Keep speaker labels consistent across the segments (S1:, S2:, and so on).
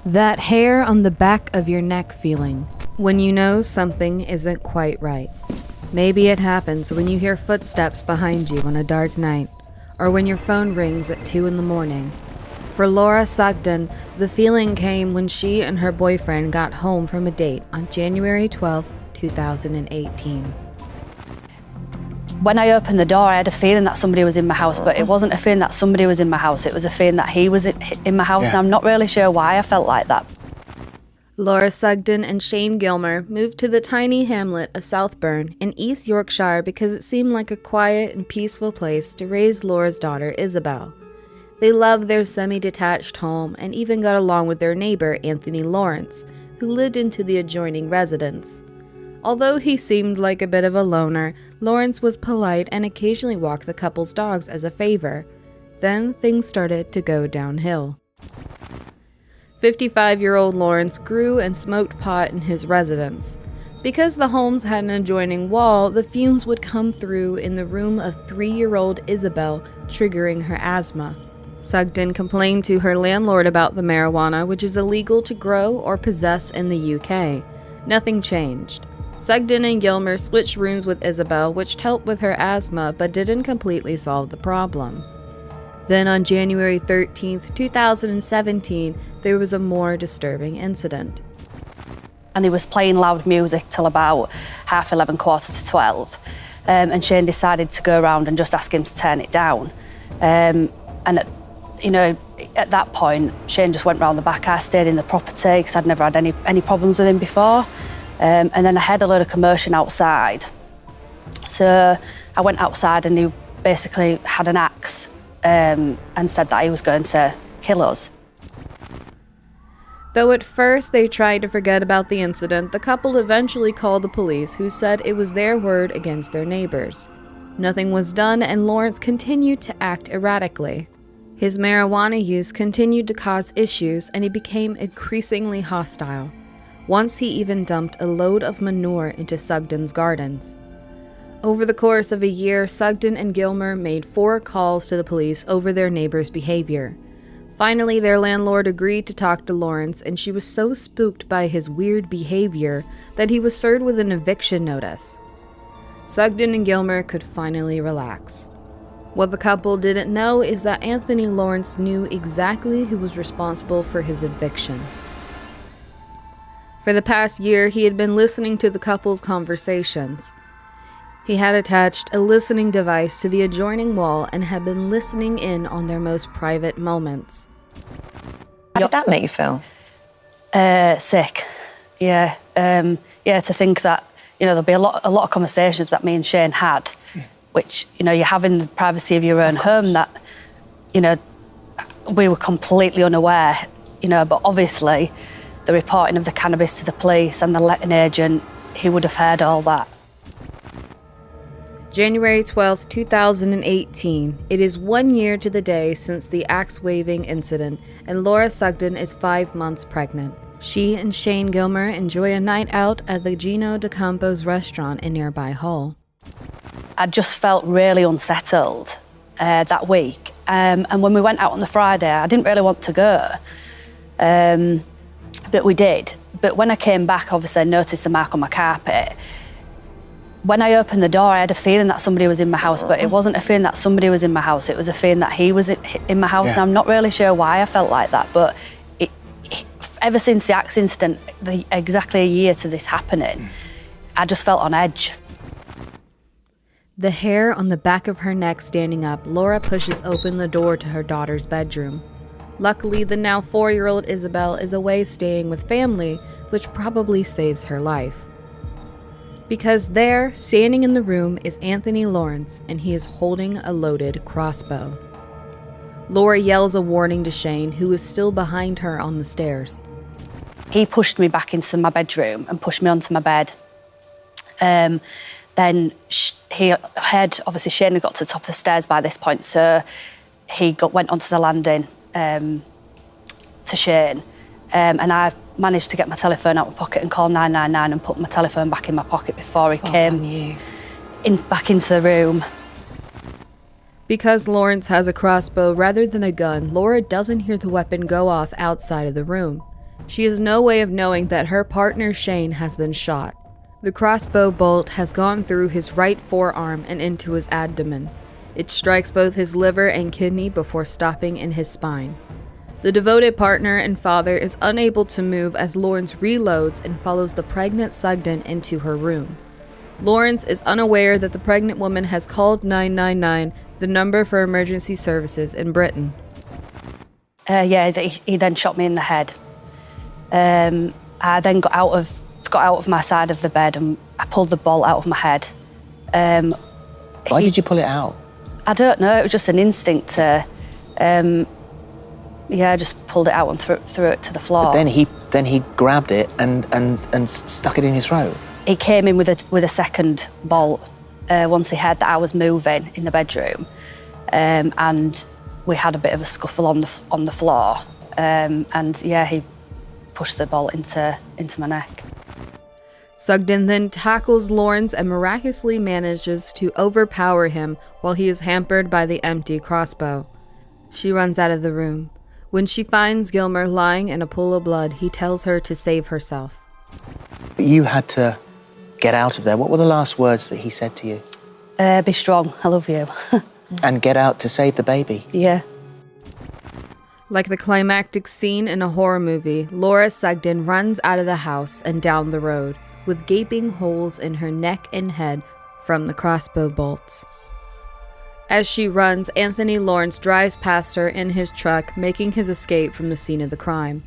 S1: That hair on the back of your neck feeling, when you know something isn't quite right. Maybe it happens when you hear footsteps behind you on a dark night, or when your phone rings at 2 in the morning. For Laura Sugden, the feeling came when she and her boyfriend got home from a date on January 12, 2018.
S2: When I opened the door, I had a feeling that somebody was in my house, but it wasn't a feeling that somebody was in my house, it was a feeling that he was in my house, and I'm not really sure why I felt like that.
S1: Laura Sugden and Shane Gilmer moved to the tiny hamlet of Southburn in East Yorkshire because it seemed like a quiet and peaceful place to raise Laura's daughter, Isabel. They loved their semi-detached home and even got along with their neighbor, Anthony Lawrence, who lived into the adjoining residence. Although he seemed like a bit of a loner, Lawrence was polite and occasionally walked the couple's dogs as a favor. Then things started to go downhill. 55-year-old Lawrence grew and smoked pot in his residence. Because the homes had an adjoining wall, the fumes would come through in the room of 3-year-old Isabel, triggering her asthma. Sugden complained to her landlord about the marijuana, which is illegal to grow or possess in the UK. Nothing changed. Sugden and Gilmer switched rooms with Isabel, which helped with her asthma but didn't completely solve the problem. Then on January 13, 2017, there was a more disturbing incident.
S2: And he was playing loud music till about 11:30, 11:45, and Shane decided to go around and just ask him to turn it down. At that point, Shane just went round the back. I stayed in the property because I'd never had any problems with him before. And then I heard a load of commotion outside. So I went outside and he basically had an axe and said that he was going to kill us.
S1: Though at first they tried to forget about the incident, the couple eventually called the police, who said it was their word against their neighbors. Nothing was done and Lawrence continued to act erratically. His marijuana use continued to cause issues and he became increasingly hostile. Once he even dumped a load of manure into Sugden's gardens. Over the course of a year, Sugden and Gilmer made 4 calls to the police over their neighbor's behavior. Finally, their landlord agreed to talk to Lawrence, and she was so spooked by his weird behavior that he was served with an eviction notice. Sugden and Gilmer could finally relax. What the couple didn't know is that Anthony Lawrence knew exactly who was responsible for his eviction. For the past year, he had been listening to the couple's conversations. He had attached a listening device to the adjoining wall and had been listening in on their most private moments.
S3: How did that make you feel?
S2: Sick. Yeah. To think that, there'll be a lot of conversations that me and Shane had, which, you have in the privacy of your own home that, we were completely unaware, but obviously the reporting of the cannabis to the police and the letting agent, he would have heard all that.
S1: January 12, 2018. It is 1 year to the day since the axe-waving incident, and Laura Sugden is 5 months pregnant. She and Shane Gilmer enjoy a night out at the Gino de Campos restaurant in nearby Hull.
S2: I just felt really unsettled that week. And when we went out on the Friday, I didn't really want to go. But we did. But when I came back, obviously, I noticed the mark on my carpet. When I opened the door, I had a feeling that somebody was in my house, but it wasn't a feeling that somebody was in my house, it was a feeling that he was in my house, and I'm not really sure why I felt like that, but ever since the axe incident, exactly a year to this happening, I just felt on edge.
S1: The hair on the back of her neck standing up, Laura pushes open the door to her daughter's bedroom. Luckily, the now 4-year-old Isabel is away staying with family, which probably saves her life. Because there, standing in the room, is Anthony Lawrence, and he is holding a loaded crossbow. Laura yells a warning to Shane, who is still behind her on the stairs.
S2: He pushed me back into my bedroom and pushed me onto my bed. Then he heard, obviously Shane had got to the top of the stairs by this point, so he went onto the landing to Shane. And I managed to get my telephone out of my pocket and call 999 and put my telephone back in my pocket before he came back into the room.
S1: Because Lawrence has a crossbow rather than a gun, Laura doesn't hear the weapon go off outside of the room. She has no way of knowing that her partner Shane has been shot. The crossbow bolt has gone through his right forearm and into his abdomen. It strikes both his liver and kidney before stopping in his spine. The devoted partner and father is unable to move as Lawrence reloads and follows the pregnant Sugden into her room. Lawrence is unaware that the pregnant woman has called 999, the number for emergency services in Britain.
S2: He then shot me in the head. I then got out of my side of the bed and I pulled the bolt out of my head.
S4: Why did you pull it out?
S2: I don't know. It was just an instinct to. I just pulled it out and threw it to the floor.
S4: But then he grabbed it and stuck it in your throat.
S2: He came in with a second bolt once he heard that I was moving in the bedroom, and we had a bit of a scuffle on the floor. He pushed the bolt into my neck.
S1: Sugden then tackles Lawrence and miraculously manages to overpower him while he is hampered by the empty crossbow. She runs out of the room. When she finds Gilmer lying in a pool of blood, he tells her to save herself.
S4: You had to get out of there. What were the last words that he said to you?
S2: Be strong, I love you.
S4: And get out to save the baby.
S2: Yeah.
S1: Like the climactic scene in a horror movie, Laura Sugden runs out of the house and down the road, with gaping holes in her neck and head from the crossbow bolts. As she runs, Anthony Lawrence drives past her in his truck, making his escape from the scene of the crime.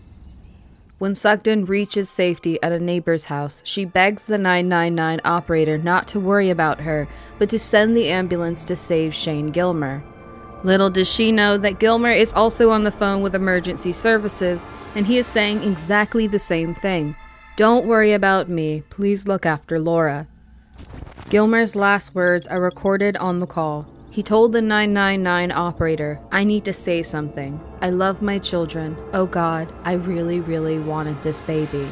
S1: When Sugden reaches safety at a neighbor's house, she begs the 999 operator not to worry about her, but to send the ambulance to save Shane Gilmer. Little does she know that Gilmer is also on the phone with emergency services, and he is saying exactly the same thing. "Don't worry about me, please look after Laura." Gilmer's last words are recorded on the call. He told the 999 operator, "I need to say something. I love my children. Oh God, I really, really wanted this baby."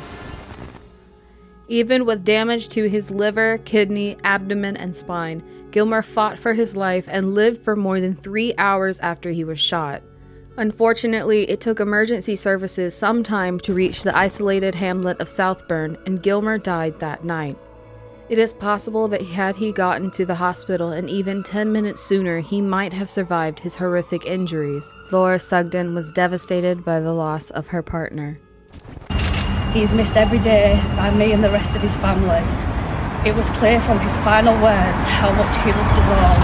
S1: Even with damage to his liver, kidney, abdomen, and spine, Gilmer fought for his life and lived for more than 3 hours after he was shot. Unfortunately, it took emergency services some time to reach the isolated hamlet of Southburn, and Gilmer died that night. It is possible that had he gotten to the hospital and even 10 minutes sooner, he might have survived his horrific injuries. Laura Sugden was devastated by the loss of her partner.
S2: He's missed every day by me and the rest of his family. It was clear from his final words how much he loved us all,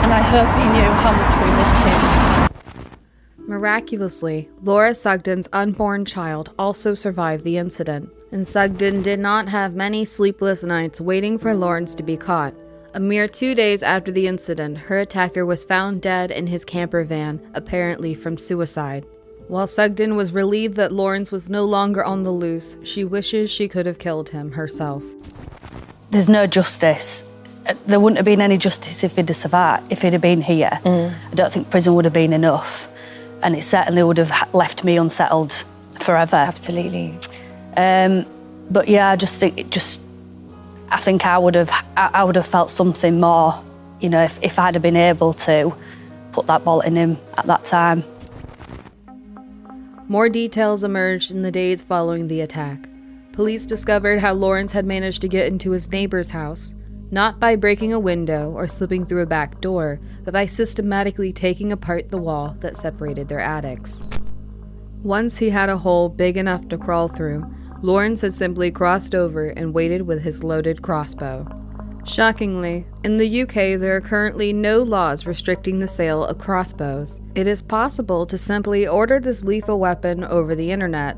S2: and I hope he knew how much we loved him.
S1: Miraculously, Laura Sugden's unborn child also survived the incident, and Sugden did not have many sleepless nights waiting for Lawrence to be caught. A mere 2 days after the incident, her attacker was found dead in his camper van, apparently from suicide. While Sugden was relieved that Lawrence was no longer on the loose, she wishes she could have killed him herself.
S2: There's no justice. There wouldn't have been any justice if he'd have survived, if he'd have been here. I don't think prison would have been enough, and it certainly would have left me unsettled forever.
S3: Absolutely.
S2: But yeah, I think I would have felt something more, you know, if I'd have been able to put that bolt in him at that time.
S1: More details emerged in the days following the attack. Police discovered how Lawrence had managed to get into his neighbor's house, not by breaking a window or slipping through a back door, but by systematically taking apart the wall that separated their attics. Once he had a hole big enough to crawl through, Lawrence had simply crossed over and waited with his loaded crossbow. Shockingly, in the UK there are currently no laws restricting the sale of crossbows. It is possible to simply order this lethal weapon over the internet.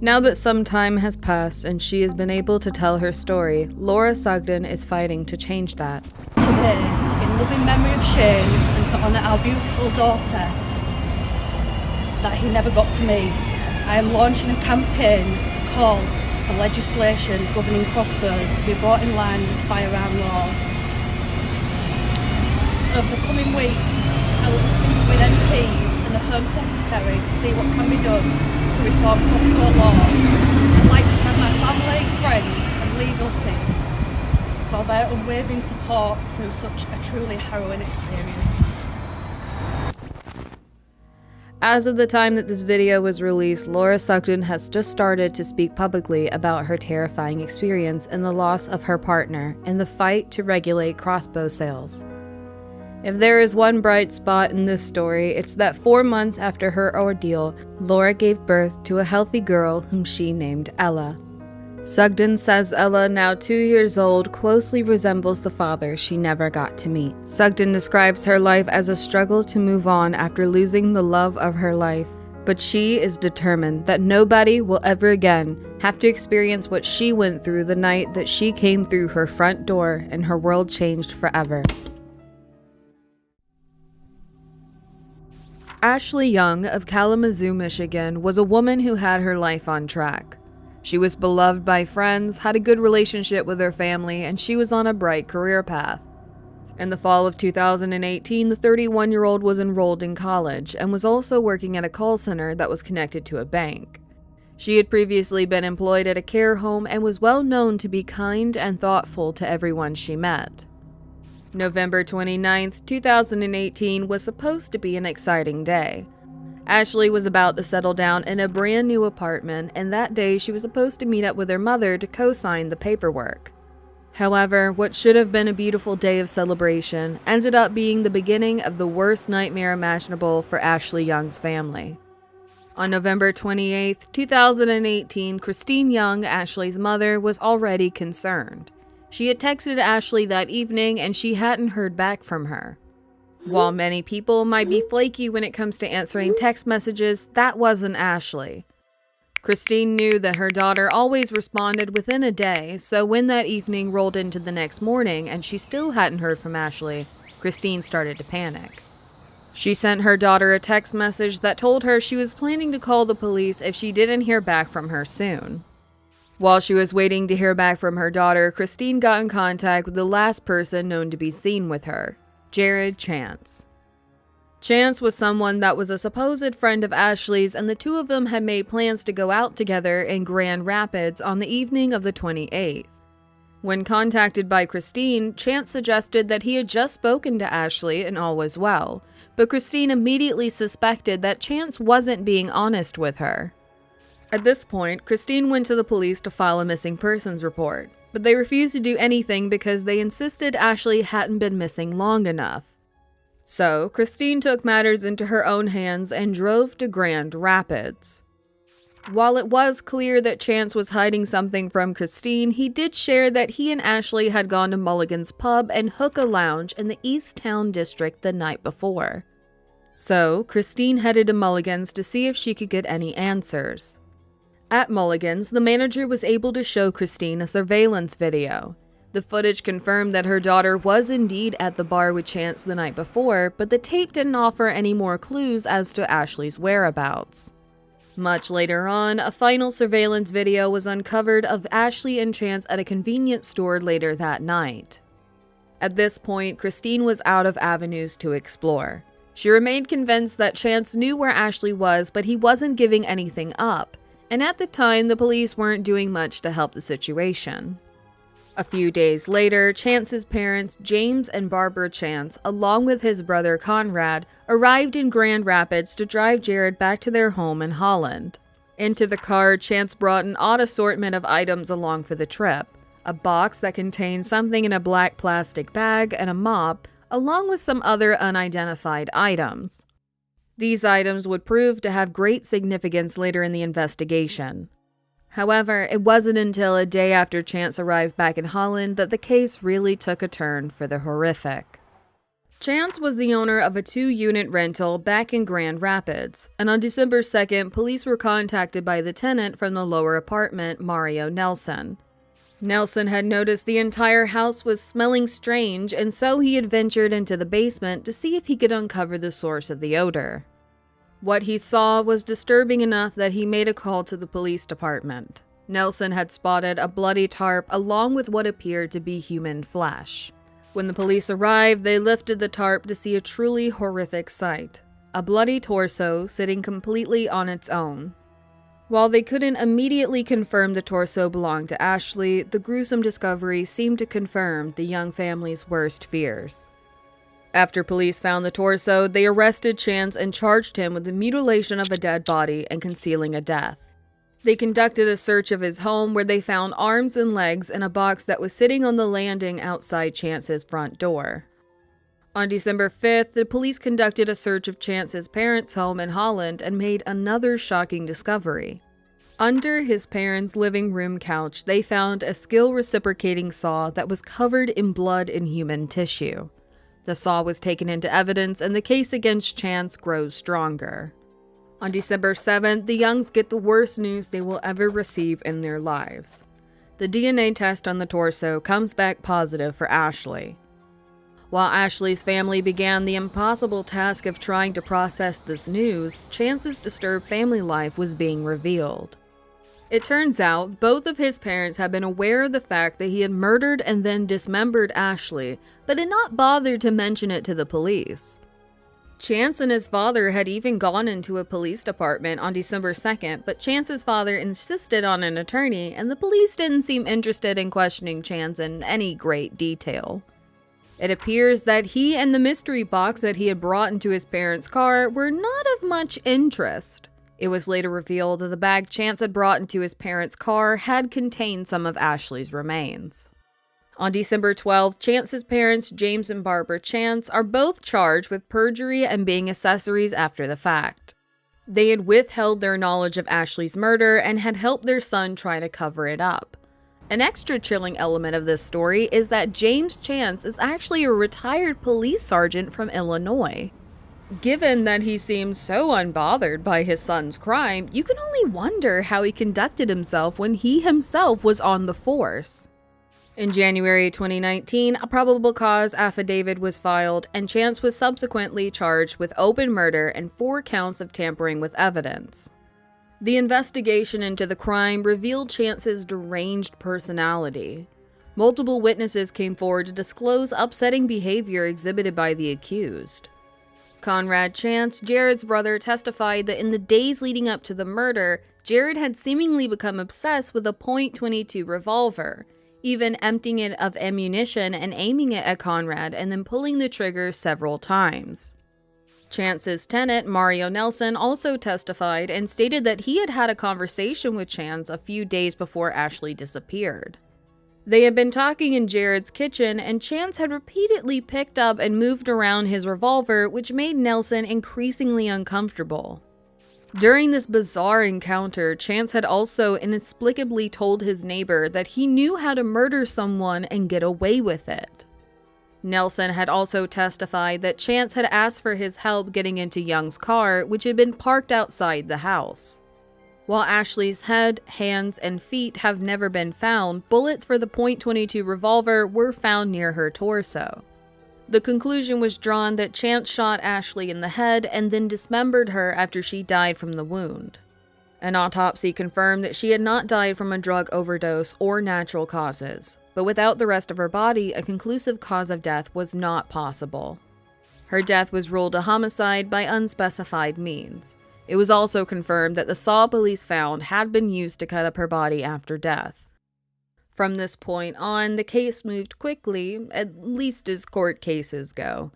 S1: Now that some time has passed and she has been able to tell her story, Laura Sugden is fighting to change that.
S2: Today, in loving memory of Shane and to honour our beautiful daughter that he never got to meet, I am launching a campaign to call for legislation governing crossbows to be brought in line with firearm laws. Over the coming weeks, I will be speaking with MPs and the Home Secretary to see what can be done to reform crossbow laws. I'd like to thank my family, friends and legal team for their unwavering support through such a truly harrowing experience.
S1: As of the time that this video was released, Laura Sugden has just started to speak publicly about her terrifying experience and the loss of her partner in the fight to regulate crossbow sales. If there is one bright spot in this story, it's that 4 months after her ordeal, Laura gave birth to a healthy girl whom she named Ella. Sugden says Ella, now 2 years old, closely resembles the father she never got to meet. Sugden describes her life as a struggle to move on after losing the love of her life, but she is determined that nobody will ever again have to experience what she went through the night that she came through her front door and her world changed forever. Ashley Young of Kalamazoo, Michigan, was a woman who had her life on track. She was beloved by friends, had a good relationship with her family, and she was on a bright career path. In the fall of 2018, the 31-year-old was enrolled in college and was also working at a call center that was connected to a bank. She had previously been employed at a care home and was well known to be kind and thoughtful to everyone she met. November 29, 2018 was supposed to be an exciting day. Ashley was about to settle down in a brand new apartment, and that day she was supposed to meet up with her mother to co-sign the paperwork. However, what should have been a beautiful day of celebration ended up being the beginning of the worst nightmare imaginable for Ashley Young's family. On November 28, 2018, Christine Young, Ashley's mother, was already concerned. She had texted Ashley that evening and she hadn't heard back from her. While many people might be flaky when it comes to answering text messages, that wasn't Ashley. Christine knew that her daughter always responded within a day, so when that evening rolled into the next morning and she still hadn't heard from Ashley, Christine started to panic. She sent her daughter a text message that told her she was planning to call the police if she didn't hear back from her soon. While she was waiting to hear back from her daughter, Christine got in contact with the last person known to be seen with her, Jared Chance. Chance was someone that was a supposed friend of Ashley's, and the two of them had made plans to go out together in Grand Rapids on the evening of the 28th. When contacted by Christine, Chance suggested that he had just spoken to Ashley and all was well, but Christine immediately suspected that Chance wasn't being honest with her. At this point, Christine went to the police to file a missing persons report, but they refused to do anything because they insisted Ashley hadn't been missing long enough. So, Christine took matters into her own hands and drove to Grand Rapids. While it was clear that Chance was hiding something from Christine, he did share that he and Ashley had gone to Mulligan's Pub and Hookah Lounge in the East Town district the night before. So, Christine headed to Mulligan's to see if she could get any answers. At Mulligan's, the manager was able to show Christine a surveillance video. The footage confirmed that her daughter was indeed at the bar with Chance the night before, but the tape didn't offer any more clues as to Ashley's whereabouts. Much later on, a final surveillance video was uncovered of Ashley and Chance at a convenience store later that night. At this point, Christine was out of avenues to explore. She remained convinced that Chance knew where Ashley was, but he wasn't giving anything up, and at the time, the police weren't doing much to help the situation. A few days later, Chance's parents, James and Barbara Chance, along with his brother Conrad, arrived in Grand Rapids to drive Jared back to their home in Holland. Into the car, Chance brought an odd assortment of items along for the trip: a box that contained something in a black plastic bag and a mop, along with some other unidentified items. These items would prove to have great significance later in the investigation. However, it wasn't until a day after Chance arrived back in Holland that the case really took a turn for the horrific. Chance was the owner of a 2-unit rental back in Grand Rapids, and on December 2nd, police were contacted by the tenant from the lower apartment, Mario Nelson. Nelson had noticed the entire house was smelling strange, and so he had ventured into the basement to see if he could uncover the source of the odor. What he saw was disturbing enough that he made a call to the police department. Nelson had spotted a bloody tarp along with what appeared to be human flesh. When the police arrived, they lifted the tarp to see a truly horrific sight: a bloody torso sitting completely on its own. While they couldn't immediately confirm the torso belonged to Ashley, the gruesome discovery seemed to confirm the young family's worst fears. After police found the torso, they arrested Chance and charged him with the mutilation of a dead body and concealing a death. They conducted a search of his home where they found arms and legs in a box that was sitting on the landing outside Chance's front door. On December 5th, the police conducted a search of Chance's parents' home in Holland and made another shocking discovery. Under his parents' living room couch, they found a skill reciprocating saw that was covered in blood and human tissue. The saw was taken into evidence, and the case against Chance grows stronger. On December 7th, the Youngs get the worst news they will ever receive in their lives. The DNA test on the torso comes back positive for Ashley. While Ashley's family began the impossible task of trying to process this news, Chance's disturbed family life was being revealed. It turns out both of his parents had been aware of the fact that he had murdered and then dismembered Ashley, but had not bothered to mention it to the police. Chance and his father had even gone into a police department on December 2nd, but Chance's father insisted on an attorney, and the police didn't seem interested in questioning Chance in any great detail. It appears that he and the mystery box that he had brought into his parents' car were not of much interest. It was later revealed that the bag Chance had brought into his parents' car had contained some of Ashley's remains. On December 12th, Chance's parents, James and Barbara Chance, are both charged with perjury and being accessories after the fact. They had withheld their knowledge of Ashley's murder and had helped their son try to cover it up. An extra chilling element of this story is that James Chance is actually a retired police sergeant from Illinois. Given that he seems so unbothered by his son's crime, you can only wonder how he conducted himself when he himself was on the force. In January 2019, a probable cause affidavit was filed, and Chance was subsequently charged with open murder and 4 counts of tampering with evidence. The investigation into the crime revealed Chance's deranged personality. Multiple witnesses came forward to disclose upsetting behavior exhibited by the accused. Conrad Chance, Jared's brother, testified that in the days leading up to the murder, Jared had seemingly become obsessed with a .22 revolver, even emptying it of ammunition and aiming it at Conrad and then pulling the trigger several times. Chance's tenant, Mario Nelson, also testified and stated that he had had a conversation with Chance a few days before Ashley disappeared. They had been talking in Jared's kitchen, and Chance had repeatedly picked up and moved around his revolver, which made Nelson increasingly uncomfortable. During this bizarre encounter, Chance had also inexplicably told his neighbor that he knew how to murder someone and get away with it. Nelson had also testified that Chance had asked for his help getting into Young's car, which had been parked outside the house. While Ashley's head, hands, and feet have never been found, bullets for the .22 revolver were found near her torso. The conclusion was drawn that Chance shot Ashley in the head and then dismembered her after she died from the wound. An autopsy confirmed that she had not died from a drug overdose or natural causes, but without the rest of her body, a conclusive cause of death was not possible. Her death was ruled a homicide by unspecified means. It was also confirmed that the saw police found had been used to cut up her body after death. From this point on, the case moved quickly, at least as court cases go.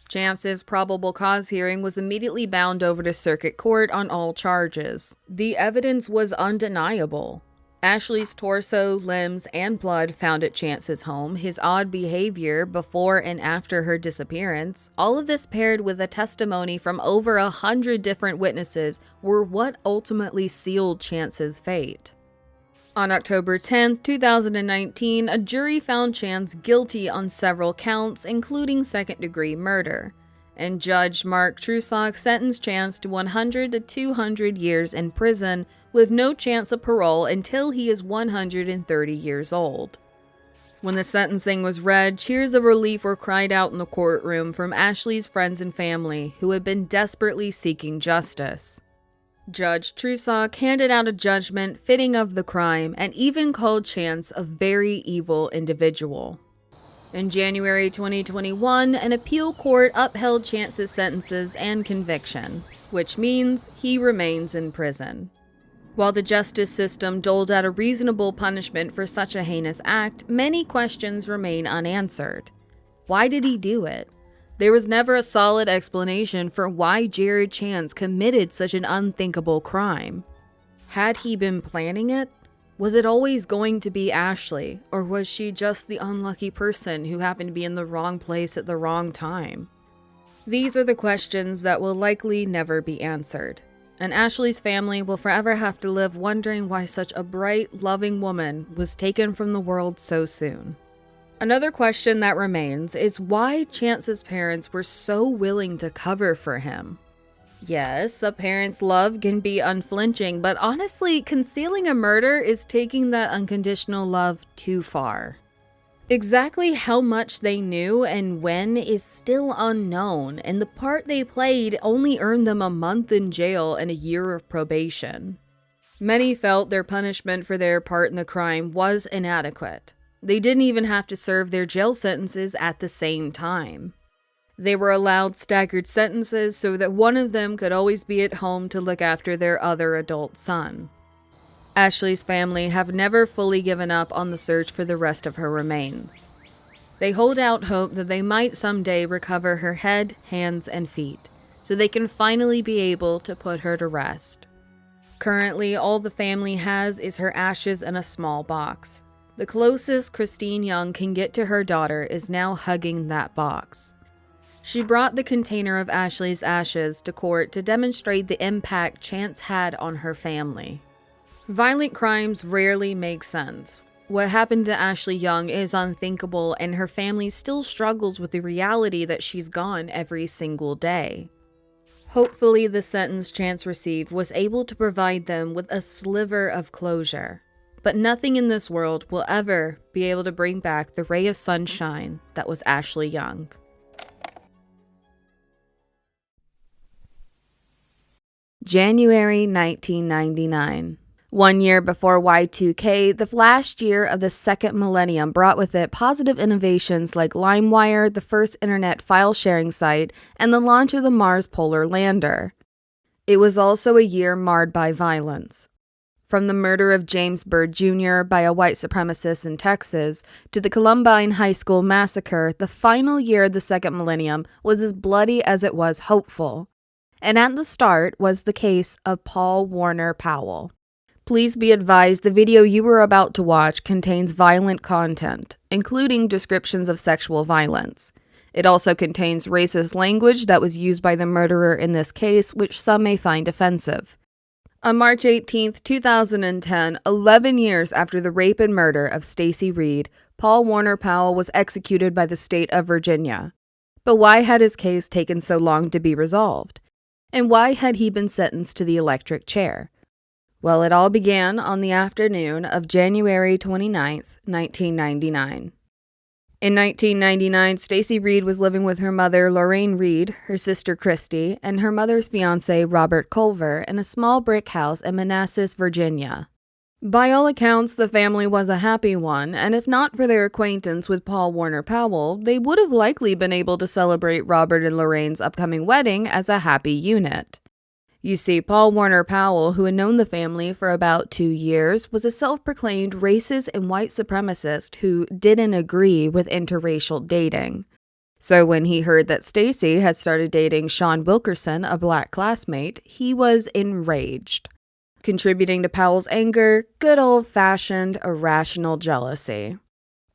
S1: Chance's probable cause hearing was immediately bound over to circuit court on all charges. The evidence was undeniable. Ashley's torso, limbs, and blood found at Chance's home, his odd behavior before and after her disappearance, all of this paired with a testimony from over 100 different witnesses were what ultimately sealed Chance's fate. On October 10, 2019, a jury found Chance guilty on several counts, including second-degree murder, and Judge Mark Trusock sentenced Chance to 100 to 200 years in prison with no chance of parole until he is 130 years old. When the sentencing was read, cheers of relief were cried out in the courtroom from Ashley's friends and family who had been desperately seeking justice. Judge Trusock handed out a judgment fitting of the crime and even called Chance a very evil individual. In January 2021, an appeal court upheld Chance's sentences and conviction, which means he remains in prison. While the justice system doled out a reasonable punishment for such a heinous act, many questions remain unanswered. Why did he do it? There was never a solid explanation for why Jared Chance committed such an unthinkable crime. Had he been planning it? Was it always going to be Ashley, or was she just the unlucky person who happened to be in the wrong place at the wrong time? These are the questions that will likely never be answered, and Ashley's family will forever have to live wondering why such a bright, loving woman was taken from the world so soon. Another question that remains is why Chance's parents were so willing to cover for him. Yes, a parent's love can be unflinching, but honestly, concealing a murder is taking that unconditional love too far. Exactly how much they knew and when is still unknown, and the part they played only earned them a month in jail and a year of probation. Many felt their punishment for their part in the crime was inadequate. They didn't even have to serve their jail sentences at the same time. They were allowed staggered sentences so that one of them could always be at home to look after their other adult son. Ashley's family have never fully given up on the search for the rest of her remains. They hold out hope that they might someday recover her head, hands, and feet, so they can finally be able to put her to rest. Currently, all the family has is her ashes in a small box. The closest Christine Young can get to her daughter is now hugging that box. She brought the container of Ashley's ashes to court to demonstrate the impact Chance had on her family. Violent crimes rarely make sense. What happened to Ashley Young is unthinkable, and her family still struggles with the reality that she's gone every single day. Hopefully, the sentence Chance received was able to provide them with a sliver of closure. But nothing in this world will ever be able to bring back the ray of sunshine that was Ashley Young. January 1999. 1 year before Y2K, the last year of the second millennium brought with it positive innovations like LimeWire, the first internet file sharing site, and the launch of the Mars Polar Lander. It was also a year marred by violence. From the murder of James Byrd Jr. by a white supremacist in Texas to the Columbine High School massacre, the final year of the second millennium was as bloody as it was hopeful. And at the start was the case of Paul Warner Powell. Please be advised the video you are about to watch contains violent content, including descriptions of sexual violence. It also contains racist language that was used by the murderer in this case, which some may find offensive. On March 18, 2010, 11 years after the rape and murder of Stacy Reed, Paul Warner Powell was executed by the state of Virginia. But why had his case taken so long to be resolved? And why had he been sentenced to the electric chair? Well, it all began on the afternoon of January 29, 1999. In 1999, Stacy Reed was living with her mother, Lorraine Reed, her sister, Christy, and her mother's fiancé, Robert Culver, in a small brick house in Manassas, Virginia. By all accounts, the family was a happy one, and if not for their acquaintance with Paul Warner Powell, they would have likely been able to celebrate Robert and Lorraine's upcoming wedding as a happy unit. You see, Paul Warner Powell, who had known the family for about 2 years, was a self-proclaimed racist and white supremacist who didn't agree with interracial dating. So when he heard that Stacy had started dating Sean Wilkerson, a black classmate, he was enraged. Contributing to Powell's anger, good old-fashioned, irrational jealousy.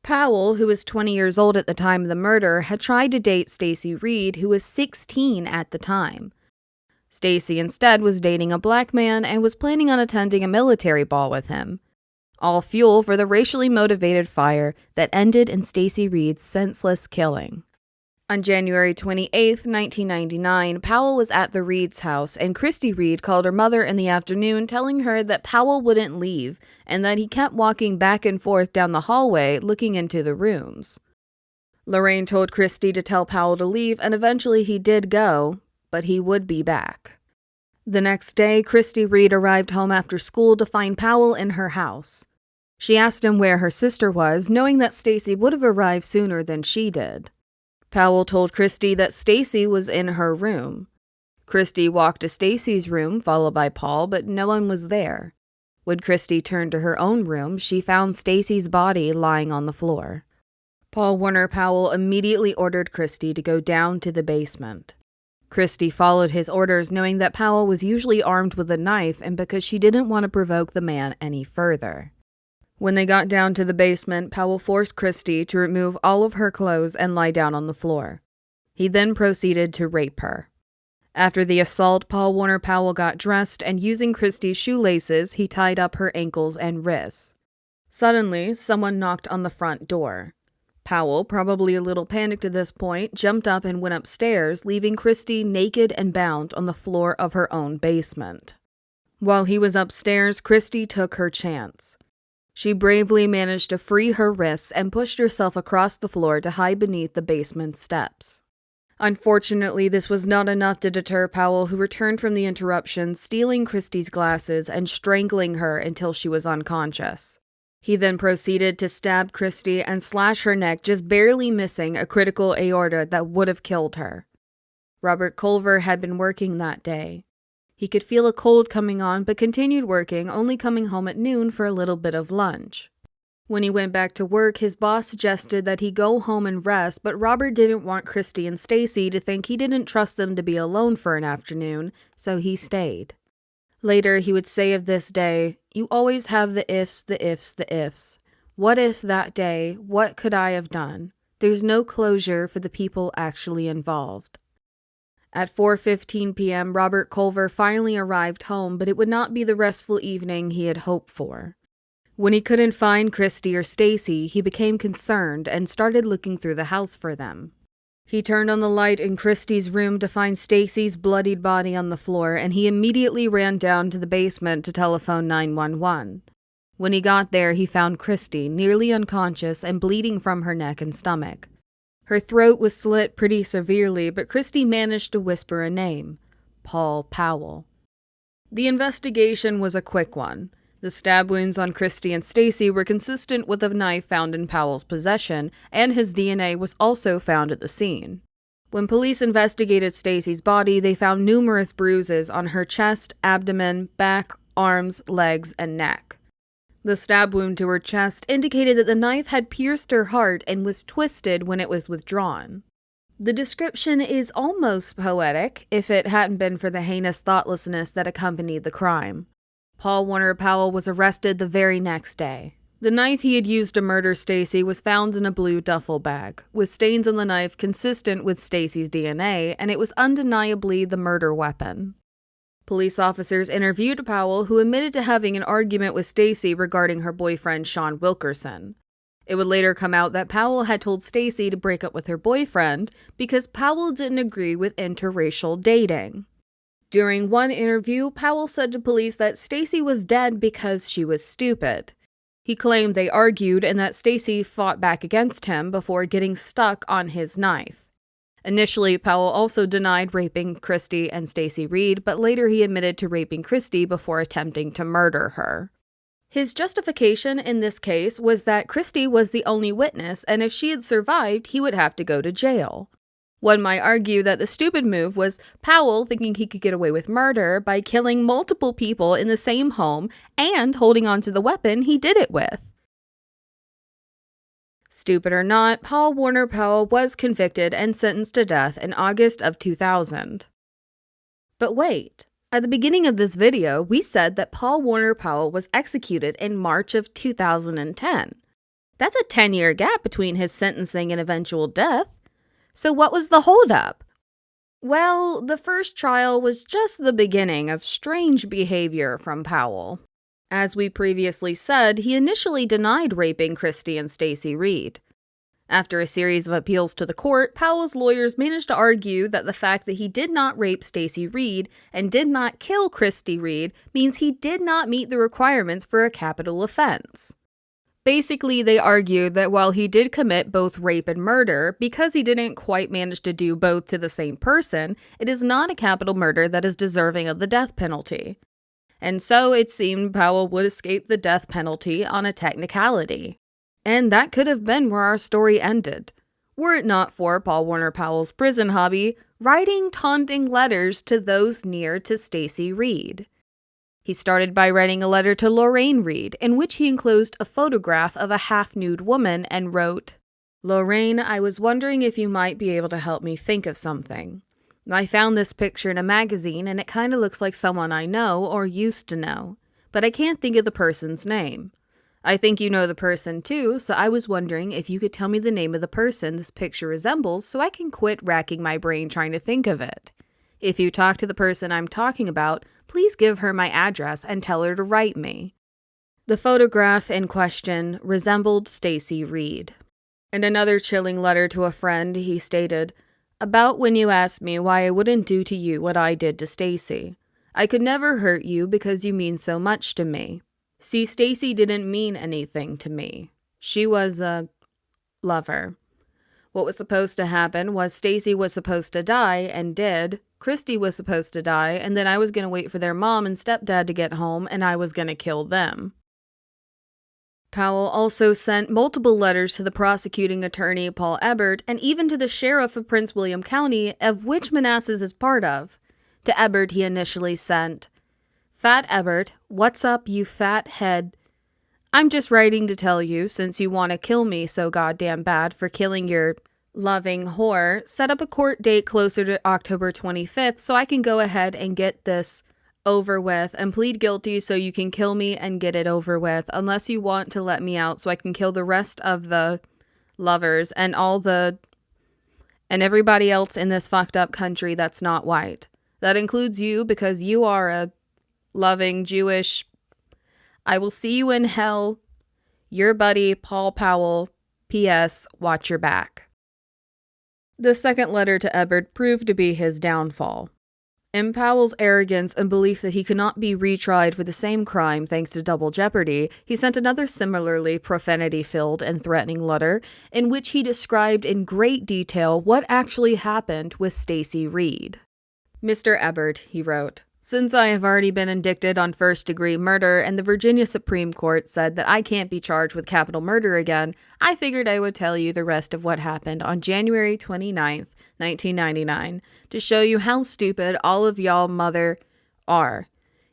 S1: Powell, who was 20 years old at the time of the murder, had tried to date Stacy Reed, who was 16 at the time. Stacy instead was dating a black man and was planning on attending a military ball with him. All fuel for the racially motivated fire that ended in Stacy Reed's senseless killing. On January 28, 1999, Powell was at the Reed's house, and Christy Reed called her mother in the afternoon telling her that Powell wouldn't leave and that he kept walking back and forth down the hallway looking into the rooms. Lorraine told Christy to tell Powell to leave, and eventually he did go, but he would be back. The next day, Christy Reed arrived home after school to find Powell in her house. She asked him where her sister was, knowing that Stacy would have arrived sooner than she did. Powell told Christy that Stacy was in her room. Christy walked to Stacy's room, followed by Paul, but no one was there. When Christy turned to her own room, she found Stacy's body lying on the floor. Paul Warner Powell immediately ordered Christie to go down to the basement. Christie followed his orders, knowing that Powell was usually armed with a knife and because she didn't want to provoke the man any further. When they got down to the basement, Powell forced Christie to remove all of her clothes and lie down on the floor. He then proceeded to rape her. After the assault, Paul Warner Powell got dressed and using Christie's shoelaces, he tied up her ankles and wrists. Suddenly, someone knocked on the front door. Powell, probably a little panicked at this point, jumped up and went upstairs, leaving Christie naked and bound on the floor of her own basement. While he was upstairs, Christie took her chance. She bravely managed to free her wrists and pushed herself across the floor to hide beneath the basement steps. Unfortunately, this was not enough to deter Powell, who returned from the interruption, stealing Christie's glasses and strangling her until she was unconscious. He then proceeded to stab Christie and slash her neck, just barely missing a critical aorta that would have killed her. Robert Culver had been working that day. He could feel a cold coming on, but continued working, only coming home at noon for a little bit of lunch. When he went back to work, his boss suggested that he go home and rest, but Robert didn't want Christie and Stacy to think he didn't trust them to be alone for an afternoon, so he stayed. Later, he would say of this day, "You always have the ifs, the ifs, the ifs. What if that day? What could I have done? There's no closure for the people actually involved." At 4:15 p.m., Robert Culver finally arrived home, but it would not be the restful evening he had hoped for. When he couldn't find Christie or Stacy, he became concerned and started looking through the house for them. He turned on the light in Christie's room to find Stacy's bloodied body on the floor, and he immediately ran down to the basement to telephone 911. When he got there, he found Christie nearly unconscious and bleeding from her neck and stomach. Her throat was slit pretty severely, but Christie managed to whisper a name: Paul Powell. The investigation was a quick one. The stab wounds on Christie and Stacy were consistent with a knife found in Powell's possession, and his DNA was also found at the scene. When police investigated Stacy's body, they found numerous bruises on her chest, abdomen, back, arms, legs, and neck. The stab wound to her chest indicated that the knife had pierced her heart and was twisted when it was withdrawn. The description is almost poetic, if it hadn't been for the heinous thoughtlessness that accompanied the crime. Paul Warner Powell was arrested the very next day. The knife he had used to murder Stacy was found in a blue duffel bag, with stains on the knife consistent with Stacy's DNA, and it was undeniably the murder weapon. Police officers interviewed Powell, who admitted to having an argument with Stacy regarding her boyfriend Sean Wilkerson. It would later come out that Powell had told Stacy to break up with her boyfriend because Powell didn't agree with interracial dating. During one interview, Powell said to police that Stacy was dead because she was stupid. He claimed they argued and that Stacy fought back against him before getting stuck on his knife. Initially, Powell also denied raping Christie and Stacy Reed, but later he admitted to raping Christie before attempting to murder her. His justification in this case was that Christie was the only witness, and if she had survived, he would have to go to jail. One might argue that the stupid move was Powell thinking he could get away with murder by killing multiple people in the same home and holding on to the weapon he did it with. Stupid or not, Paul Warner Powell was convicted and sentenced to death in August of 2000. But wait, at the beginning of this video, we said that Paul Warner Powell was executed in March of 2010. That's a 10-year gap between his sentencing and eventual death. So what was the holdup? Well, the first trial was just the beginning of strange behavior from Powell. As we previously said, he initially denied raping Christie and Stacy Reed. After a series of appeals to the court, Powell's lawyers managed to argue that the fact that he did not rape Stacy Reed and did not kill Christie Reed means he did not meet the requirements for a capital offense. Basically, they argued that while he did commit both rape and murder, because he didn't quite manage to do both to the same person, it is not a capital murder that is deserving of the death penalty. And so it seemed Powell would escape the death penalty on a technicality. And that could have been where our story ended, were it not for Paul Warner Powell's prison hobby, writing taunting letters to those near to Stacy Reed. He started by writing a letter to Lorraine Reed, in which he enclosed a photograph of a half-nude woman and wrote, Lorraine, I was wondering if you might be able to help me think of something. I found this picture in a magazine and it kind of looks like someone I know or used to know, but I can't think of the person's name. I think you know the person too, so I was wondering if you could tell me the name of the person this picture resembles so I can quit racking my brain trying to think of it. If you talk to the person I'm talking about, please give her my address and tell her to write me. The photograph in question resembled Stacy Reed. In another chilling letter to a friend, he stated, "About when you asked me why I wouldn't do to you what I did to Stacy. I could never hurt you because you mean so much to me. See, Stacy didn't mean anything to me. She was a lover. What was supposed to happen was Stacy was supposed to die and did. Christy was supposed to die, and then I was going to wait for their mom and stepdad to get home, and I was going to kill them." Powell also sent multiple letters to the prosecuting attorney, Paul Ebert, and even to the sheriff of Prince William County, of which Manassas is part of. To Ebert, he initially sent, "Fat Ebert, what's up, you fat head? I'm just writing to tell you, since you want to kill me so goddamn bad for killing your loving whore, set up a court date closer to October 25th so I can go ahead and get this over with and plead guilty so you can kill me and get it over with, unless you want to let me out so I can kill the rest of the lovers and everybody else in this fucked up country that's not white. That includes you because you are a loving Jewish. I will see you in hell. Your buddy, Paul Powell. P.S. Watch your back." The second letter to Ebert proved to be his downfall. In Powell's arrogance and belief that he could not be retried for the same crime thanks to double jeopardy, he sent another similarly profanity-filled and threatening letter in which he described in great detail what actually happened with Stacy Reed. "Mr. Ebert," he wrote, "since I have already been indicted on first-degree murder and the Virginia Supreme Court said that I can't be charged with capital murder again, I figured I would tell you the rest of what happened on January 29th, 1999, to show you how stupid all of y'all mother are.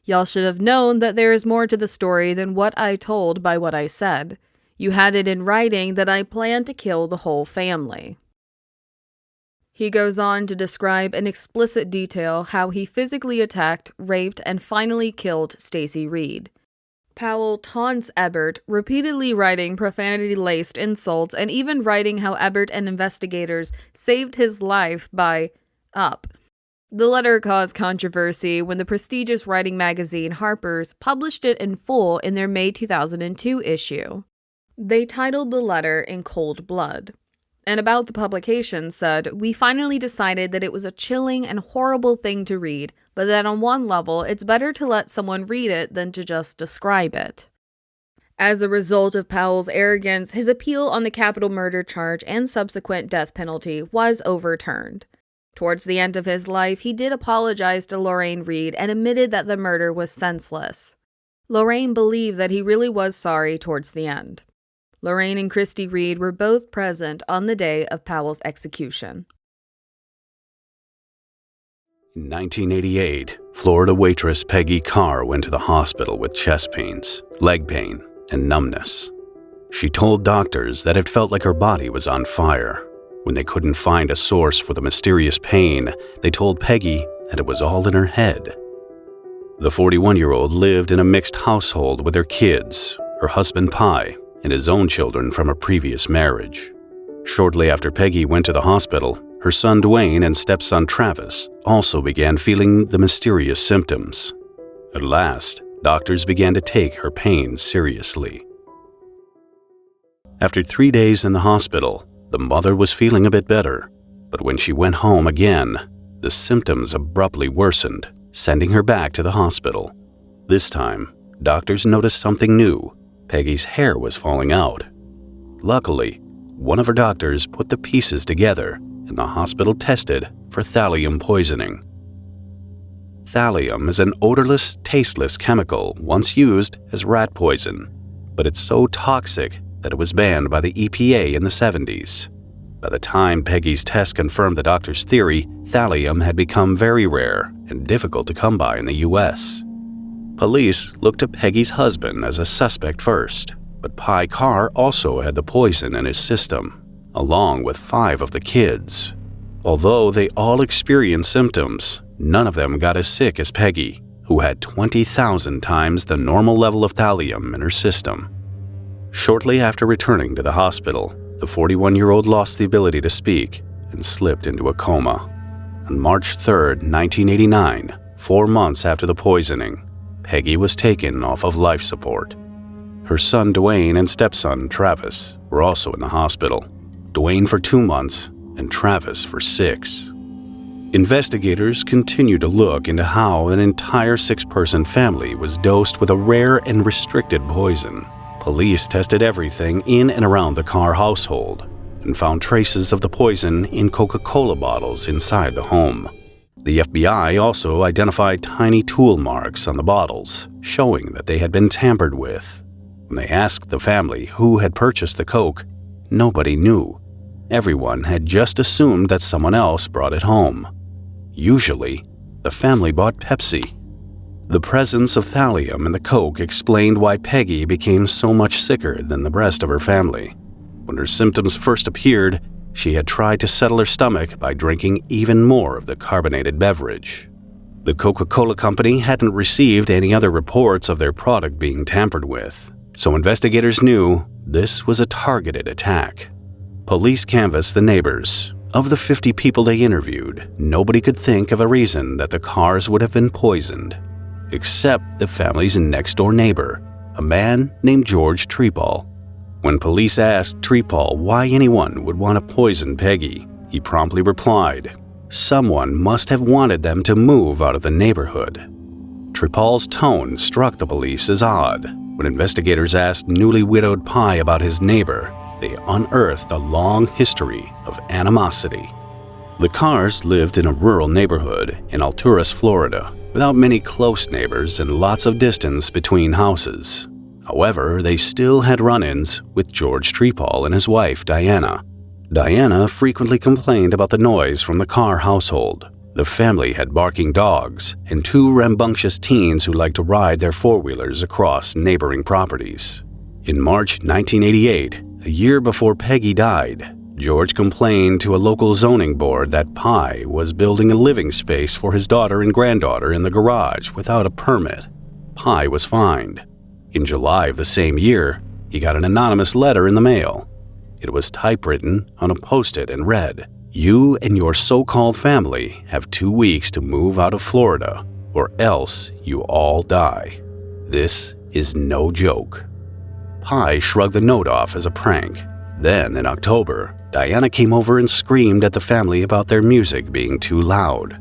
S1: Y'all should have known that there is more to the story than what I told by what I said. You had it in writing that I planned to kill the whole family." He goes on to describe in explicit detail how he physically attacked, raped, and finally killed Stacy Reed. Powell taunts Ebert, repeatedly writing profanity-laced insults and even writing how Ebert and investigators saved his life by up. The letter caused controversy when the prestigious writing magazine Harper's published it in full in their May 2002 issue. They titled the letter In Cold Blood, and about the publication said, "We finally decided that it was a chilling and horrible thing to read, but that on one level, it's better to let someone read it than to just describe it." As a result of Powell's arrogance, his appeal on the capital murder charge and subsequent death penalty was overturned. Towards the end of his life, he did apologize to Lorraine Reed and admitted that the murder was senseless. Lorraine believed that he really was sorry towards the end. Lorraine and Christy Reed were both present on the day of Powell's execution.
S5: In 1988, Florida waitress Peggy Carr went to the hospital with chest pains, leg pain, and numbness. She told doctors that it felt like her body was on fire. When they couldn't find a source for the mysterious pain, they told Peggy that it was all in her head. The 41-year-old lived in a mixed household with her kids, her husband Pi, and his own children from a previous marriage. Shortly after Peggy went to the hospital, her son Dwayne and stepson Travis also began feeling the mysterious symptoms. At last, doctors began to take her pain seriously. After 3 days in the hospital, the mother was feeling a bit better, but when she went home again, the symptoms abruptly worsened, sending her back to the hospital. This time, doctors noticed something new. Peggy's hair was falling out. Luckily, one of her doctors put the pieces together and the hospital tested for thallium poisoning. Thallium is an odorless, tasteless chemical once used as rat poison, but it's so toxic that it was banned by the EPA in the 70s. By the time Peggy's test confirmed the doctor's theory, thallium had become very rare and difficult to come by in the U.S. Police looked to Peggy's husband as a suspect first, but Pi Carr also had the poison in his system. along with 5 of the kids. Although they all experienced symptoms, none of them got as sick as Peggy, who had 20,000 times the normal level of thallium in her system. Shortly after returning to the hospital, the 41-year-old lost the ability to speak and slipped into a coma. On March 3, 1989, 4 months after the poisoning, Peggy was taken off of life support. Her son Dwayne and stepson Travis were also in the hospital, Dwayne for 2 months and Travis for 6. Investigators continued to look into how an entire 6-person family was dosed with a rare and restricted poison. Police tested everything in and around the Carr household and found traces of the poison in Coca-Cola bottles inside the home. The FBI also identified tiny tool marks on the bottles, showing that they had been tampered with. When they asked the family who had purchased the Coke, nobody knew. Everyone had just assumed that someone else brought it home. Usually, the family bought Pepsi. The presence of thallium in the Coke explained why Peggy became so much sicker than the rest of her family. When her symptoms first appeared, she had tried to settle her stomach by drinking even more of the carbonated beverage. The Coca-Cola company hadn't received any other reports of their product being tampered with, so investigators knew this was a targeted attack. Police canvassed the neighbors. Of the 50 people they interviewed, nobody could think of a reason that the Carrs would have been poisoned, except the family's next-door neighbor, a man named George Trepal. When police asked Trepal why anyone would want to poison Peggy, he promptly replied, "Someone must have wanted them to move out of the neighborhood." Trepal's tone struck the police as odd. When investigators asked newly widowed Pye about his neighbor, they unearthed a long history of animosity. The Carrs lived in a rural neighborhood in Alturas, Florida, without many close neighbors and lots of distance between houses. However, they still had run-ins with George Trepal and his wife, Diana. Diana frequently complained about the noise from the Carr household. The family had barking dogs and 2 rambunctious teens who liked to ride their four-wheelers across neighboring properties. In March 1988, a year before Peggy died, George complained to a local zoning board that Pye was building a living space for his daughter and granddaughter in the garage without a permit. Pye was fined. In July of the same year, he got an anonymous letter in the mail. It was typewritten on a post-it and read, "You and your so-called family have 2 weeks to move out of Florida, or else you all die. This is no joke." Pye shrugged the note off as a prank. Then, in October, Diana came over and screamed at the family about their music being too loud.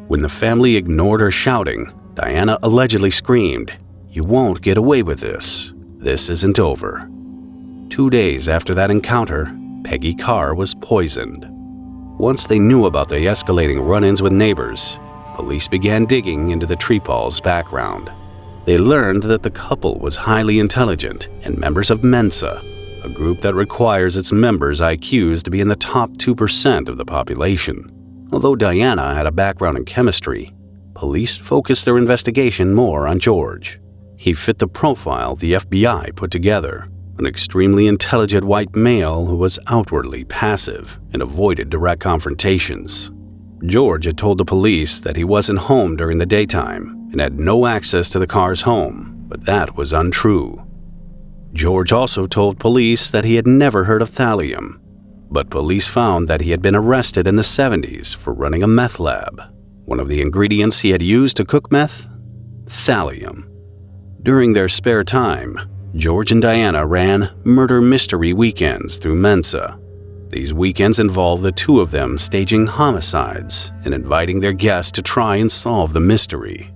S5: When the family ignored her shouting, Diana allegedly screamed, "You won't get away with this. This isn't over." 2 days after that encounter, Peggy Carr was poisoned. Once they knew about the escalating run-ins with neighbors, police began digging into the Trepals' background. They learned that the couple was highly intelligent and members of Mensa, a group that requires its members' IQs to be in the top 2% of the population. Although Diana had a background in chemistry, police focused their investigation more on George. He fit the profile the FBI put together, an extremely intelligent white male who was outwardly passive and avoided direct confrontations. George had told the police that he wasn't home during the daytime and had no access to the Carr's home, but that was untrue. George also told police that he had never heard of thallium, but police found that he had been arrested in the 70s for running a meth lab. One of the ingredients he had used to cook meth? Thallium. During their spare time, George and Diana ran murder mystery weekends through Mensa. These weekends involved the two of them staging homicides and inviting their guests to try and solve the mystery.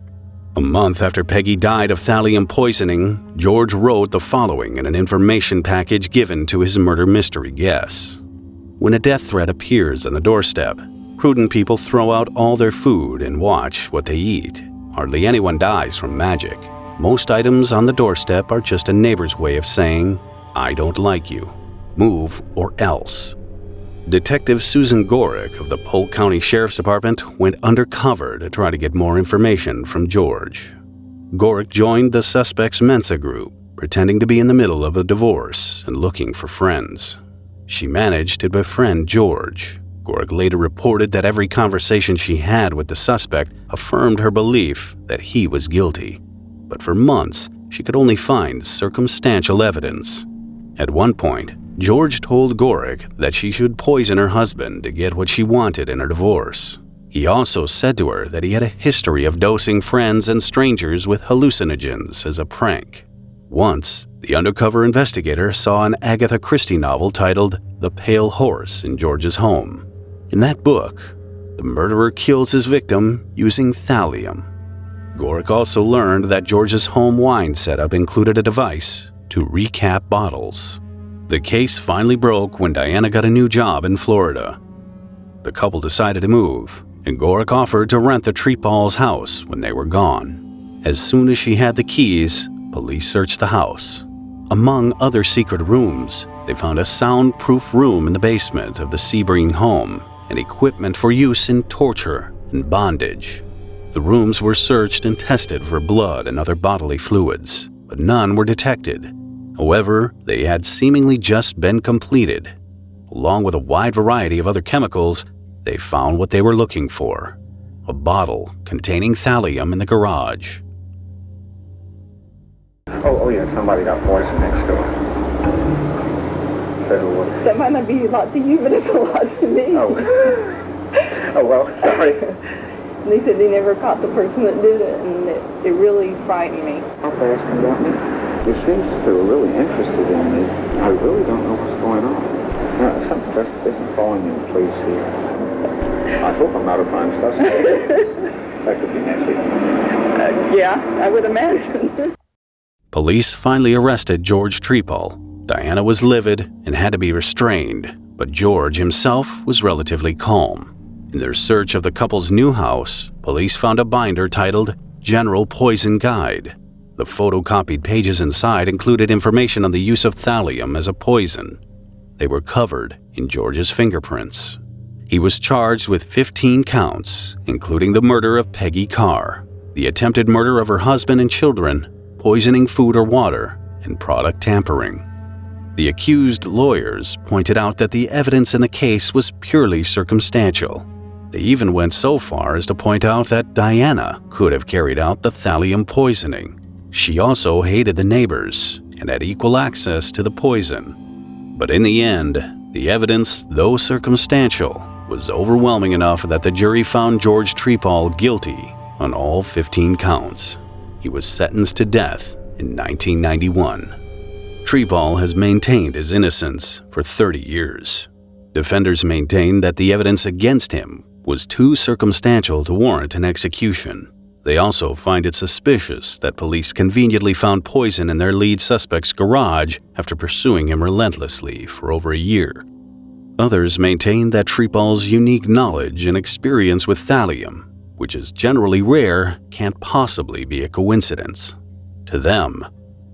S5: A month after Peggy died of thallium poisoning, George wrote the following in an information package given to his murder mystery guests. When a death threat appears on the doorstep, prudent people throw out all their food and watch what they eat. Hardly anyone dies from magic. Most items on the doorstep are just a neighbor's way of saying, "I don't like you. Move or else." Detective Susan Gorick of the Polk County Sheriff's Department went undercover to try to get more information from George. Gorick joined the suspect's Mensa group, pretending to be in the middle of a divorce and looking for friends. She managed to befriend George. Gork later reported that every conversation she had with the suspect affirmed her belief that he was guilty. But for months, she could only find circumstantial evidence. At one point, George told Gork that she should poison her husband to get what she wanted in her divorce. He also said to her that he had a history of dosing friends and strangers with hallucinogens as a prank. Once, the undercover investigator saw an Agatha Christie novel titled The Pale Horse in George's home. In that book, the murderer kills his victim using thallium. Gork also learned that George's home wine setup included a device to recap bottles. The case finally broke when Diana got a new job in Florida. The couple decided to move, and Gork offered to rent the Trepalls' house when they were gone. As soon as she had the keys, police searched the house. Among other secret rooms, they found a soundproof room in the basement of the Sebring home and equipment for use in torture and bondage. The rooms were searched and tested for blood and other bodily fluids, but none were detected. However, they had seemingly just been completed. Along with a wide variety of other chemicals, they found what they were looking for: a bottle containing thallium in the garage.
S6: Oh yeah, somebody got poisoned next door. Said who was it?
S7: That might not be a lot to you, but it's a lot to me.
S6: Oh. Oh well, sorry.
S7: They said they never caught the person that did it, and it really frightened me.
S6: How fast can you got me? It seems that they were really interested in me. I really don't know what's going on. Something just isn't falling in place here. I hope I'm not a prime suspect. That could be Nancy.
S7: Yeah, I would imagine.
S5: Police finally arrested George Trepal. Diana was livid and had to be restrained, but George himself was relatively calm. In their search of the couple's new house, police found a binder titled General Poison Guide. The photocopied pages inside included information on the use of thallium as a poison. They were covered in George's fingerprints. He was charged with 15 counts, including the murder of Peggy Carr, the attempted murder of her husband and children, poisoning food or water, and product tampering. The accused lawyers pointed out that the evidence in the case was purely circumstantial. They even went so far as to point out that Diana could have carried out the thallium poisoning. She also hated the neighbors and had equal access to the poison. But in the end, the evidence, though circumstantial, was overwhelming enough that the jury found George Trepal guilty on all 15 counts. He was sentenced to death in 1991. Trepal has maintained his innocence for 30 years. Defenders maintain that the evidence against him was too circumstantial to warrant an execution. They also find it suspicious that police conveniently found poison in their lead suspect's garage after pursuing him relentlessly for over a year. Others maintain that Trepal's unique knowledge and experience with thallium, which is generally rare, can't possibly be a coincidence. To them,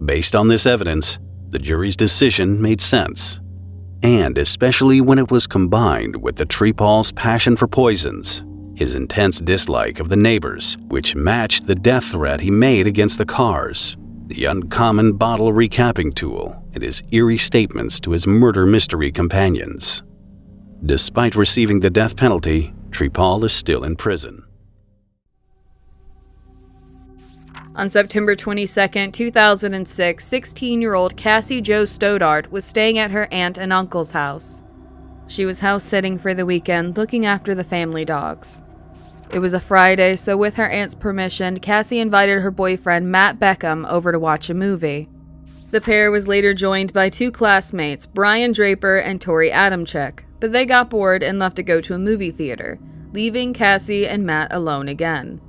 S5: based on this evidence, the jury's decision made sense. And especially when it was combined with the Trepal's passion for poisons, his intense dislike of the neighbors, which matched the death threat he made against the Carrs, the uncommon bottle recapping tool, and his eerie statements to his murder mystery companions. Despite receiving the death penalty, Trepal is still in prison.
S1: On September 22, 2006, 16-year-old Cassie Jo Stoddart was staying at her aunt and uncle's house. She was house-sitting for the weekend, looking after the family dogs. It was a Friday, so with her aunt's permission, Cassie invited her boyfriend, Matt Beckham, over to watch a movie. The pair was later joined by two classmates, Brian Draper and Tori Adamczyk, but they got bored and left to go to a movie theater, leaving Cassie and Matt alone again.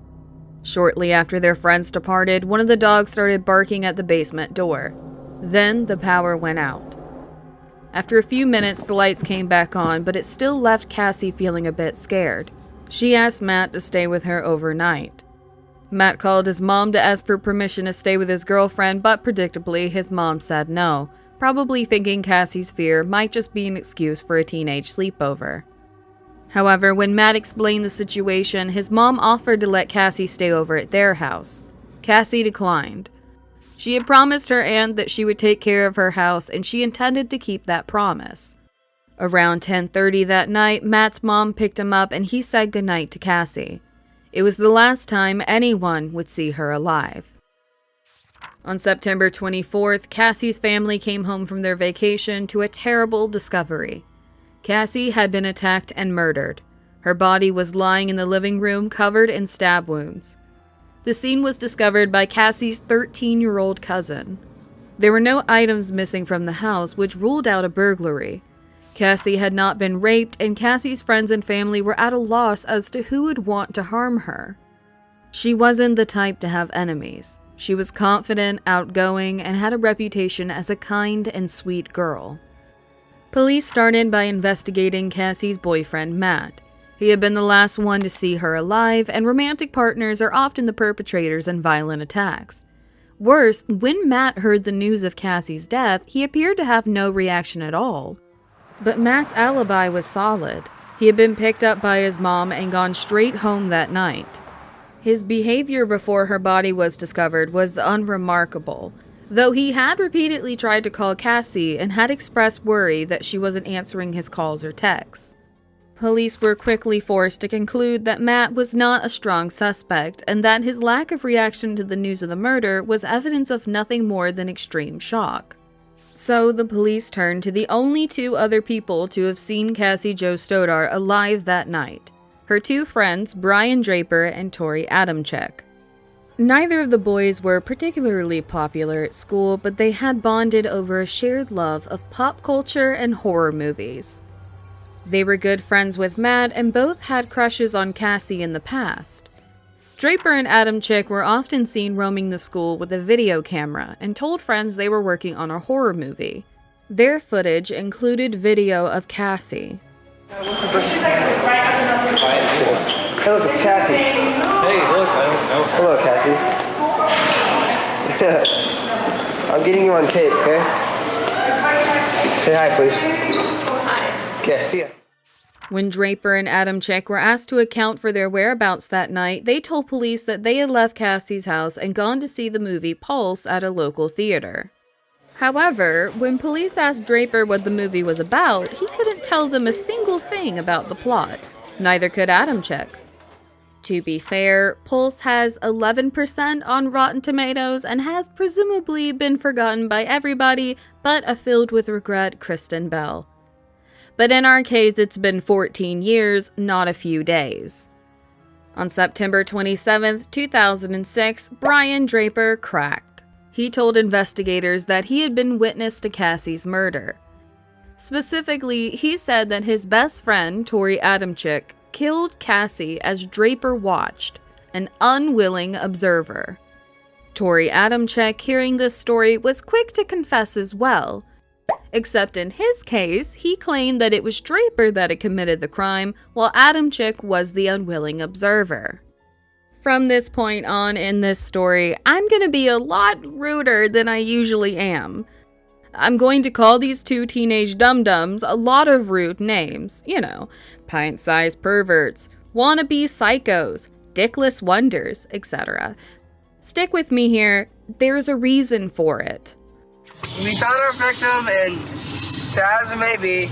S1: Shortly after their friends departed, one of the dogs started barking at the basement door. Then the power went out. After a few minutes, the lights came back on, but it still left Cassie feeling a bit scared. She asked Matt to stay with her overnight. Matt called his mom to ask for permission to stay with his girlfriend, but predictably, his mom said no, probably thinking Cassie's fear might just be an excuse for a teenage sleepover. However, when Matt explained the situation, his mom offered to let Cassie stay over at their house. Cassie declined. She had promised her aunt that she would take care of her house, and she intended to keep that promise. Around 10:30 that night, Matt's mom picked him up and he said goodnight to Cassie. It was the last time anyone would see her alive. On September 24th, Cassie's family came home from their vacation to a terrible discovery. Cassie had been attacked and murdered. Her body was lying in the living room covered in stab wounds. The scene was discovered by Cassie's 13-year-old cousin. There were no items missing from the house, which ruled out a burglary. Cassie had not been raped, and Cassie's friends and family were at a loss as to who would want to harm her. She wasn't the type to have enemies. She was confident, outgoing, and had a reputation as a kind and sweet girl. Police started by investigating Cassie's boyfriend, Matt. He had been the last one to see her alive, and romantic partners are often the perpetrators in violent attacks. Worse, when Matt heard the news of Cassie's death, he appeared to have no reaction at all. But Matt's alibi was solid. He had been picked up by his mom and gone straight home that night. His behavior before her body was discovered was unremarkable, though he had repeatedly tried to call Cassie and had expressed worry that she wasn't answering his calls or texts. Police were quickly forced to conclude that Matt was not a strong suspect and that his lack of reaction to the news of the murder was evidence of nothing more than extreme shock. So the police turned to the only two other people to have seen Cassie Jo Stodar alive that night: her two friends, Brian Draper and Tori Adamczyk. Neither of the boys were particularly popular at school, but they had bonded over a shared love of pop culture and horror movies. They were good friends with Matt and both had crushes on Cassie in the past. Draper and Adamczyk were often seen roaming the school with a video camera and told friends they were working on a horror movie. Their footage included video of Cassie.
S8: Hey, look, it's Cassie. Hey, look, I don't know. Hello, Cassie. I'm getting you on tape, okay? Say hi, please. Hi. Okay, see ya.
S1: When Draper and Adamczyk were asked to account for their whereabouts that night, they told police that they had left Cassie's house and gone to see the movie Pulse at a local theater. However, when police asked Draper what the movie was about, he couldn't tell them a single thing about the plot. Neither could Adamczyk. To be fair, Pulse has 11% on Rotten Tomatoes and has presumably been forgotten by everybody but a filled with regret Kristen Bell. But in our case, it's been 14 years, not a few days. On September 27, 2006, Brian Draper cracked. He told investigators that he had been witness to Cassie's murder. Specifically, he said that his best friend, Tori Adamczyk, killed Cassie as Draper watched, an unwilling observer. Tori Adamczyk, hearing this story, was quick to confess as well. Except in his case, he claimed that it was Draper that had committed the crime, while Adamczyk was the unwilling observer. From this point on in this story, I'm going to be a lot ruder than I usually am. I'm going to call these two teenage dum-dums a lot of rude names. You know, pint-sized perverts, wannabe psychos, dickless wonders, etc. Stick with me here, there's a reason for it.
S8: We found our victim, and sad as it may be,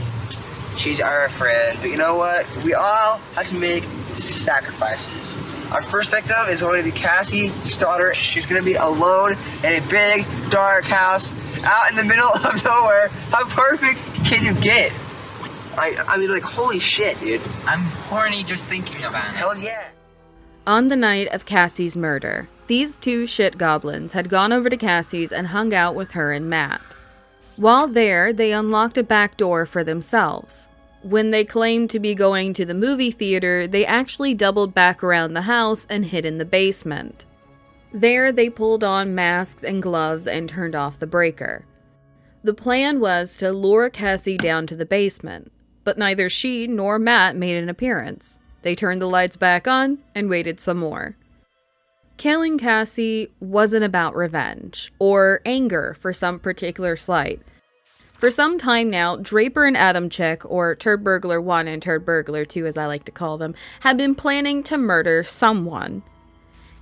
S8: she's our friend. But you know what? We all have to make sacrifices. Our first victim is going to be Cassie Stodar. She's going to be alone in a big, dark house out in the middle of nowhere. How perfect can you get? I mean, like, holy shit, dude.
S9: I'm horny just thinking about it.
S8: Hell yeah.
S1: On the night of Cassie's murder, these two shit goblins had gone over to Cassie's and hung out with her and Matt. While there, they unlocked a back door for themselves. When they claimed to be going to the movie theater, they actually doubled back around the house and hid in the basement. There, they pulled on masks and gloves and turned off the breaker. The plan was to lure Cassie down to the basement, but neither she nor Matt made an appearance. They turned the lights back on and waited some more. Killing Cassie wasn't about revenge or anger for some particular slight. For some time now, Draper and Adamczyk, or Turd Burglar 1 and Turd Burglar 2 as I like to call them, had been planning to murder someone.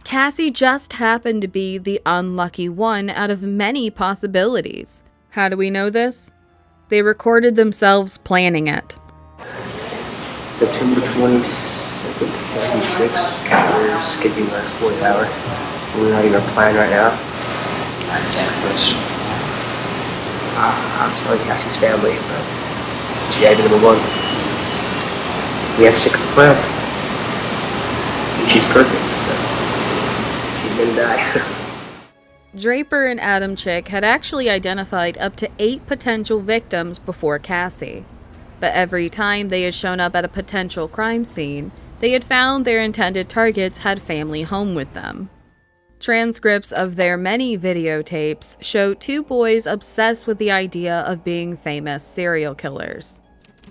S1: Cassie just happened to be the unlucky one out of many possibilities. How do we know this? They recorded themselves planning it.
S10: September 22nd, 2006. We're skipping our 4th hour. We're writing our plan right now. I'm telling Cassie's family, but she had number 1. We have to stick with the plan. And she's perfect, so she's gonna die.
S1: Draper and Adamczyk had actually identified up to 8 potential victims before Cassie. But every time they had shown up at a potential crime scene, they had found their intended targets had family home with them. Transcripts of their many videotapes show 2 boys obsessed with the idea of being famous serial killers.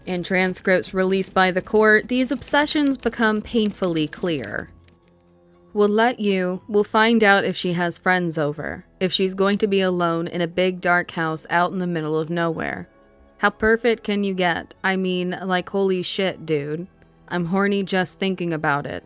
S1: In transcripts released by the court, these obsessions become painfully clear. We'll find out if she has friends over, if she's going to be alone in a big dark house out in the middle of nowhere. How perfect can you get? I mean, like, holy shit, dude. I'm horny just thinking about it.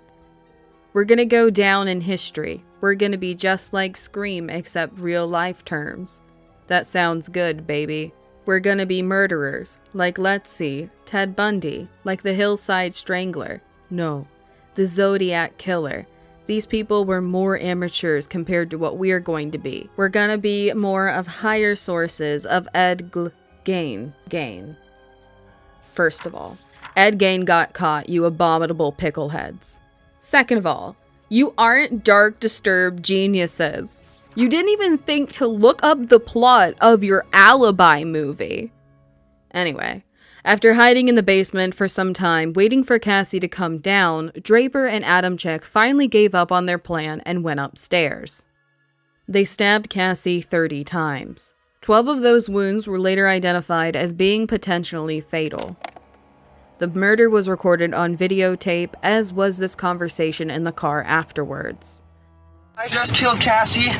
S1: We're gonna go down in history. We're gonna be just like Scream, except real life terms. That sounds good, baby. We're gonna be murderers, like, let's see, Ted Bundy, like the Hillside Strangler. No, the Zodiac Killer. These people were more amateurs compared to what we're going to be. We're gonna be more of higher sources of Ed Gein. First of all, Ed Gein got caught, you abominable pickleheads. Second of all, you aren't dark, disturbed geniuses. You didn't even think to look up the plot of your Alibi movie. Anyway, after hiding in the basement for some time, waiting for Cassie to come down, Draper and Adamczyk finally gave up on their plan and went upstairs. They stabbed Cassie 30 times. 12 of those wounds were later identified as being potentially fatal. The murder was recorded on videotape, as was this conversation in the car afterwards.
S8: I just killed Cassie.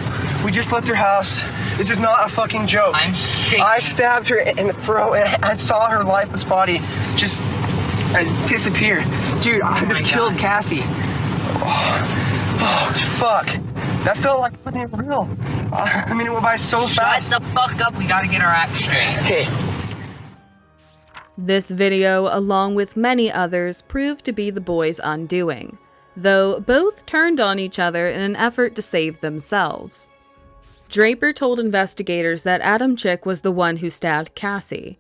S8: We just left her house. This is not a fucking joke.
S9: I'm shaking.
S8: I stabbed her in the throat and I saw her lifeless body just disappear. Dude, I just killed Cassie. Oh, fuck. That felt like fucking real. I mean, it went by so fast.
S9: Shut the fuck up. We gotta get our act straight.
S8: Okay.
S1: This video, along with many others, proved to be the boys' undoing, though both turned on each other in an effort to save themselves. Draper told investigators that Adamczyk was the one who stabbed Cassie.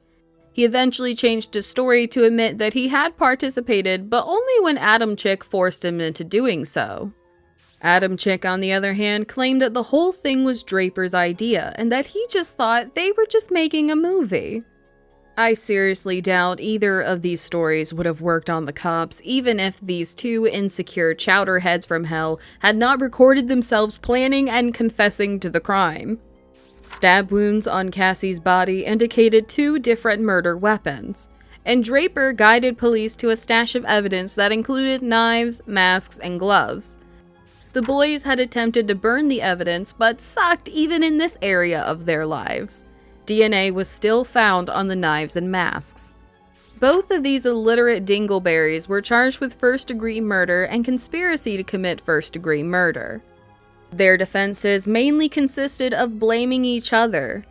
S1: He eventually changed his story to admit that he had participated, but only when Adamczyk forced him into doing so. Adamczyk, on the other hand, claimed that the whole thing was Draper's idea and that he just thought they were just making a movie. I seriously doubt either of these stories would have worked on the cops, even if these 2 insecure chowderheads from hell had not recorded themselves planning and confessing to the crime. Stab wounds on Cassie's body indicated 2 different murder weapons, and Draper guided police to a stash of evidence that included knives, masks, and gloves. The boys had attempted to burn the evidence, but sucked even in this area of their lives. DNA was still found on the knives and masks. Both of these illiterate dingleberries were charged with first-degree murder and conspiracy to commit first-degree murder. Their defenses mainly consisted of blaming each other.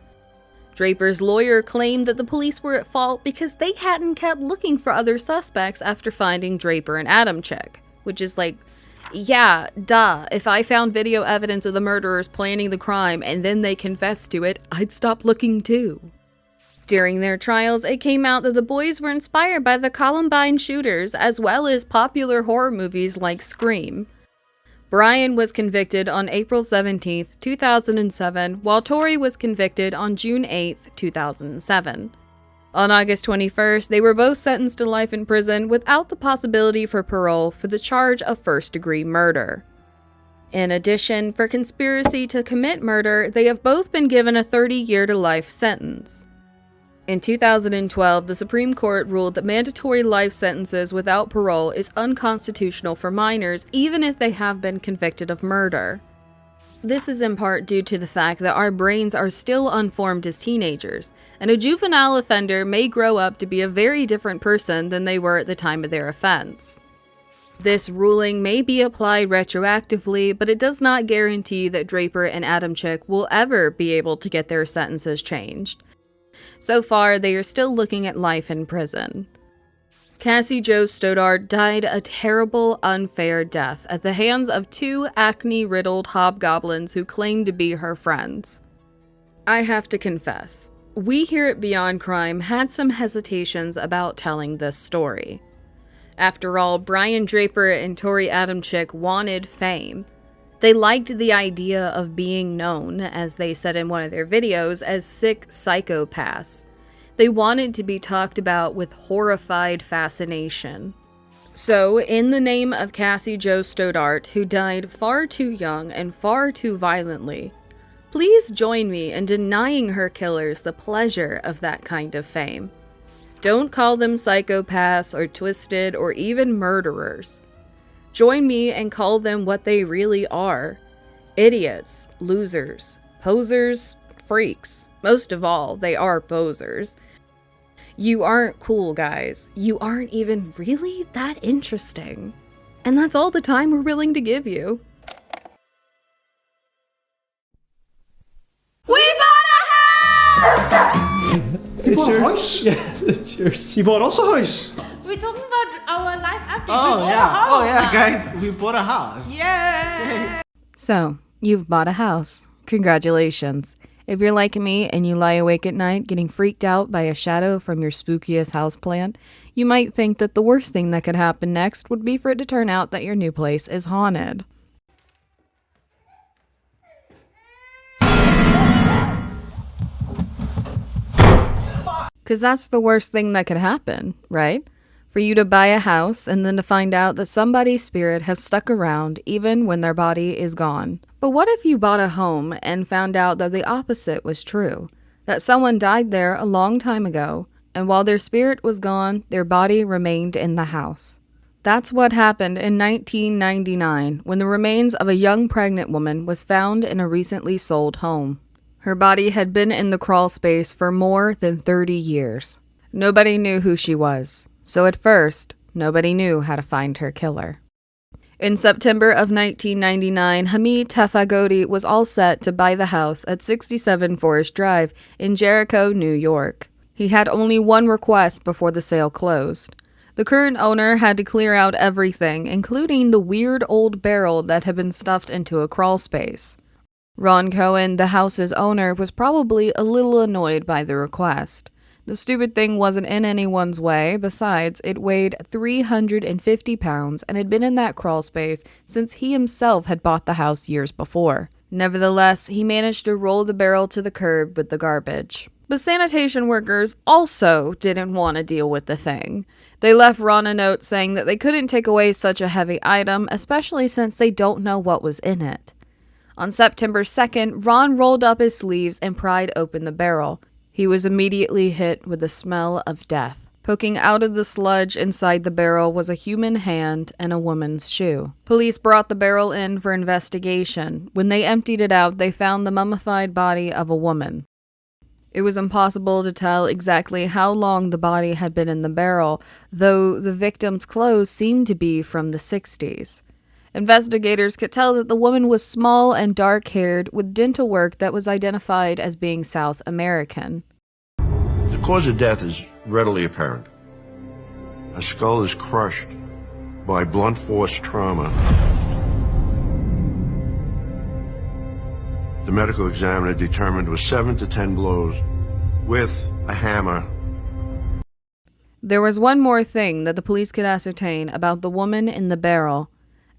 S1: Draper's lawyer claimed that the police were at fault because they hadn't kept looking for other suspects after finding Draper and Adamczyk, which is like, yeah, duh, if I found video evidence of the murderers planning the crime and then they confessed to it, I'd stop looking too. During their trials, it came out that the boys were inspired by the Columbine shooters as well as popular horror movies like Scream. Brian was convicted on April 17, 2007, while Tori was convicted on June 8, 2007. On August 21st, they were both sentenced to life in prison without the possibility for parole for the charge of first-degree murder. In addition, for conspiracy to commit murder, they have both been given a 30-year-to-life sentence. In 2012, the Supreme Court ruled that mandatory life sentences without parole is unconstitutional for minors, even if they have been convicted of murder. This is in part due to the fact that our brains are still unformed as teenagers, and a juvenile offender may grow up to be a very different person than they were at the time of their offense. This ruling may be applied retroactively, but it does not guarantee that Draper and Adamczyk will ever be able to get their sentences changed. So far, they are still looking at life in prison. Cassie Jo Stoddart died a terrible, unfair death at the hands of two acne-riddled hobgoblins who claimed to be her friends. I have to confess, we here at Beyond Crime had some hesitations about telling this story. After all, Brian Draper and Tori Adamczyk wanted fame. They liked the idea of being known, as they said in one of their videos, as sick psychopaths. They wanted to be talked about with horrified fascination. So, in the name of Cassie Jo Stoddart, who died far too young and far too violently, please join me in denying her killers the pleasure of that kind of fame. Don't call them psychopaths or twisted or even murderers. Join me and call them what they really are. Idiots, losers, posers, freaks. Most of all, they are posers. You aren't cool, guys. You aren't even really that interesting. And that's all the time we're willing to give you.
S7: We bought a house!
S11: You bought a house?
S12: Yeah, it's yours.
S11: You bought us a house?
S7: We're talking about our life update.
S11: Oh yeah, guys, we bought a house.
S7: Yeah!
S1: So, you've bought a house. Congratulations. If you're like me and you lie awake at night getting freaked out by a shadow from your spookiest houseplant, you might think that the worst thing that could happen next would be for it to turn out that your new place is haunted. Because that's the worst thing that could happen, right? For you to buy a house and then to find out that somebody's spirit has stuck around even when their body is gone. But what if you bought a home and found out that the opposite was true? That someone died there a long time ago, and while their spirit was gone, their body remained in the house. That's what happened in 1999 when the remains of a young pregnant woman was found in a recently sold home. Her body had been in the crawl space for more than 30 years. Nobody knew who she was, so at first, nobody knew how to find her killer. In September of 1999, Hamid Tafagodi was all set to buy the house at 67 Forest Drive in Jericho, New York. He had only one request before the sale closed. The current owner had to clear out everything, including the weird old barrel that had been stuffed into a crawl space. Ron Cohen, the house's owner, was probably a little annoyed by the request. The stupid thing wasn't in anyone's way. Besides, it weighed 350 pounds and had been in that crawl space since he himself had bought the house years before. Nevertheless, he managed to roll the barrel to the curb with the garbage. But sanitation workers also didn't want to deal with the thing. They left Ron a note saying that they couldn't take away such a heavy item, especially since they don't know what was in it. On September 2nd, Ron rolled up his sleeves and pried open the barrel. He was immediately hit with the smell of death. Poking out of the sludge inside the barrel was a human hand and a woman's shoe. Police brought the barrel in for investigation. When they emptied it out, they found the mummified body of a woman. It was impossible to tell exactly how long the body had been in the barrel, though the victim's clothes seemed to be from the 60s. Investigators could tell that the woman was small and dark-haired with dental work that was identified as being South American.
S13: The cause of death is readily apparent. Her skull is crushed by blunt force trauma. The medical examiner determined it was 7 to 10 blows with a hammer.
S1: There was one more thing that the police could ascertain about the woman in the barrel.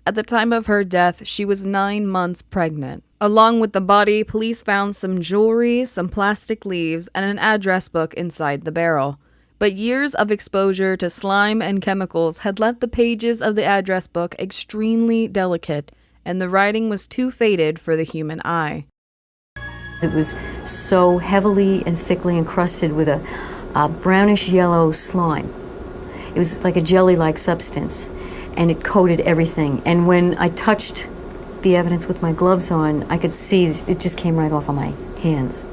S1: At the time of her death, she was 9 months pregnant. Along with the body, police found some jewelry, some plastic leaves, and an address book inside the barrel. But years of exposure to slime and chemicals had left the pages of the address book extremely delicate, and the writing was too faded for the human eye.
S14: It was so heavily and thickly encrusted with a brownish yellow slime. It was like a jelly-like substance, and it coated everything. And when I touched the evidence with my gloves on, I could see it just came right off of my hands.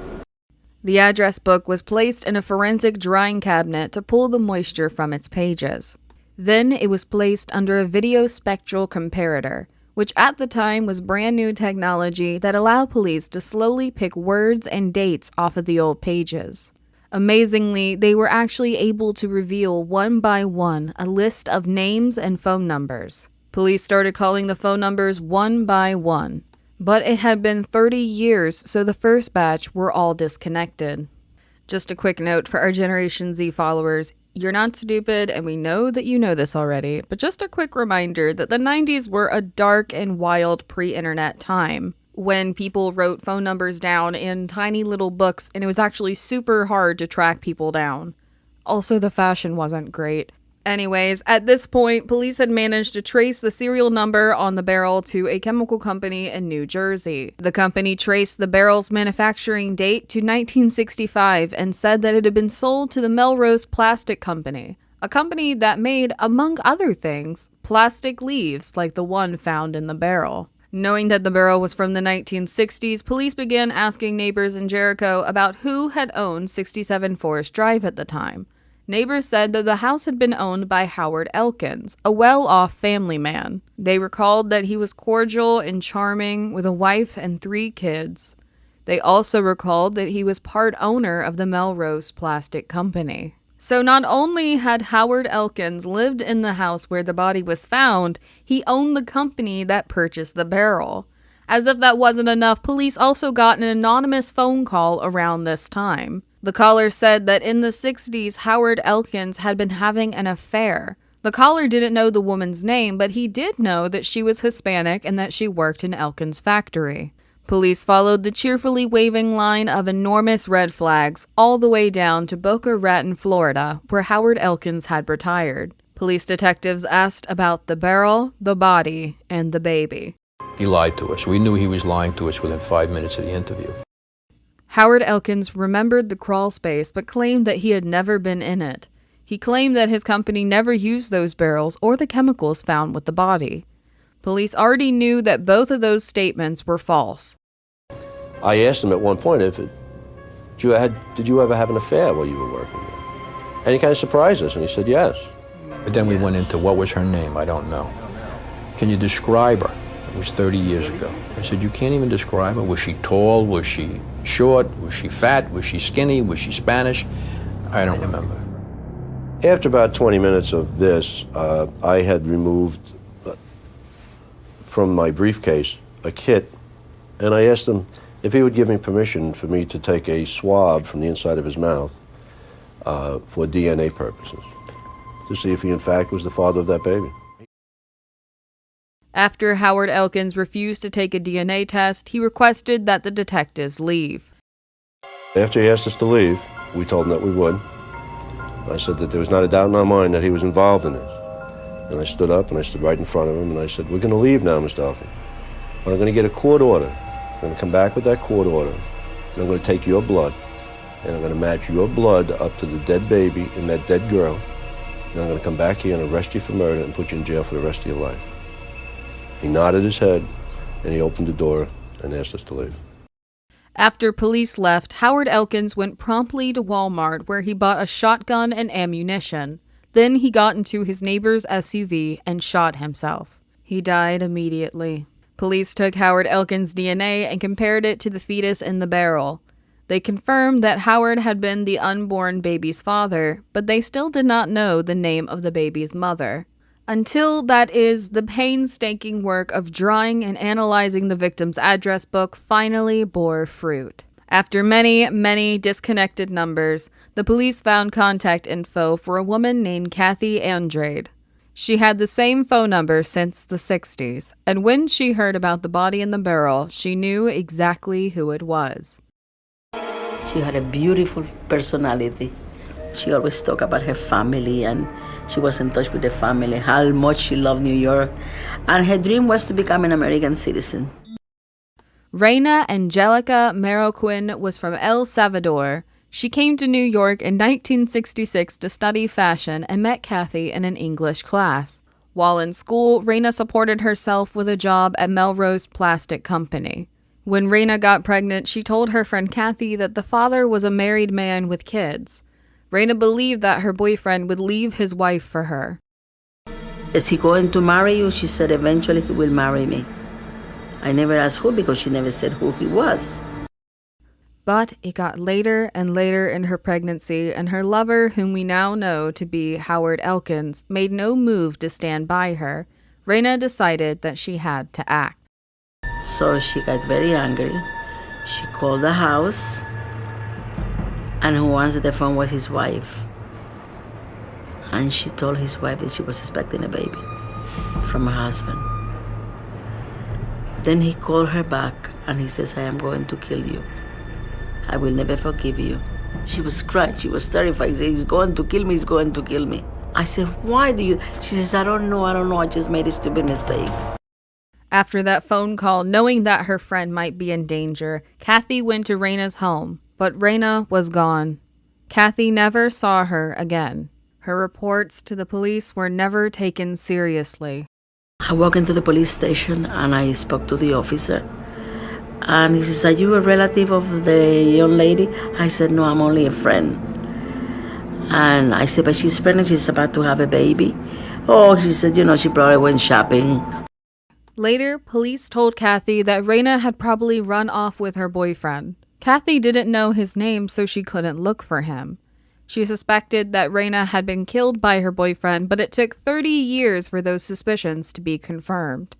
S1: The address book was placed in a forensic drying cabinet to pull the moisture from its pages. Then it was placed under a video spectral comparator, which at the time was brand new technology that allowed police to slowly pick words and dates off of the old pages. Amazingly, they were actually able to reveal one by one a list of names and phone numbers. Police started calling the phone numbers one by one, but it had been 30 years, so the first batch were all disconnected. Just a quick note for our Generation Z followers, you're not stupid and we know that you know this already, but just a quick reminder that the 90s were a dark and wild pre-internet time, when people wrote phone numbers down in tiny little books and it was actually super hard to track people down. Also, the fashion wasn't great. Anyways, at this point, police had managed to trace the serial number on the barrel to a chemical company in New Jersey. The company traced the barrel's manufacturing date to 1965 and said that it had been sold to the Melrose Plastic Company, a company that made, among other things, plastic leaves like the one found in the barrel. Knowing that the barrel was from the 1960s, police began asking neighbors in Jericho about who had owned 67 Forest Drive at the time. Neighbors said that the house had been owned by Howard Elkins, a well-off family man. They recalled that he was cordial and charming with a wife and 3 kids. They also recalled that he was part owner of the Melrose Plastic Company. So not only had Howard Elkins lived in the house where the body was found, he owned the company that purchased the barrel. As if that wasn't enough, police also got an anonymous phone call around this time. The caller said that in the 60s, Howard Elkins had been having an affair. The caller didn't know the woman's name, but he did know that she was Hispanic and that she worked in Elkins' factory. Police followed the cheerfully waving line of enormous red flags all the way down to Boca Raton, Florida, where Howard Elkins had retired. Police detectives asked about the barrel, the body, and the baby.
S12: He lied to us. We knew he was lying to us within 5 minutes of the interview.
S1: Howard Elkins remembered the crawl space but claimed that he had never been in it. He claimed that his company never used those barrels or the chemicals found with the body. Police already knew that both of those statements were false.
S15: I asked him at one point did you ever have an affair while you were working there? And he kind of surprised us, and he said yes.
S12: But then we went into what was her name? I don't know. Can you describe her? It was 30 years ago. I said, you can't even describe her. Was she tall? Was she short? Was she fat? Was she skinny? Was she Spanish? I don't remember.
S15: After about 20 minutes of this, I had removed from my briefcase a kit, and I asked him if he would give me permission for me to take a swab from the inside of his mouth for DNA purposes, to see if he in fact was the father of that baby.
S1: After Howard Elkins refused to take a DNA test, he requested that the detectives leave.
S15: After he asked us to leave, we told him that we would. I said that there was not a doubt in our mind that he was involved in this. And I stood up and I stood right in front of him and I said, we're going to leave now, Mr. Elkins. But I'm going to get a court order. I'm going to come back with that court order. And I'm going to take your blood. And I'm going to match your blood up to the dead baby and that dead girl. And I'm going to come back here and arrest you for murder and put you in jail for the rest of your life. He nodded his head and he opened the door and asked us to leave.
S1: After police left, Howard Elkins went promptly to Walmart where he bought a shotgun and ammunition. Then he got into his neighbor's SUV and shot himself. He died immediately. Police took Howard Elkins' DNA and compared it to the fetus in the barrel. They confirmed that Howard had been the unborn baby's father, but they still did not know the name of the baby's mother. Until, that is, the painstaking work of drawing and analyzing the victim's address book finally bore fruit. After many, many disconnected numbers, the police found contact info for a woman named Kathy Andrade. She had the same phone number since the 60s, and when she heard about the body in the barrel, she knew exactly who it was.
S16: She had a beautiful personality. She always talked about her family, and she was in touch with the family, how much she loved New York, and her dream was to become an American citizen.
S1: Reina Angelica Marroquin was from El Salvador. She came to New York in 1966 to study fashion and met Kathy in an English class. While in school, Reina supported herself with a job at Melrose Plastic Company. When Reina got pregnant, she told her friend Kathy that the father was a married man with kids. Reina believed that her boyfriend would leave his wife for her.
S16: Is he going to marry you? She said, eventually he will marry me. I never asked who because she never said who he was.
S1: But it got later and later in her pregnancy, and her lover, whom we now know to be Howard Elkins, made no move to stand by her. Raina decided that she had to act.
S16: So she got very angry. She called the house, and who answered the phone was his wife. And she told his wife that she was expecting a baby from her husband. Then he called her back and he says, I am going to kill you. I will never forgive you. She was crying. She was terrified. She said, he's going to kill me. He's going to kill me. I said, why do you? She says, I don't know. I just made a stupid mistake.
S1: After that phone call, knowing that her friend might be in danger, Kathy went to Raina's home, but Raina was gone. Kathy never saw her again. Her reports to the police were never taken seriously.
S16: I walked into the police station and I spoke to the officer. And he says, are you a relative of the young lady? I said, no, I'm only a friend. And I said, but she's pregnant, she's about to have a baby. Oh, she said, she probably went shopping.
S1: Later, police told Kathy that Raina had probably run off with her boyfriend. Kathy didn't know his name, so she couldn't look for him. She suspected that Raina had been killed by her boyfriend, but it took 30 years for those suspicions to be confirmed.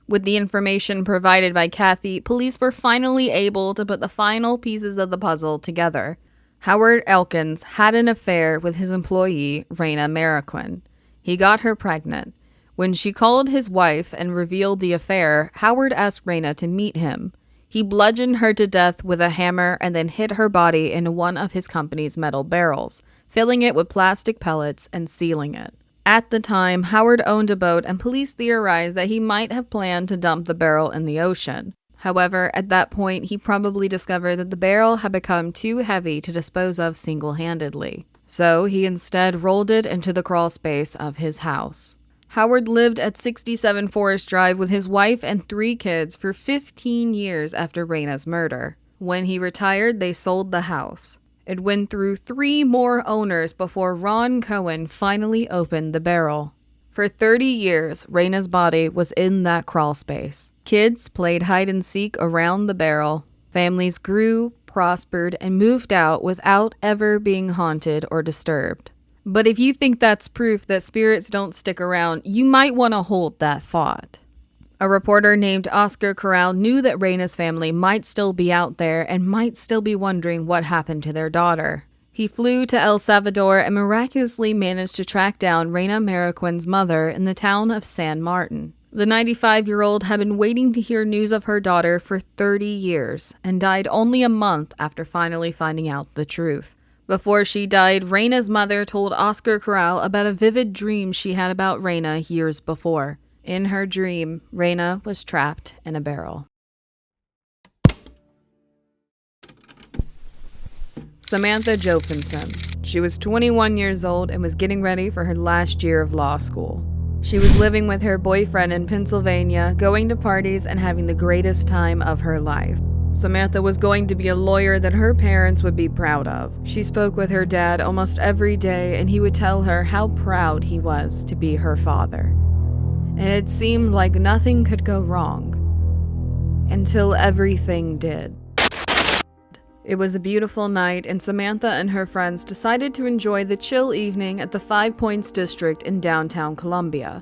S1: With the information provided by Kathy, police were finally able to put the final pieces of the puzzle together. Howard Elkins had an affair with his employee, Raina Mariquin. He got her pregnant. When she called his wife and revealed the affair, Howard asked Raina to meet him. He bludgeoned her to death with a hammer and then hid her body in one of his company's metal barrels, filling it with plastic pellets and sealing it. At the time, Howard owned a boat, and police theorized that he might have planned to dump the barrel in the ocean. However, at that point, he probably discovered that the barrel had become too heavy to dispose of single-handedly. So he instead rolled it into the crawl space of his house. Howard lived at 67 Forest Drive with his wife and 3 kids for 15 years after Raina's murder. When he retired, they sold the house. It went through 3 more owners before Ron Cohen finally opened the barrel. For 30 years, Raina's body was in that crawl space. Kids played hide and seek around the barrel. Families grew, prospered, and moved out without ever being haunted or disturbed. But if you think that's proof that spirits don't stick around, you might want to hold that thought. A reporter named Oscar Corral knew that Raina's family might still be out there and might still be wondering what happened to their daughter. He flew to El Salvador and miraculously managed to track down Raina Mariquin's mother in the town of San Martin. The 95-year-old had been waiting to hear news of her daughter for 30 years and died only a month after finally finding out the truth. Before she died, Raina's mother told Oscar Corral about a vivid dream she had about Raina years before. In her dream, Raina was trapped in a barrel. Samantha Jofinson. She was 21 years old and was getting ready for her last year of law school. She was living with her boyfriend in Pennsylvania, going to parties and having the greatest time of her life. Samantha was going to be a lawyer that her parents would be proud of. She spoke with her dad almost every day, and he would tell her how proud he was to be her father. And it seemed like nothing could go wrong. Until everything did. It was a beautiful night, and Samantha and her friends decided to enjoy the chill evening at the 5 Points District in downtown Columbia.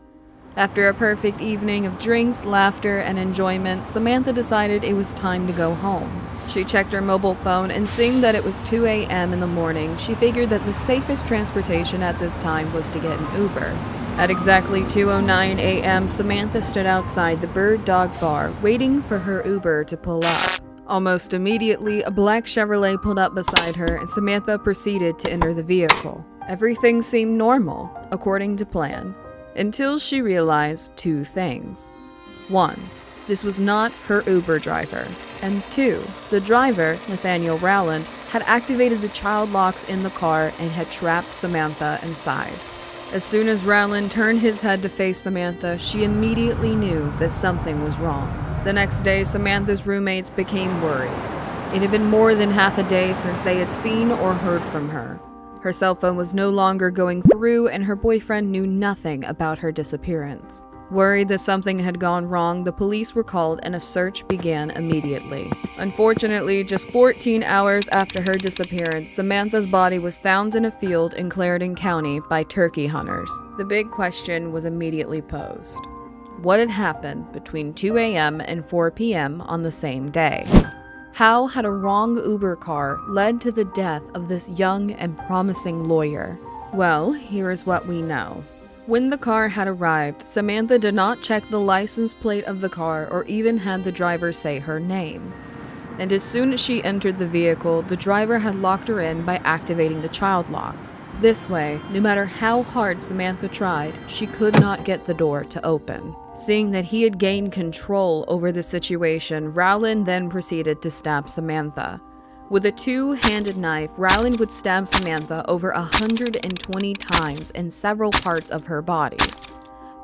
S1: After a perfect evening of drinks, laughter, and enjoyment, Samantha decided it was time to go home. She checked her mobile phone, and seeing that it was 2 a.m. in the morning, she figured that the safest transportation at this time was to get an Uber. At exactly 2:09 a.m., Samantha stood outside the Bird Dog Bar, waiting for her Uber to pull up. Almost immediately, a black Chevrolet pulled up beside her, and Samantha proceeded to enter the vehicle. Everything seemed normal, according to plan, until she realized 2 things. 1, this was not her Uber driver. And 2, the driver, Nathaniel Rowland, had activated the child locks in the car and had trapped Samantha inside. As soon as Rowland turned his head to face Samantha, she immediately knew that something was wrong. The next day, Samantha's roommates became worried. It had been more than half a day since they had seen or heard from her. Her cell phone was no longer going through, and her boyfriend knew nothing about her disappearance. Worried that something had gone wrong, the police were called and a search began immediately. Unfortunately, just 14 hours after her disappearance, Samantha's body was found in a field in Clarendon County by turkey hunters. The big question was immediately posed. What had happened between 2 a.m. and 4 p.m. on the same day? How had a wrong Uber car led to the death of this young and promising lawyer? Well, here is what we know. When the car had arrived, Samantha did not check the license plate of the car or even had the driver say her name. And as soon as she entered the vehicle, the driver had locked her in by activating the child locks. This way, no matter how hard Samantha tried, she could not get the door to open. Seeing that he had gained control over the situation, Rowland then proceeded to stab Samantha. With a two-handed knife, Rowland would stab Samantha over 120 times in several parts of her body.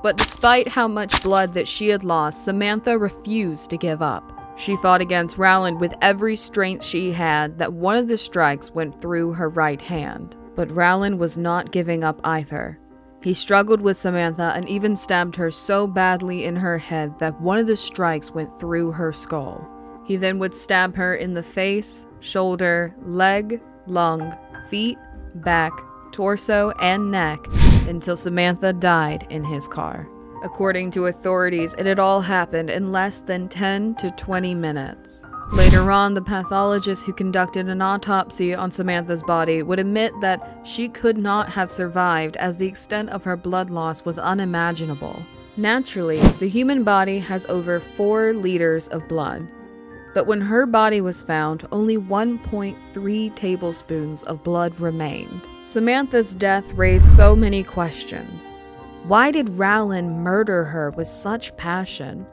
S1: But despite how much blood that she had lost, Samantha refused to give up. She fought against Rowland with every strength she had that one of the strikes went through her right hand. But Rowland was not giving up either. He struggled with Samantha and even stabbed her so badly in her head that one of the strikes went through her skull. He then would stab her in the face, shoulder, leg, lung, feet, back, torso, and neck until Samantha died in his car. According to authorities, it had all happened in less than 10 to 20 minutes. Later on, the pathologist who conducted an autopsy on Samantha's body would admit that she could not have survived as the extent of her blood loss was unimaginable. Naturally, the human body has over 4 liters of blood. But when her body was found, only 1.3 tablespoons of blood remained. Samantha's death raised so many questions. Why did Rowland murder her with such passion?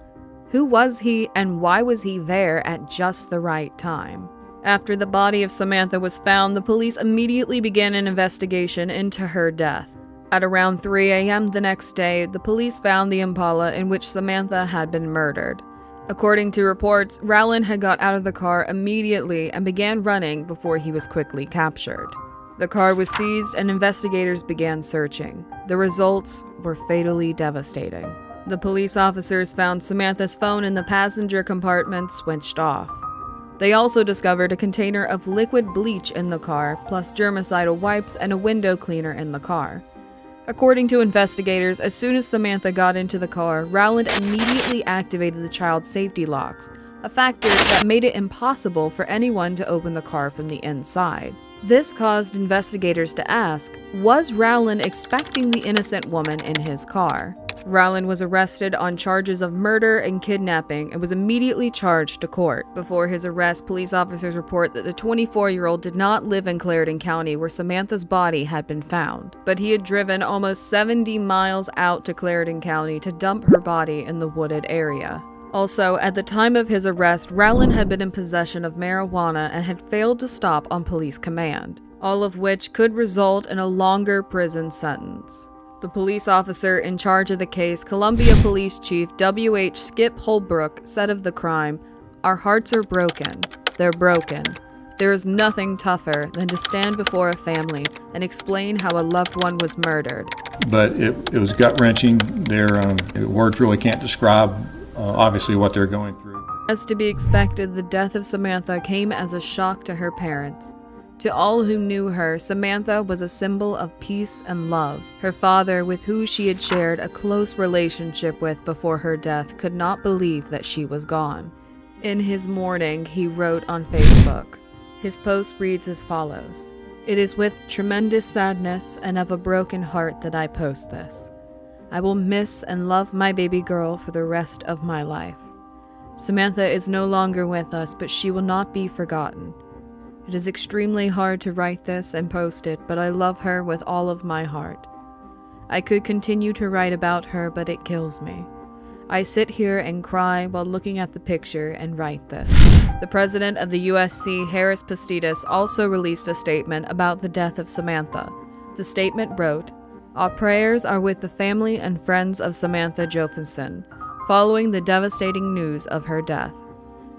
S1: Who was he and why was he there at just the right time? After the body of Samantha was found, the police immediately began an investigation into her death. At around 3 a.m. the next day, the police found the Impala in which Samantha had been murdered. According to reports, Rowland had got out of the car immediately and began running before he was quickly captured. The car was seized and investigators began searching. The results were fatally devastating. The police officers found Samantha's phone in the passenger compartment switched off. They also discovered a container of liquid bleach in the car, plus germicidal wipes and a window cleaner in the car. According to investigators, as soon as Samantha got into the car, Rowland immediately activated the child's safety locks, a factor that made it impossible for anyone to open the car from the inside. This caused investigators to ask, was Rowland expecting the innocent woman in his car? Rowland was arrested on charges of murder and kidnapping and was immediately charged to court. Before his arrest, police officers report that the 24-year-old did not live in Clarendon County where Samantha's body had been found, but he had driven almost 70 miles out to Clarendon County to dump her body in the wooded area. Also, at the time of his arrest, Rowland had been in possession of marijuana and had failed to stop on police command, all of which could result in a longer prison sentence. The police officer in charge of the case, Columbia Police Chief W.H. Skip Holbrook, said of the crime, "Our hearts are broken. They're broken. There is nothing tougher than to stand before a family and explain how a loved one was murdered."
S17: But it was gut-wrenching. Words really can't describe, obviously, what they're going through.
S1: As to be expected, the death of Samantha came as a shock to her parents. To all who knew her, Samantha was a symbol of peace and love. Her father, with whom she had shared a close relationship with before her death, could not believe that she was gone. In his mourning, he wrote on Facebook. His post reads as follows: "It is with tremendous sadness and of a broken heart that I post this. I will miss and love my baby girl for the rest of my life. Samantha is no longer with us, but she will not be forgotten. It is extremely hard to write this and post it, but I love her with all of my heart. I could continue to write about her, but it kills me. I sit here and cry while looking at the picture and write this." The president of the USC, Harris Pastidas, also released a statement about the death of Samantha. The statement wrote, "Our prayers are with the family and friends of Samantha Josephson, following the devastating news of her death.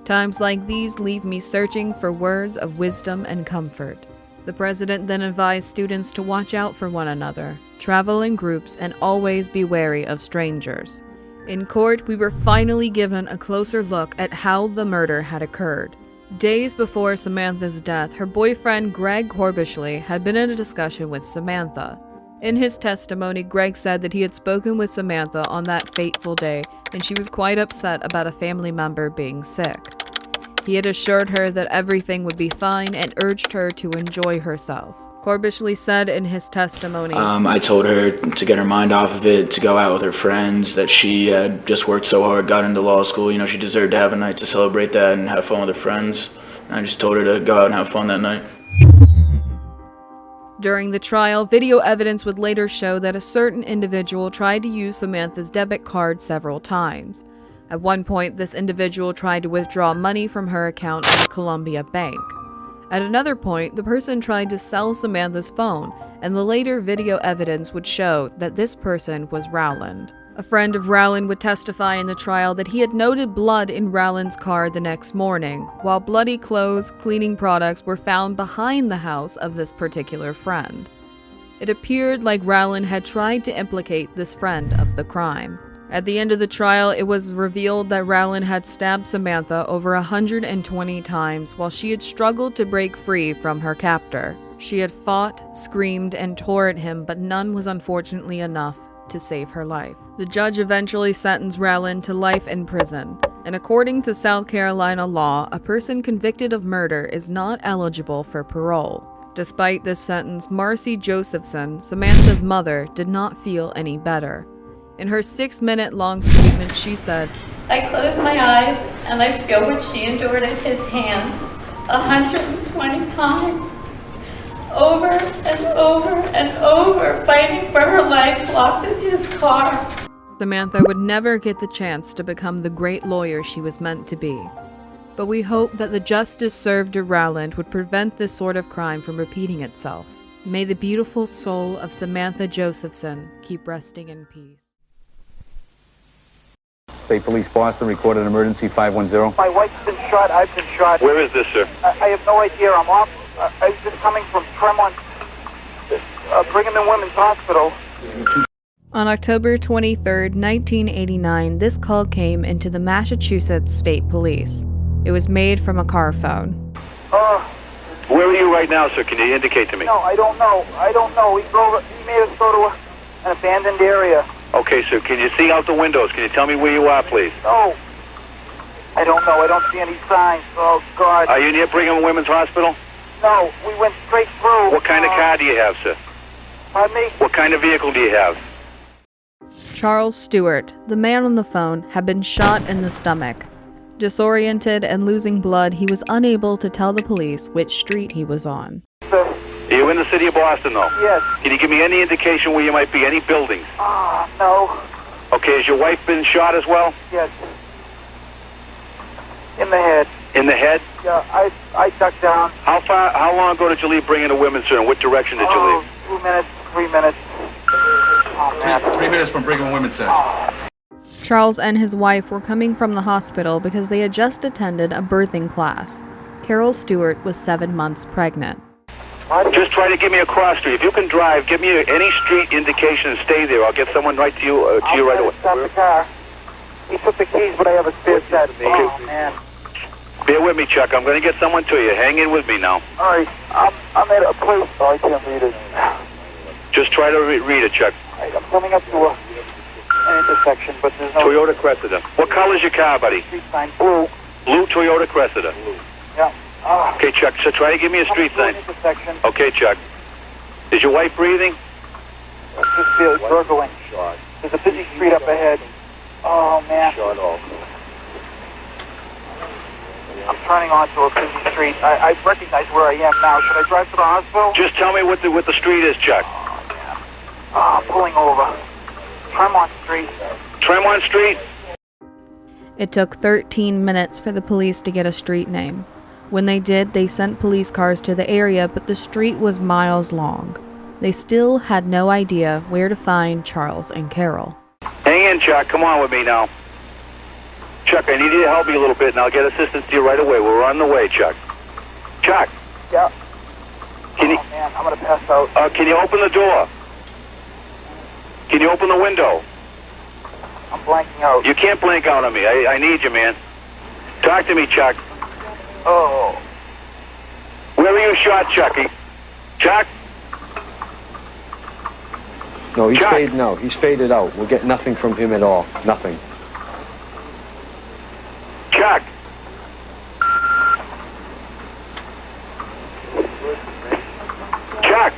S1: Times like these leave me searching for words of wisdom and comfort." The president then advised students to watch out for one another, travel in groups, and always be wary of strangers. In court, we were finally given a closer look at how the murder had occurred. Days before Samantha's death, her boyfriend Greg Corbishley had been in a discussion with Samantha. In his testimony, Greg said that he had spoken with Samantha on that fateful day, and she was quite upset about a family member being sick. He had assured her that everything would be fine and urged her to enjoy herself. Corbishley said in his testimony,
S18: I told her to get her mind off of it, to go out with her friends, that she had just worked so hard, got into law school, you know, she deserved to have a night to celebrate that and have fun with her friends. And I just told her to go out and have fun that night.
S1: During the trial, video evidence would later show that a certain individual tried to use Samantha's debit card several times. At one point, this individual tried to withdraw money from her account at Columbia Bank. At another point, the person tried to sell Samantha's phone, and the later video evidence would show that this person was Rowland. A friend of Rowland would testify in the trial that he had noted blood in Rowland's car the next morning, while bloody clothes, cleaning products were found behind the house of this particular friend. It appeared like Rowland had tried to implicate this friend of the crime. At the end of the trial, it was revealed that Rowland had stabbed Samantha over 120 times while she had struggled to break free from her captor. She had fought, screamed, and tore at him, but none was unfortunately enough to save her life. The judge eventually sentenced Rowland to life in prison, and according to South Carolina law, a person convicted of murder is not eligible for parole. Despite this sentence, Marcy Josephson, Samantha's mother, did not feel any better. In her 6-minute-long statement, she said,
S19: "I close my eyes and I feel what she endured at his hands 120 times, over and over and over, fighting for her life locked in his car."
S1: Samantha would never get the chance to become the great lawyer she was meant to be. But we hope that the justice served to Rowland would prevent this sort of crime from repeating itself. May the beautiful soul of Samantha Josephson keep resting in peace.
S20: State Police Boston recorded an emergency 510.
S21: My wife's been shot. I've been shot.
S20: Where is this, sir?
S21: I have no idea. I'm off. I was just coming from Tremont, Brigham and Women's Hospital.
S1: On October 23, 1989, this call came into the Massachusetts State Police. It was made from a car phone.
S20: Where are you right now, sir? Can you indicate to me?
S21: No, I don't know. He made us go to an abandoned area.
S20: Okay, sir. Can you see out the windows? Can you tell me where you are, please?
S21: No. I don't know. I don't see any signs. Oh, God.
S20: Are you near Brigham and Women's Hospital?
S21: No, we went straight through.
S20: What kind of car do you have, sir?
S21: Pardon me?
S20: What kind of vehicle do you have?
S1: Charles Stewart, the man on the phone, had been shot in the stomach. Disoriented and losing blood, he was unable to tell the police which street he was on.
S20: Are you in the city of Boston, though?
S21: Yes.
S20: Can you give me any indication where you might be? Any buildings?
S21: No.
S20: Okay, has your wife been shot as well?
S21: Yes. In the head.
S20: In the head?
S21: Yeah, I ducked down.
S20: How long ago did you leave Brigham and Women's, sir? In what direction did you leave?
S21: 2 minutes, 3 minutes. Oh, man.
S20: 3 minutes from Brigham and Women's, sir.
S1: Charles and his wife were coming from the hospital because they had just attended a birthing class. Carol Stewart was 7 months pregnant.
S20: Just try to give me a cross street. If you can drive, give me any street indication and stay there. I'll get someone right to you right away.
S21: Stop the car. He took the keys, but I have a spare set. Oh, man.
S20: Bear with me, Chuck. I'm going to get someone to you. Hang in with me now.
S21: All right. I'm at a place. Oh, I can't read it.
S20: Just try to read it, Chuck.
S21: Right, I'm coming up to an intersection, but there's no...
S20: Toyota Cressida. What color's your car, buddy?
S21: Street sign. Blue.
S20: Blue Toyota Cressida.
S21: Blue. Yeah.
S20: Okay, Chuck, so try to give me a street sign.
S21: Intersection.
S20: Okay, Chuck. Is your wife breathing?
S21: I just feel gurgling. There's a busy street up ahead. Oh, man. I'm turning onto a busy street. I recognize where I am now. Should I drive to the hospital?
S20: Just tell me what the street is, Chuck.
S21: Oh, man. I'm pulling over. Tremont Street.
S20: Tremont Street?
S1: It took 13 minutes for the police to get a street name. When they did, they sent police cars to the area, but the street was miles long. They still had no idea where to find Charles and Carol.
S20: Hang in, Chuck. Come on with me now. Chuck, I need you to help me a little bit, and I'll get assistance to you right away. We're on the way, Chuck. Chuck.
S21: Yeah.
S20: Man,
S21: I'm going to pass out.
S20: Can you open the door? Can you open the window?
S21: I'm blanking out.
S20: You can't blank out on me. I need you, man. Talk to me, Chuck.
S21: Oh.
S20: Where were you shot, Chucky? Chuck?
S4: No, he's
S20: Chuck.
S4: faded out. He's faded out. We'll get nothing from him at all. Nothing.
S20: Chuck. Chuck.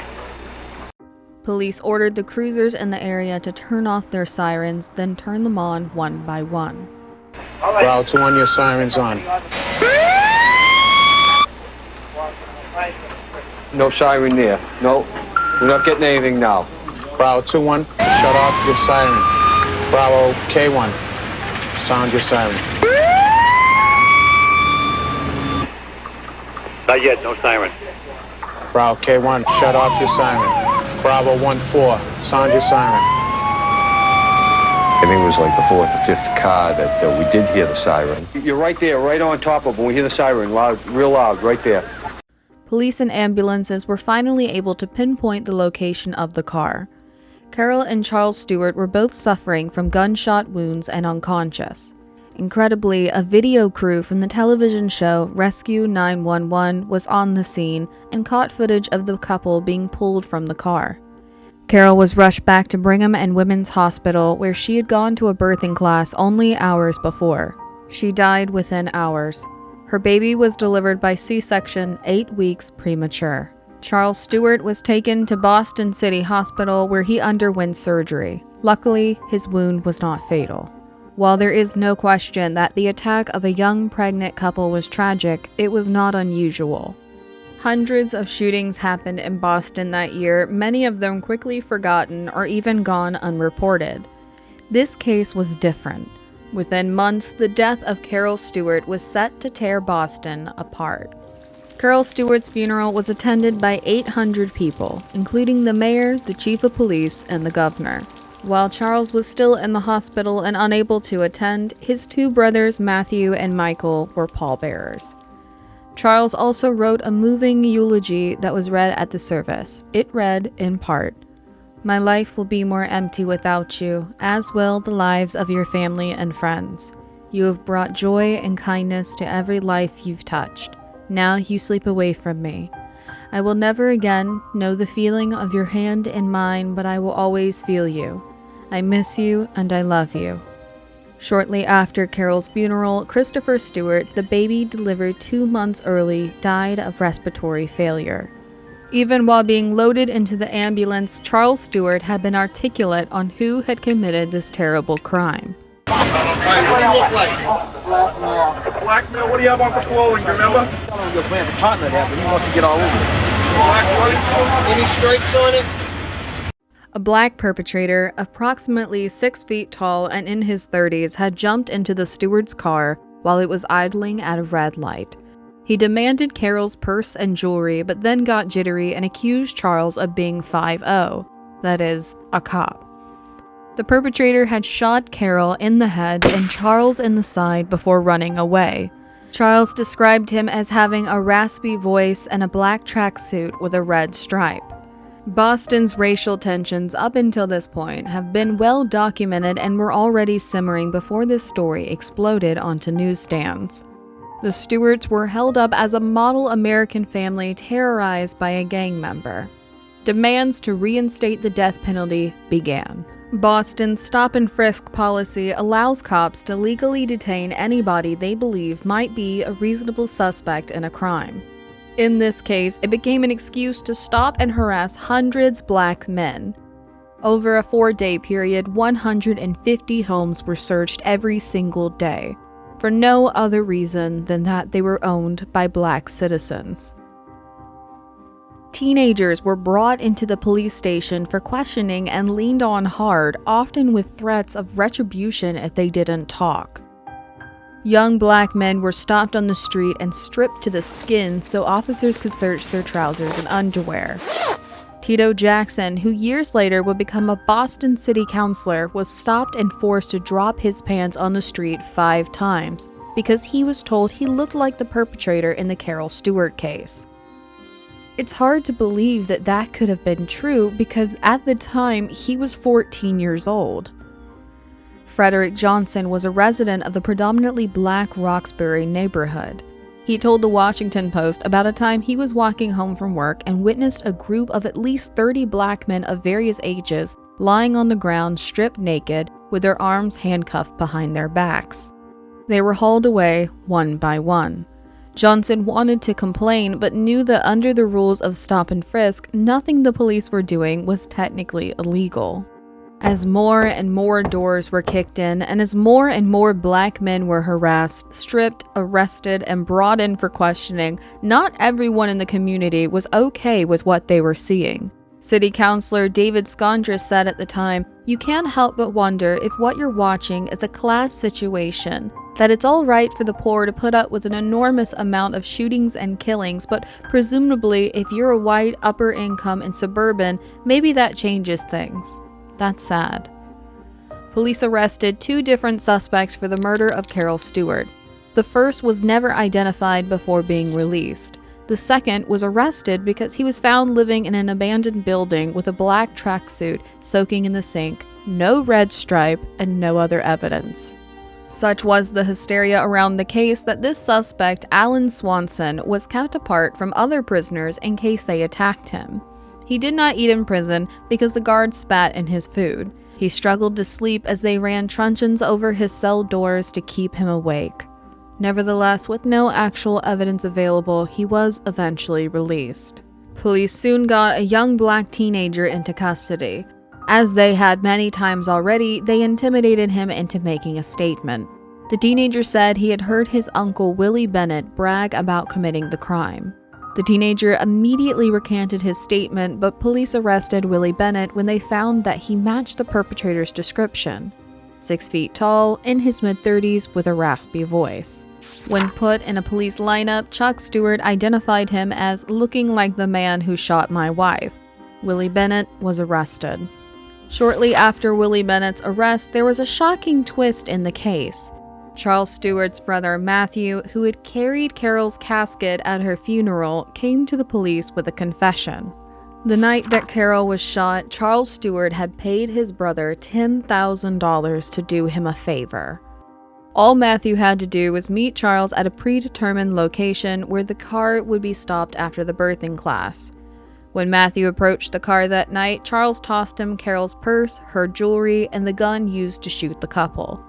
S1: Police ordered the cruisers in the area to turn off their sirens, then turn them on one by one.
S4: Bravo 2-1, your siren's on. No siren there. No, we're not getting anything now. Bravo 2-1, shut off your siren. Bravo K1, sound your siren.
S20: Not yet, no siren.
S4: Bravo K1, shut off your siren. Bravo 1-4, sound your siren. I think it was like the fourth or fifth car that we did hear the siren. You're right there, right on top of when we hear the siren, loud, real loud, right there.
S1: Police and ambulances were finally able to pinpoint the location of the car. Carol and Charles Stewart were both suffering from gunshot wounds and unconscious. Incredibly, a video crew from the television show Rescue 911 was on the scene and caught footage of the couple being pulled from the car. Carol was rushed back to Brigham and Women's Hospital, where she had gone to a birthing class only hours before. She died within hours. Her baby was delivered by C-section 8 weeks premature. Charles Stewart was taken to Boston City Hospital, where he underwent surgery. Luckily, his wound was not fatal. While there is no question that the attack of a young pregnant couple was tragic, it was not unusual. Hundreds of shootings happened in Boston that year, many of them quickly forgotten or even gone unreported. This case was different. Within months, the death of Carol Stewart was set to tear Boston apart. Carol Stewart's funeral was attended by 800 people, including the mayor, the chief of police, and the governor. While Charles was still in the hospital and unable to attend, his two brothers, Matthew and Michael, were pallbearers. Charles also wrote a moving eulogy that was read at the service. It read, in part, "My life will be more empty without you, as will the lives of your family and friends. You have brought joy and kindness to every life you've touched. Now you sleep away from me. I will never again know the feeling of your hand in mine, but I will always feel you. I miss you and I love you." Shortly after Carol's funeral, Christopher Stewart, the baby delivered 2 months early, died of respiratory failure. Even while being loaded into the ambulance, Charles Stewart had been articulate on who had committed this terrible crime.
S21: Hey, what do you look like? Blackmail. What do you have on for clothing, you remember? Your partner there, but he wants to get all over it. Any stripes on it?
S1: A black perpetrator, approximately 6 feet tall and in his 30s, had jumped into the Stewart's car while it was idling at a red light. He demanded Carol's purse and jewelry, but then got jittery and accused Charles of being 5-0, that is, a cop. The perpetrator had shot Carol in the head and Charles in the side before running away. Charles described him as having a raspy voice and a black tracksuit with a red stripe. Boston's racial tensions up until this point have been well documented and were already simmering before this story exploded onto newsstands. The Stewarts were held up as a model American family terrorized by a gang member. Demands to reinstate the death penalty began. Boston's stop and frisk policy allows cops to legally detain anybody they believe might be a reasonable suspect in a crime. In this case, it became an excuse to stop and harass hundreds of black men. Over a 4-day period, 150 homes were searched every single day, for no other reason than that they were owned by black citizens. Teenagers were brought into the police station for questioning and leaned on hard, often with threats of retribution if they didn't talk. Young black men were stopped on the street and stripped to the skin so officers could search their trousers and underwear. Tito Jackson, who years later would become a Boston city councilor, was stopped and forced to drop his pants on the street 5 times because he was told he looked like the perpetrator in the Carol Stewart case. It's hard to believe that that could have been true because at the time he was 14 years old. Frederick Johnson was a resident of the predominantly black Roxbury neighborhood. He told the Washington Post about a time he was walking home from work and witnessed a group of at least 30 black men of various ages lying on the ground stripped naked with their arms handcuffed behind their backs. They were hauled away one by one. Johnson wanted to complain but knew that under the rules of stop and frisk, nothing the police were doing was technically illegal. As more and more doors were kicked in, and as more and more black men were harassed, stripped, arrested, and brought in for questioning, not everyone in the community was okay with what they were seeing. City Councilor David Scondras said at the time, "You can't help but wonder if what you're watching is a class situation, that it's all right for the poor to put up with an enormous amount of shootings and killings, but presumably if you're a white, upper income, and suburban, maybe that changes things. That's sad." Police arrested 2 different suspects for the murder of Carol Stewart. The first was never identified before being released. The second was arrested because he was found living in an abandoned building with a black tracksuit soaking in the sink, no red stripe, and no other evidence. Such was the hysteria around the case that this suspect, Alan Swanson, was kept apart from other prisoners in case they attacked him. He did not eat in prison because the guards spat in his food. He struggled to sleep as they ran truncheons over his cell doors to keep him awake. Nevertheless, with no actual evidence available, he was eventually released. Police soon got a young black teenager into custody. As they had many times already, they intimidated him into making a statement. The teenager said he had heard his uncle Willie Bennett brag about committing the crime. The teenager immediately recanted his statement, but police arrested Willie Bennett when they found that he matched the perpetrator's description. 6 feet tall, in his mid-30s, with a raspy voice. When put in a police lineup, Chuck Stewart identified him as looking like the man who shot my wife. Willie Bennett was arrested. Shortly after Willie Bennett's arrest, there was a shocking twist in the case. Charles Stewart's brother Matthew, who had carried Carol's casket at her funeral, came to the police with a confession. The night that Carol was shot, Charles Stewart had paid his brother $10,000 to do him a favor. All Matthew had to do was meet Charles at a predetermined location where the car would be stopped after the birthing class. When Matthew approached the car that night, Charles tossed him Carol's purse, her jewelry, and the gun used to shoot the couple.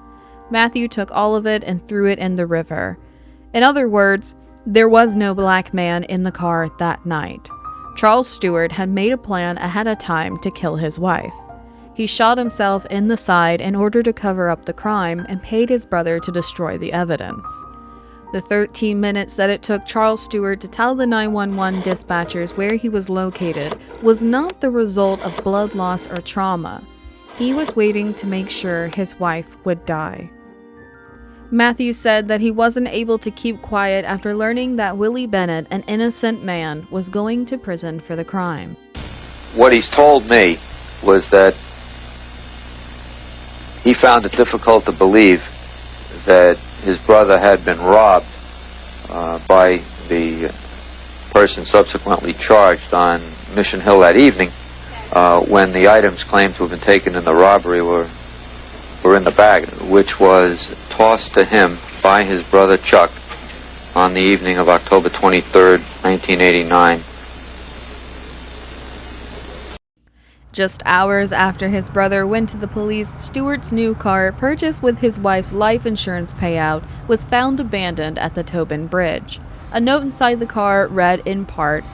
S1: Matthew took all of it and threw it in the river. In other words, there was no black man in the car that night. Charles Stewart had made a plan ahead of time to kill his wife. He shot himself in the side in order to cover up the crime and paid his brother to destroy the evidence. The 13 minutes that it took Charles Stewart to tell the 911 dispatchers where he was located was not the result of blood loss or trauma. He was waiting to make sure his wife would die. Matthew said that he wasn't able to keep quiet after learning that Willie Bennett, an innocent man, was going to prison for the crime.
S4: What he's told me was that he found it difficult to believe that his brother had been robbed by the person subsequently charged on Mission Hill that evening when the items claimed to have been taken in the robbery were in the bag, which was tossed to him by his brother Chuck on the evening of October 23rd, 1989.
S1: Just hours after his brother went to the police, Stewart's new car, purchased with his wife's life insurance payout, was found abandoned at the Tobin Bridge. A note inside the car read in part,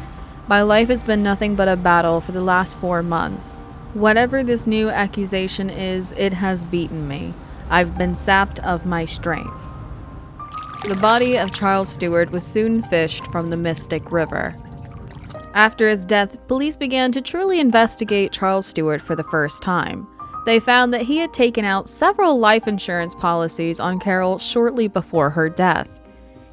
S1: "My life has been nothing but a battle for the last 4 months. Whatever this new accusation is, it has beaten me. I've been sapped of my strength." The body of Charles Stewart was soon fished from the Mystic River. After his death, police began to truly investigate Charles Stewart for the first time. They found that he had taken out several life insurance policies on Carol shortly before her death.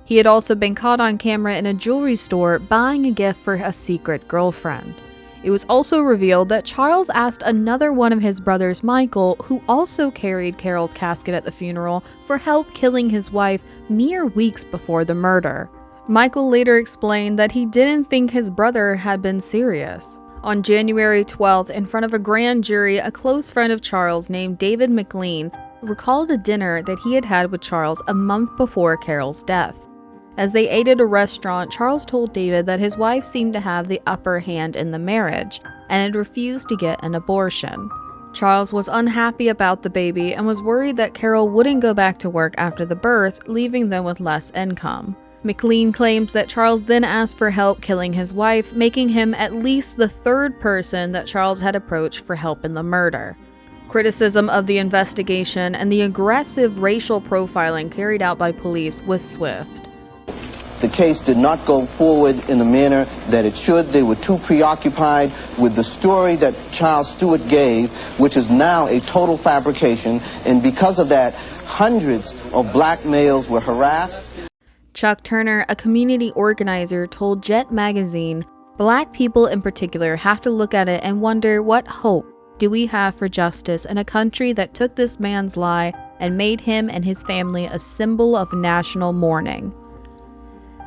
S1: He had also been caught on camera in a jewelry store buying a gift for a secret girlfriend. It was also revealed that Charles asked another one of his brothers, Michael, who also carried Carol's casket at the funeral, for help killing his wife mere weeks before the murder. Michael later explained that he didn't think his brother had been serious. On January 12th, in front of a grand jury, a close friend of Charles named David McLean recalled a dinner that he had had with Charles a month before Carol's death. As they ate at a restaurant, Charles told David that his wife seemed to have the upper hand in the marriage and had refused to get an abortion. Charles was unhappy about the baby and was worried that Carol wouldn't go back to work after the birth, leaving them with less income. McLean claims that Charles then asked for help killing his wife, making him at least the third person that Charles had approached for help in the murder. Criticism of the investigation and the aggressive racial profiling carried out by police was swift.
S3: The case did not go forward in the manner that it should. They were too preoccupied with the story that Charles Stewart gave, which is now a total fabrication, and because of that, hundreds of black males were harassed.
S1: Chuck Turner, a community organizer, told Jet magazine, "Black people in particular have to look at it and wonder, what hope do we have for justice in a country that took this man's lie and made him and his family a symbol of national mourning?"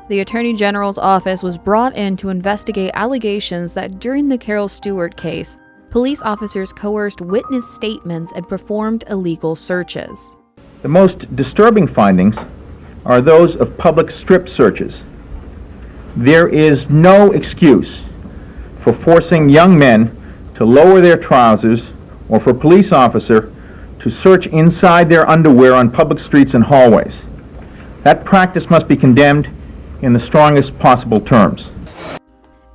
S1: The Attorney General's office was brought in to investigate allegations that during the Carol Stewart case, police officers coerced witness statements and performed illegal searches.
S22: The most disturbing findings are those of public strip searches. There is no excuse for forcing young men to lower their trousers or for a police officer to search inside their underwear on public streets and hallways. That practice must be condemned in the strongest possible terms.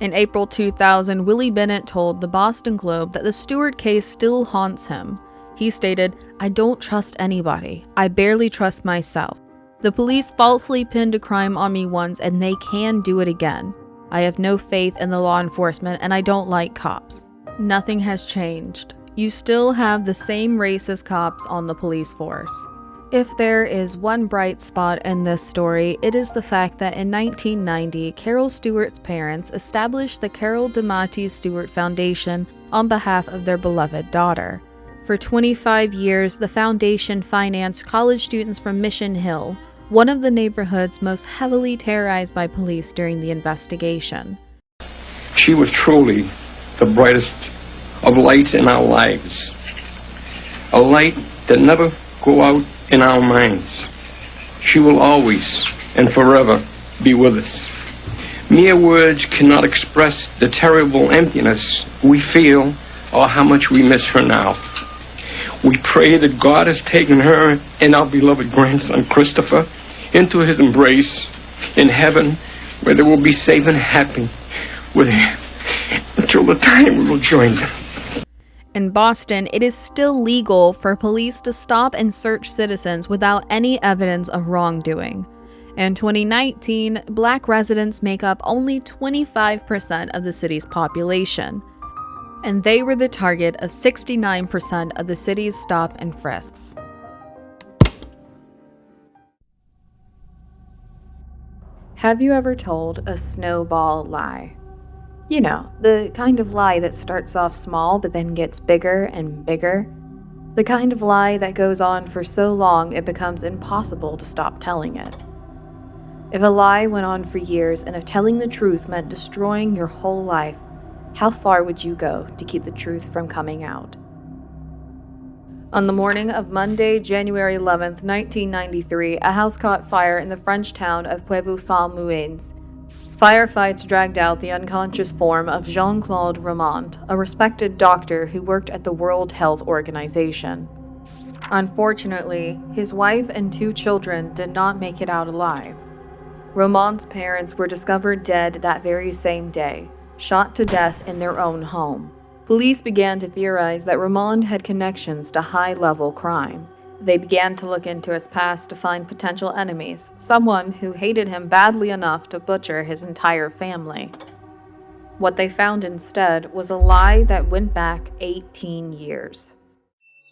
S1: In April 2000, Willie Bennett told the Boston Globe that the Stewart case still haunts him. He stated, "I don't trust anybody. I barely trust myself. The police falsely pinned a crime on me once and they can do it again. I have no faith in the law enforcement and I don't like cops. Nothing has changed. You still have the same racist cops on the police force." If there is one bright spot in this story, it is the fact that in 1990, Carol Stewart's parents established the Carol DeMatteis Stewart Foundation on behalf of their beloved daughter. For 25 years, the foundation financed college students from Mission Hill, one of the neighborhoods most heavily terrorized by police during the investigation.
S23: She was truly the brightest of lights in our lives, a light that never go out in our minds. She will always and forever be with us. Mere words cannot express the terrible emptiness we feel or how much we miss her now. We pray that God has taken her and our beloved grandson Christopher into his embrace in heaven, where they will be safe and happy with him until the time we will join them.
S1: In Boston, it is still legal for police to stop and search citizens without any evidence of wrongdoing. In 2019, black residents make up only 25% of the city's population, and they were the target of 69% of the city's stop and frisks. Have you ever told a snowball lie? You know, the kind of lie that starts off small but then gets bigger and bigger. The kind of lie that goes on for so long it becomes impossible to stop telling it. If a lie went on for years and if telling the truth meant destroying your whole life, how far would you go to keep the truth from coming out? On the morning of Monday, January 11th, 1993, a house caught fire in the French town of Pueville-Saint-Mouins. Firefights dragged out the unconscious form of Jean-Claude Ramond, a respected doctor who worked at the World Health Organization. Unfortunately, his wife and 2 children did not make it out alive. Ramond's parents were discovered dead that very same day, shot to death in their own home. Police began to theorize that Ramond had connections to high-level crime. They began to look into his past to find potential enemies, someone who hated him badly enough to butcher his entire family. What they found instead was a lie that went back 18 years.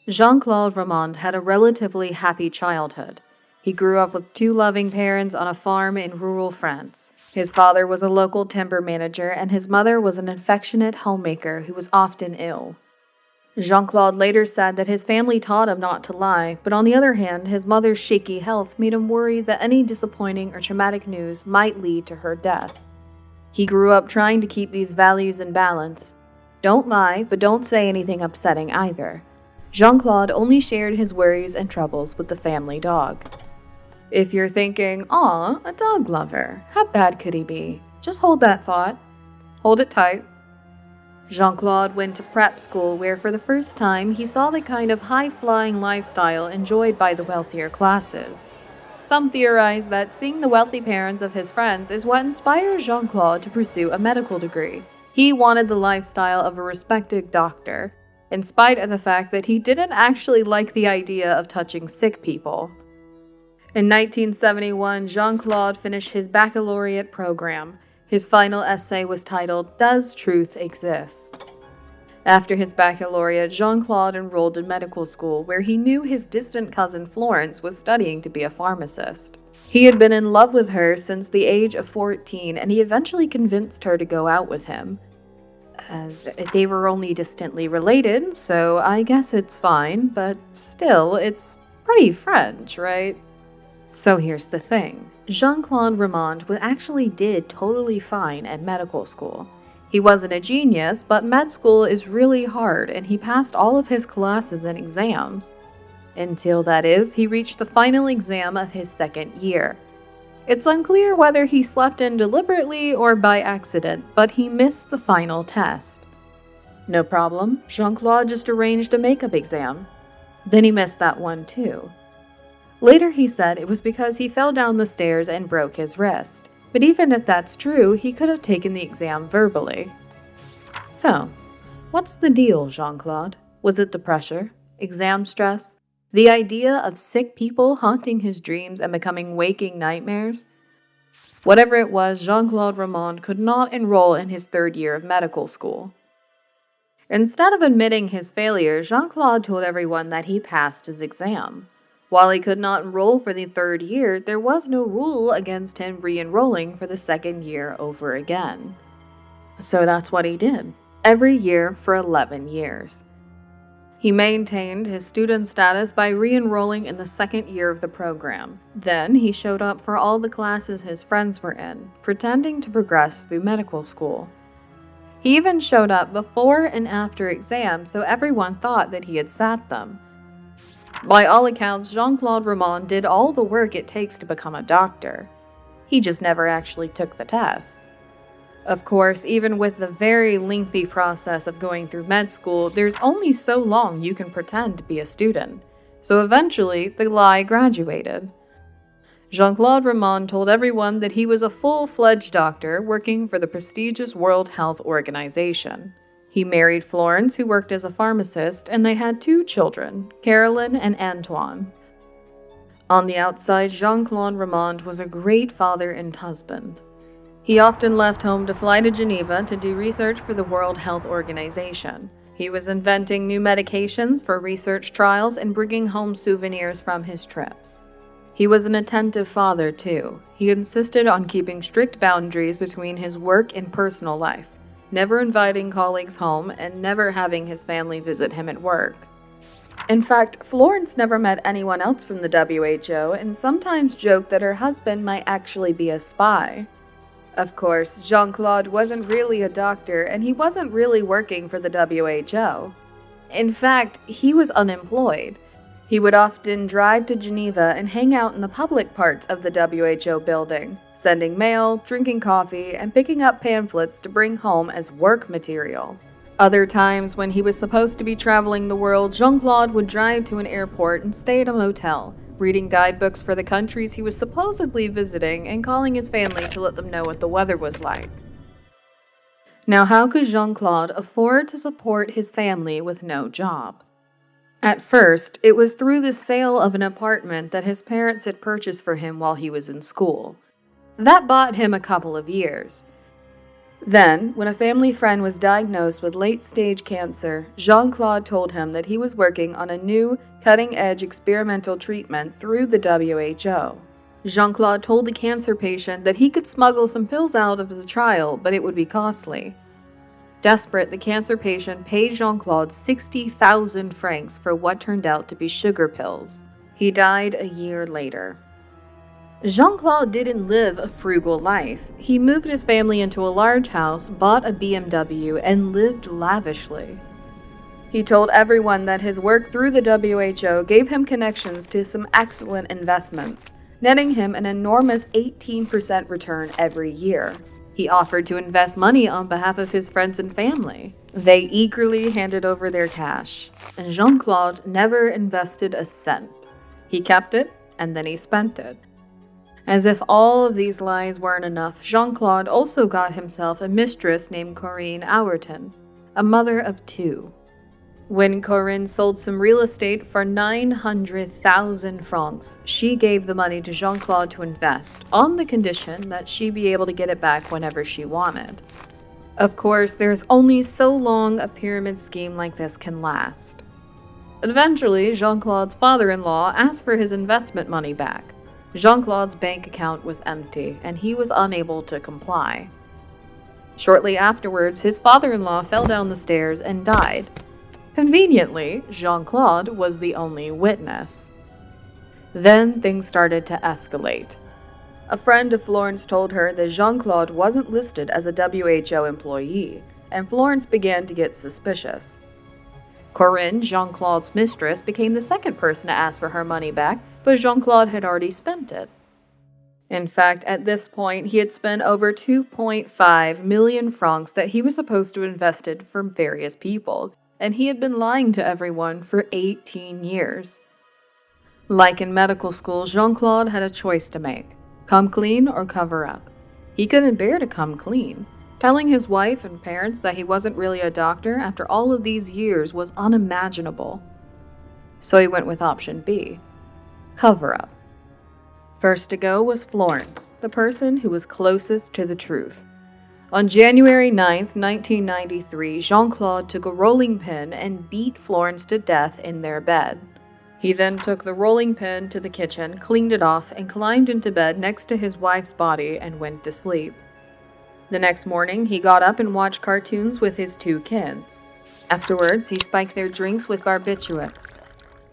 S1: Jean-Claude Ramond had a relatively happy childhood. He grew up with 2 loving parents on a farm in rural France. His father was a local timber manager, and his mother was an affectionate homemaker who was often ill. Jean-Claude later said that his family taught him not to lie, but on the other hand, his mother's shaky health made him worry that any disappointing or traumatic news might lead to her death. He grew up trying to keep these values in balance. Don't lie, but don't say anything upsetting either. Jean-Claude only shared his worries and troubles with the family dog. If you're thinking, aw, a dog lover, how bad could he be? Just hold that thought. Hold it tight. Jean-Claude went to prep school where for the first time he saw the kind of high-flying lifestyle enjoyed by the wealthier classes. Some theorize that seeing the wealthy parents of his friends is what inspired Jean-Claude to pursue a medical degree. He wanted the lifestyle of a respected doctor, in spite of the fact that he didn't actually like the idea of touching sick people. In 1971, Jean-Claude finished his baccalaureate program. His final essay was titled, "Does Truth Exist?" After his baccalaureate, Jean-Claude enrolled in medical school, where he knew his distant cousin Florence was studying to be a pharmacist. He had been in love with her since the age of 14, and he eventually convinced her to go out with him. They were only distantly related, so I guess it's fine, but still, it's pretty French, right? So here's the thing. Jean-Claude Remond actually did totally fine at medical school. He wasn't a genius, but med school is really hard, and he passed all of his classes and exams. Until, that is, he reached the final exam of his second year. It's unclear whether he slept in deliberately or by accident, but he missed the final test. No problem, Jean-Claude just arranged a makeup exam. Then he missed that one too. Later he said it was because he fell down the stairs and broke his wrist. But even if that's true, he could have taken the exam verbally. So, what's the deal, Jean-Claude? Was it the pressure? Exam stress? The idea of sick people haunting his dreams and becoming waking nightmares? Whatever it was, Jean-Claude Remond could not enroll in his third year of medical school. Instead of admitting his failure, Jean-Claude told everyone that he passed his exam. While he could not enroll for the third year, there was no rule against him re-enrolling for the second year over again. So that's what he did, every year for 11 years. He maintained his student status by re-enrolling in the second year of the program. Then he showed up for all the classes his friends were in, pretending to progress through medical school. He even showed up before and after exams, so everyone thought that he had sat them. By all accounts, Jean-Claude Remond did all the work it takes to become a doctor. He just never actually took the test. Of course, even with the very lengthy process of going through med school, there's only so long you can pretend to be a student. So eventually, the lie graduated. Jean-Claude Remond told everyone that he was a full-fledged doctor working for the prestigious World Health Organization. He married Florence, who worked as a pharmacist, and they had 2 children, Caroline and Antoine. On the outside, Jean-Claude Remond was a great father and husband. He often left home to fly to Geneva to do research for the World Health Organization. He was inventing new medications for research trials and bringing home souvenirs from his trips. He was an attentive father, too. He insisted on keeping strict boundaries between his work and personal life, never inviting colleagues home and never having his family visit him at work. In fact, Florence never met anyone else from the WHO and sometimes joked that her husband might actually be a spy. Of course, Jean-Claude wasn't really a doctor and he wasn't really working for the WHO. In fact, he was unemployed. He would often drive to Geneva and hang out in the public parts of the WHO building, sending mail, drinking coffee, and picking up pamphlets to bring home as work material. Other times, when he was supposed to be traveling the world, Jean-Claude would drive to an airport and stay at a motel, reading guidebooks for the countries he was supposedly visiting and calling his family to let them know what the weather was like. Now, how could Jean-Claude afford to support his family with no job? At first, it was through the sale of an apartment that his parents had purchased for him while he was in school. That bought him a couple of years. Then, when a family friend was diagnosed with late-stage cancer, Jean-Claude told him that he was working on a new, cutting-edge experimental treatment through the WHO. Jean-Claude told the cancer patient that he could smuggle some pills out of the trial, but it would be costly. Desperate, the cancer patient paid Jean-Claude 60,000 francs for what turned out to be sugar pills. He died a year later. Jean-Claude didn't live a frugal life. He moved his family into a large house, bought a BMW, and lived lavishly. He told everyone that his work through the WHO gave him connections to some excellent investments, netting him an enormous 18% return every year. He offered to invest money on behalf of his friends and family. They eagerly handed over their cash, and Jean-Claude never invested a cent. He kept it, and then he spent it. As if all of these lies weren't enough, Jean-Claude also got himself a mistress named Corinne Auerton, a mother of 2. When Corinne sold some real estate for 900,000 francs, she gave the money to Jean-Claude to invest, on the condition that she'd be able to get it back whenever she wanted. Of course, there's only so long a pyramid scheme like this can last. Eventually, Jean-Claude's father-in-law asked for his investment money back. Jean-Claude's bank account was empty, and he was unable to comply. Shortly afterwards, his father-in-law fell down the stairs and died. Conveniently, Jean-Claude was the only witness. Then things started to escalate. A friend of Florence told her that Jean-Claude wasn't listed as a WHO employee, and Florence began to get suspicious. Corinne, Jean-Claude's mistress, became the second person to ask for her money back, but Jean-Claude had already spent it. In fact, at this point, he had spent over 2.5 million francs that he was supposed to have invested for various people, and he had been lying to everyone for 18 years. Like in medical school, Jean-Claude had a choice to make: come clean or cover up. He couldn't bear to come clean. Telling his wife and parents that he wasn't really a doctor after all of these years was unimaginable. So he went with option B: cover up. First to go was Florence, the person who was closest to the truth. On January 9, 1993, Jean-Claude took a rolling pin and beat Florence to death in their bed. He then took the rolling pin to the kitchen, cleaned it off, and climbed into bed next to his wife's body and went to sleep. The next morning, he got up and watched cartoons with his 2 kids. Afterwards, he spiked their drinks with barbiturates.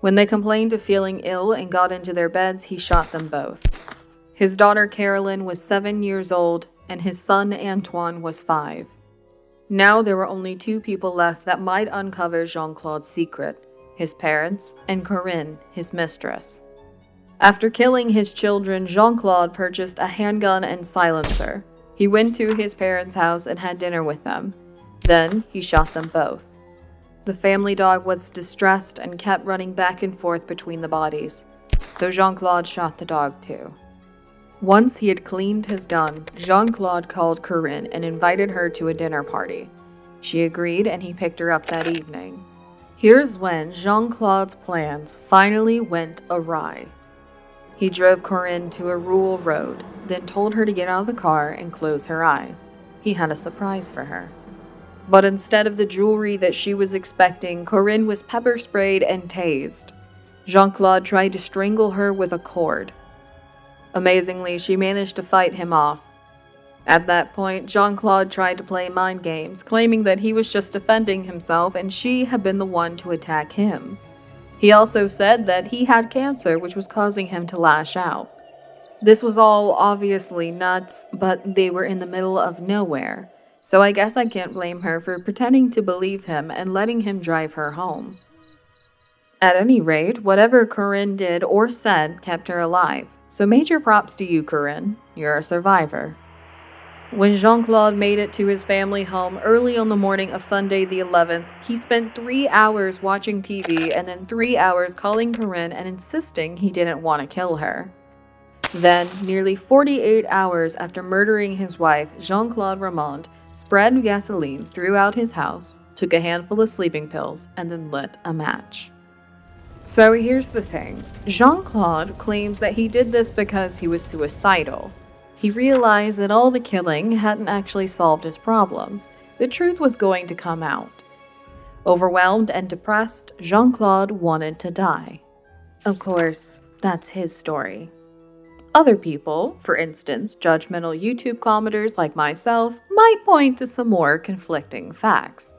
S1: When they complained of feeling ill and got into their beds, he shot them both. His daughter Carolyn was 7 years old, and his son Antoine was 5. Now there were only 2 people left that might uncover Jean-Claude's secret: his parents and Corinne, his mistress. After killing his children, Jean-Claude purchased a handgun and silencer. He went to his parents' house and had dinner with them. Then he shot them both. The family dog was distressed and kept running back and forth between the bodies, so Jean-Claude shot the dog too. Once he had cleaned his gun, Jean-Claude called Corinne and invited her to a dinner party. She agreed, and he picked her up that evening. Here's when Jean-Claude's plans finally went awry. He drove Corinne to a rural road, then told her to get out of the car and close her eyes. He had a surprise for her. But instead of the jewelry that she was expecting, Corinne was pepper sprayed and tased. Jean-Claude tried to strangle her with a cord. Amazingly, she managed to fight him off. At that point, Jean-Claude tried to play mind games, claiming that he was just defending himself and she had been the one to attack him. He also said that he had cancer, which was causing him to lash out. This was all obviously nuts, but they were in the middle of nowhere, so I guess I can't blame her for pretending to believe him and letting him drive her home. At any rate, whatever Corinne did or said kept her alive. So major props to you, Corinne. You're a survivor. When Jean-Claude made it to his family home early on the morning of Sunday the 11th, he spent 3 hours watching TV and then 3 hours calling Corinne and insisting he didn't want to kill her. Then, nearly 48 hours after murdering his wife, Jean-Claude Ramond spread gasoline throughout his house, took a handful of sleeping pills, and then lit a match. So here's the thing. Jean-Claude claims that he did this because he was suicidal. He realized that all the killing hadn't actually solved his problems. The truth was going to come out. Overwhelmed and depressed, Jean-Claude wanted to die. Of course, that's his story. Other people, for instance, judgmental YouTube commenters like myself, might point to some more conflicting facts.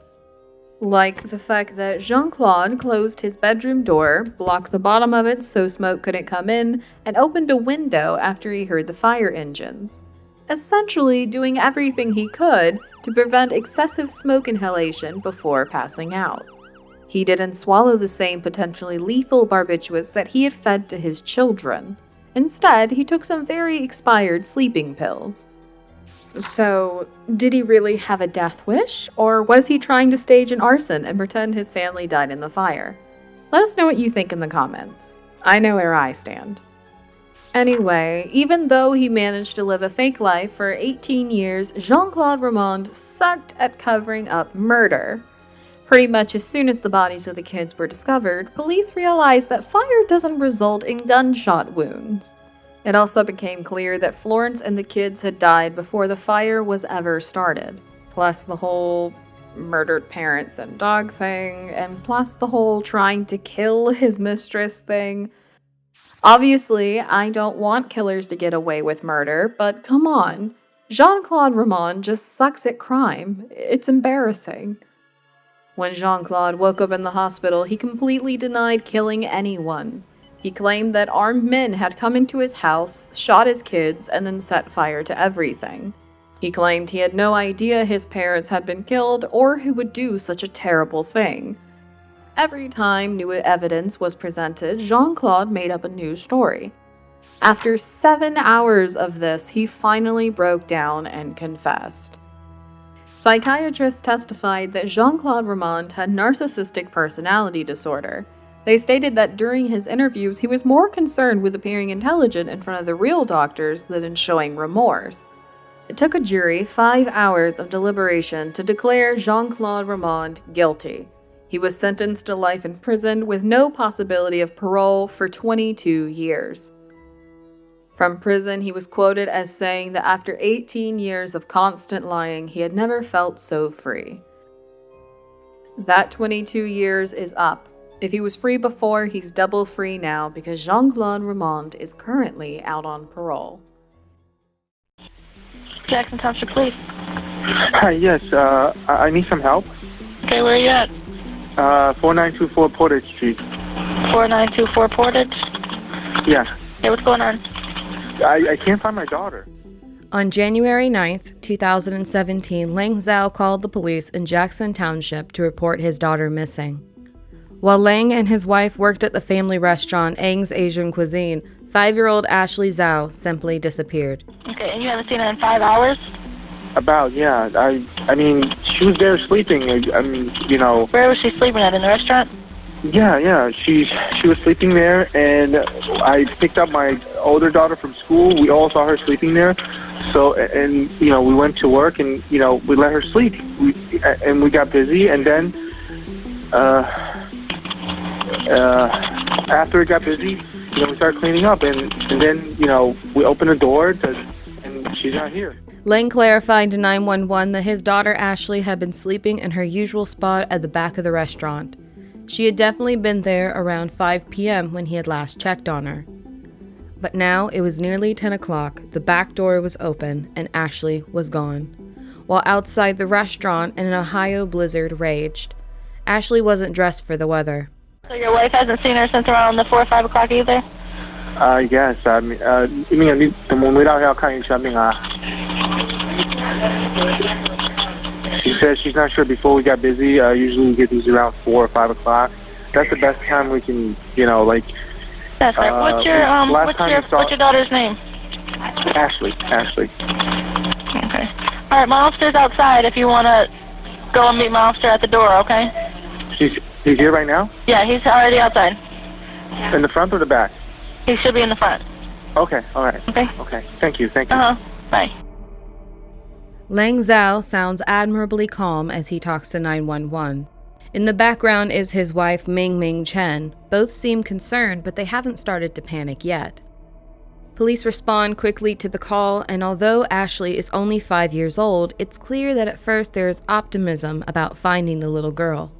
S1: Like the fact that Jean-Claude closed his bedroom door, blocked the bottom of it so smoke couldn't come in, and opened a window after he heard the fire engines. Essentially doing everything he could to prevent excessive smoke inhalation before passing out. He didn't swallow the same potentially lethal barbiturates that he had fed to his children. Instead, he took some very expired sleeping pills. So, did he really have a death wish, or was he trying to stage an arson and pretend his family died in the fire? Let us know what you think in the comments. I know where I stand. Anyway, even though he managed to live a fake life for 18 years, Jean-Claude Ramond sucked at covering up murder. Pretty much as soon as the bodies of the kids were discovered, police realized that fire doesn't result in gunshot wounds. It also became clear that Florence and the kids had died before the fire was ever started. Plus the whole murdered parents and dog thing, and plus the whole trying to kill his mistress thing. Obviously, I don't want killers to get away with murder, but come on. Jean-Claude Ramond just sucks at crime. It's embarrassing. When Jean-Claude woke up in the hospital, he completely denied killing anyone. He claimed that armed men had come into his house, shot his kids, and then set fire to everything. He claimed he had no idea his parents had been killed or who would do such a terrible thing. Every time new evidence was presented, Jean-Claude made up a new story. After 7 hours of this, he finally broke down and confessed. Psychiatrists testified that Jean-Claude Ramond had narcissistic personality disorder. They stated that during his interviews, he was more concerned with appearing intelligent in front of the real doctors than in showing remorse. It took a jury 5 hours of deliberation to declare Jean-Claude Ramond guilty. He was sentenced to life in prison with no possibility of parole for 22 years. From prison, he was quoted as saying that after 18 years of constant lying, he had never felt so free. That 22 years is up. If he was free before, he's double free now because Jean-Claude Ramond is currently out on parole.
S2: Jackson Township Police.
S5: Hi, yes, I need some help.
S2: Okay, where are you at?
S5: 4924 Portage Street.
S2: 4924 Portage?
S5: Yeah.
S2: Hey, what's going on?
S5: I can't find my daughter.
S1: On January 9th, 2017, Lang Zhao called the police in Jackson Township to report his daughter missing. While Lang and his wife worked at the family restaurant Ang's Asian Cuisine, 5-year-old Ashley Zhao simply disappeared.
S2: Okay, and you haven't seen her in 5 hours?
S5: About, yeah. I mean, she was there sleeping. I mean, you know.
S2: Where was she sleeping at? In the restaurant?
S5: Yeah. She was sleeping there, and I picked up my older daughter from school. We all saw her sleeping there. So, and, you know, we went to work, and, you know, we let her sleep. We got busy, and then, after it got busy, you know, we started cleaning up, and then, you know, we opened the door, and she's not here.
S1: Lang clarified to 911 that his daughter Ashley had been sleeping in her usual spot at the back of the restaurant. She had definitely been there around 5 p.m. when he had last checked on her. But now it was nearly 10 o'clock, the back door was open, and Ashley was gone. While outside the restaurant, an Ohio blizzard raged. Ashley wasn't dressed for the weather.
S2: So your wife hasn't seen her since around the 4 or 5 o'clock either?
S5: Yes. I mean, she says she's not sure before we got busy. Usually we get these around 4 or 5 o'clock. That's the best time we can, you know, like.
S2: That's right. What's your daughter's name?
S5: Ashley.
S2: Okay. All right, my officer's outside if you want to go and meet my officer at the door, okay?
S5: He's here right now?
S2: Yeah, he's already outside.
S5: In the front or the back?
S2: He should be in the front.
S5: Okay, all right. Okay, thank you.
S2: Bye.
S1: Lang Zhao sounds admirably calm as he talks to 911. In the background is his wife Ming Ming Chen. Both seem concerned, but they haven't started to panic yet. Police respond quickly to the call, and although Ashley is only 5 years old, it's clear that at first there is optimism about finding the little girl.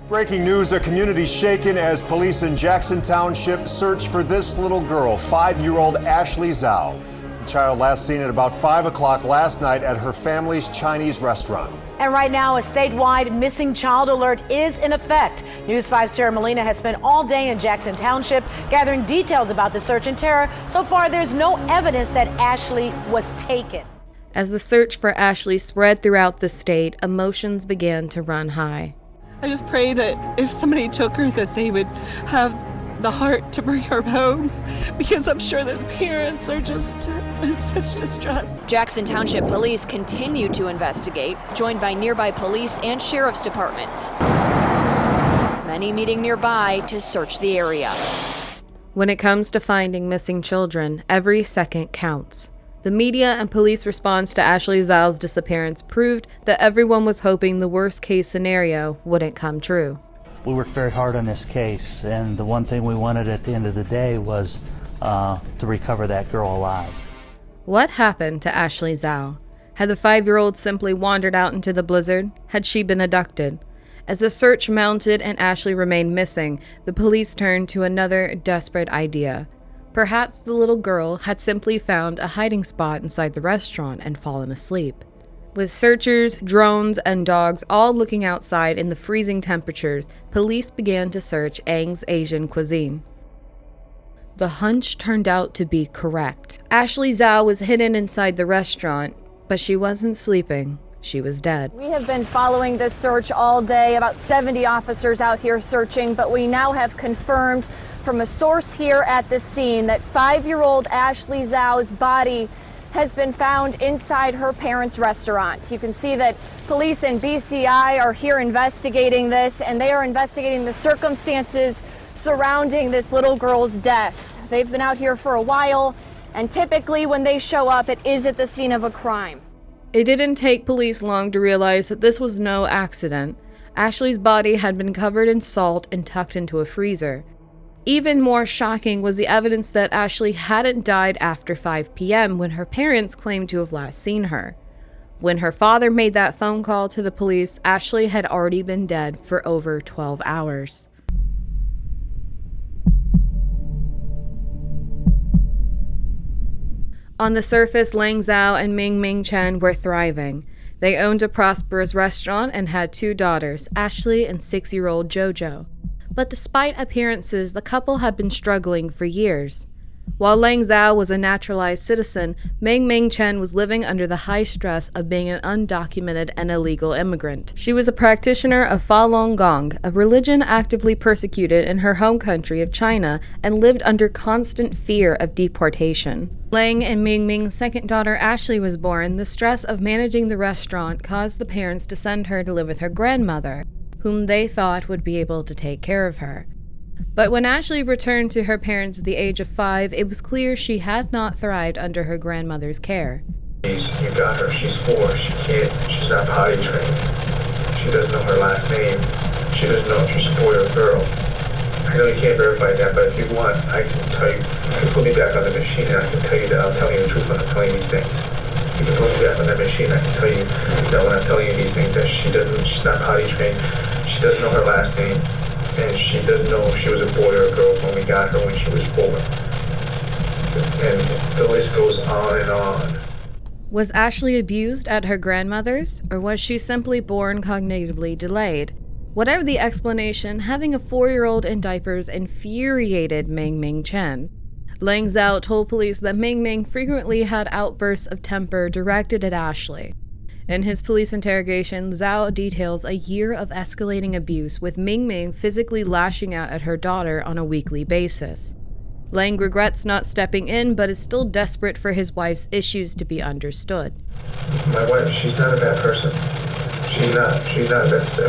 S6: Breaking news, a community shaken as police in Jackson Township search for this little girl, 5-year-old Ashley Zhao. The child last seen at about 5 o'clock last night at her family's Chinese restaurant.
S24: And right now, a statewide missing child alert is in effect. News 5's Sarah Molina has spent all day in Jackson Township gathering details about the search and terror. So far, there's no evidence that Ashley was taken.
S1: As the search for Ashley spread throughout the state, emotions began to run high.
S8: I just pray that if somebody took her, that they would have the heart to bring her home, because I'm sure those parents are just in such distress.
S9: Jackson Township Police continue to investigate, joined by nearby police and sheriff's departments. Many meeting nearby to search the area.
S1: When it comes to finding missing children, every second counts. The media and police response to Ashley Zhao's disappearance proved that everyone was hoping the worst-case scenario wouldn't come true.
S10: We worked very hard on this case, and the one thing we wanted at the end of the day was to recover that girl alive.
S1: What happened to Ashley Zhao? Had the 5-year-old simply wandered out into the blizzard? Had she been abducted? As the search mounted and Ashley remained missing, the police turned to another desperate idea. Perhaps the little girl had simply found a hiding spot inside the restaurant and fallen asleep. With searchers, drones, and dogs all looking outside in the freezing temperatures, police began to search Ang's Asian cuisine. The hunch turned out to be correct. Ashley Zhao was hidden inside the restaurant, but she wasn't sleeping. She was dead.
S11: We have been following this search all day, about 70 officers out here searching, but we now have confirmed from a source here at the scene that 5-year-old Ashley Zhao's body has been found inside her parents' restaurant. You can see that police and BCI are here investigating this, and they are investigating the circumstances surrounding this little girl's death. They've been out here for a while, and typically when they show up, it is at the scene of a crime.
S1: It didn't take police long to realize that this was no accident. Ashley's body had been covered in salt and tucked into a freezer. Even more shocking was the evidence that Ashley hadn't died after 5 p.m. when her parents claimed to have last seen her. When her father made that phone call to the police, Ashley had already been dead for over 12 hours. On the surface, Lang Zhao and Ming Chen were thriving. They owned a prosperous restaurant and had 2 daughters, Ashley and 6-year-old Jojo. But despite appearances, the couple had been struggling for years. While Lang Zhao was a naturalized citizen, Ming Chen was living under the high stress of being an undocumented and illegal immigrant. She was a practitioner of Falun Gong, a religion actively persecuted in her home country of China, and lived under constant fear of deportation. Lang and Ming's second daughter Ashley was born. The stress of managing the restaurant caused the parents to send her to live with her grandmother, whom they thought would be able to take care of her. But when Ashley returned to her parents at the age of 5, it was clear she had not thrived under her grandmother's care.
S25: You got her, she's 4, she's not potty trained. She doesn't know her last name. She doesn't know if she's a boy or a girl. I know you can't verify that, but if you want, I can tell you, you can put me back on the machine and I can tell you that I'm telling you the truth when I'm telling you these things. You can put me back on that machine, I can tell you that when I'm telling you these things that she's not potty trained, she doesn't know her last name, and she doesn't know if she was a boy or a girl when we got her when she was born. And the list goes on and on.
S1: Was Ashley abused at her grandmother's, or was she simply born cognitively delayed? Whatever the explanation, having a 4-year-old in diapers infuriated Ming Chen. Lang Zhao told police that Ming frequently had outbursts of temper directed at Ashley. In his police interrogation, Zhao details a year of escalating abuse, with Ming physically lashing out at her daughter on a weekly basis. Lang regrets not stepping in, but is still desperate for his wife's issues to be understood.
S25: My wife, she's not a bad person. She's not. I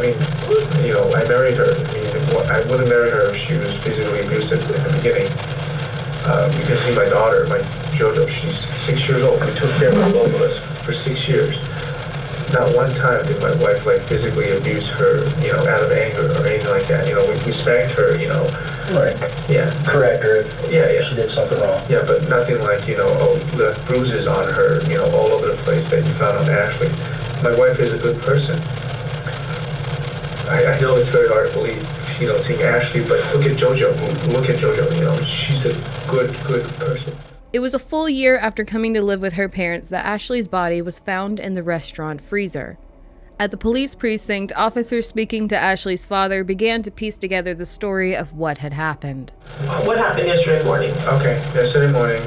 S25: mean, I married her. I wouldn't marry her if she was physically abusive at the beginning. You can see my daughter, my Jojo, she's 6 years old. We took care of both of us for 6 years. Not one time did my wife physically abuse her, out of anger or anything like that. We spanked her,
S21: Right.
S25: Yeah.
S21: Correct her.
S25: Yeah.
S21: She did something wrong.
S25: Yeah, but nothing like, left bruises on her, all over the place that you found on Ashley. My wife is a good person. I know it's very hard to believe, seeing Ashley, but look at Jojo. Look at Jojo, she's a good person.
S1: It was a full year after coming to live with her parents that Ashley's body was found in the restaurant freezer. At the police precinct, officers speaking to Ashley's father began to piece together the story of what had happened.
S21: What happened yesterday morning?
S25: Okay, yesterday morning,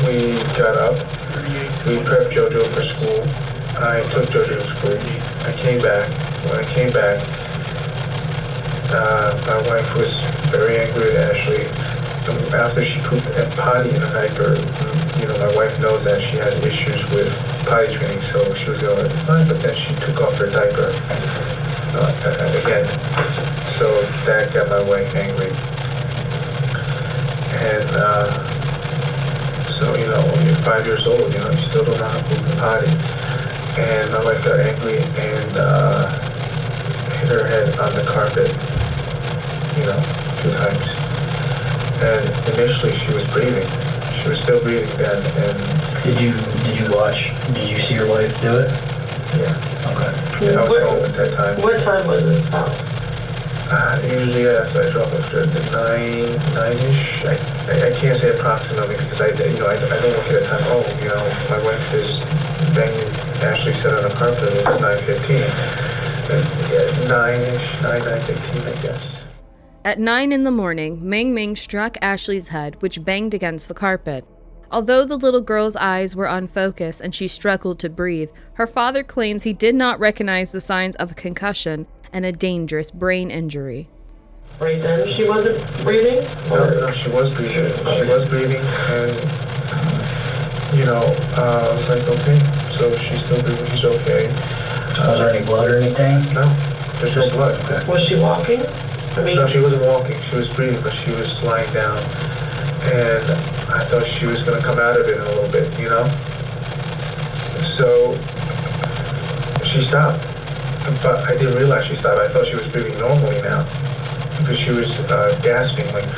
S25: we got up, we prepped Jojo for school. I took JoJo to school. I came back. When I came back, my wife was very angry with Ashley. After she pooped and potty in a diaper, my wife knows that she had issues with potty training, so she was going, it's fine, but then she took off her diaper again. So that got my wife angry. And so, when you're 5 years old, you still don't know how to poop and potty. And my wife got angry and hit her head on the carpet, 2 times. And initially she was breathing. She was still breathing then. And
S7: Did you watch? Did you see your wife do it?
S25: Yeah.
S7: Okay.
S25: Yeah, I was home at that time.
S19: What time was it about?
S25: Usually, so I drop off at 9-ish. I can't say approximately because I don't look at a time. Oh, my wife is banging Ashley's head on the carpet. It was 9:15. 9-ish, 9:15, I guess.
S1: At 9 in the morning, Ming Ming struck Ashley's head, which banged against the carpet. Although the little girl's eyes were unfocused and she struggled to breathe, her father claims he did not recognize the signs of a concussion and a dangerous brain injury.
S19: Right then, she wasn't breathing?
S25: No, she was breathing. She was breathing, and, I was like, okay, so she's still breathing, she's okay.
S7: Was there any blood or anything?
S25: No, there's no blood.
S19: Was she walking?
S25: No, she wasn't walking. She was breathing, but she was lying down. And I thought she was going to come out of it in a little bit, So she stopped. But I didn't realize she stopped. I thought she was breathing normally now because she was gasping like.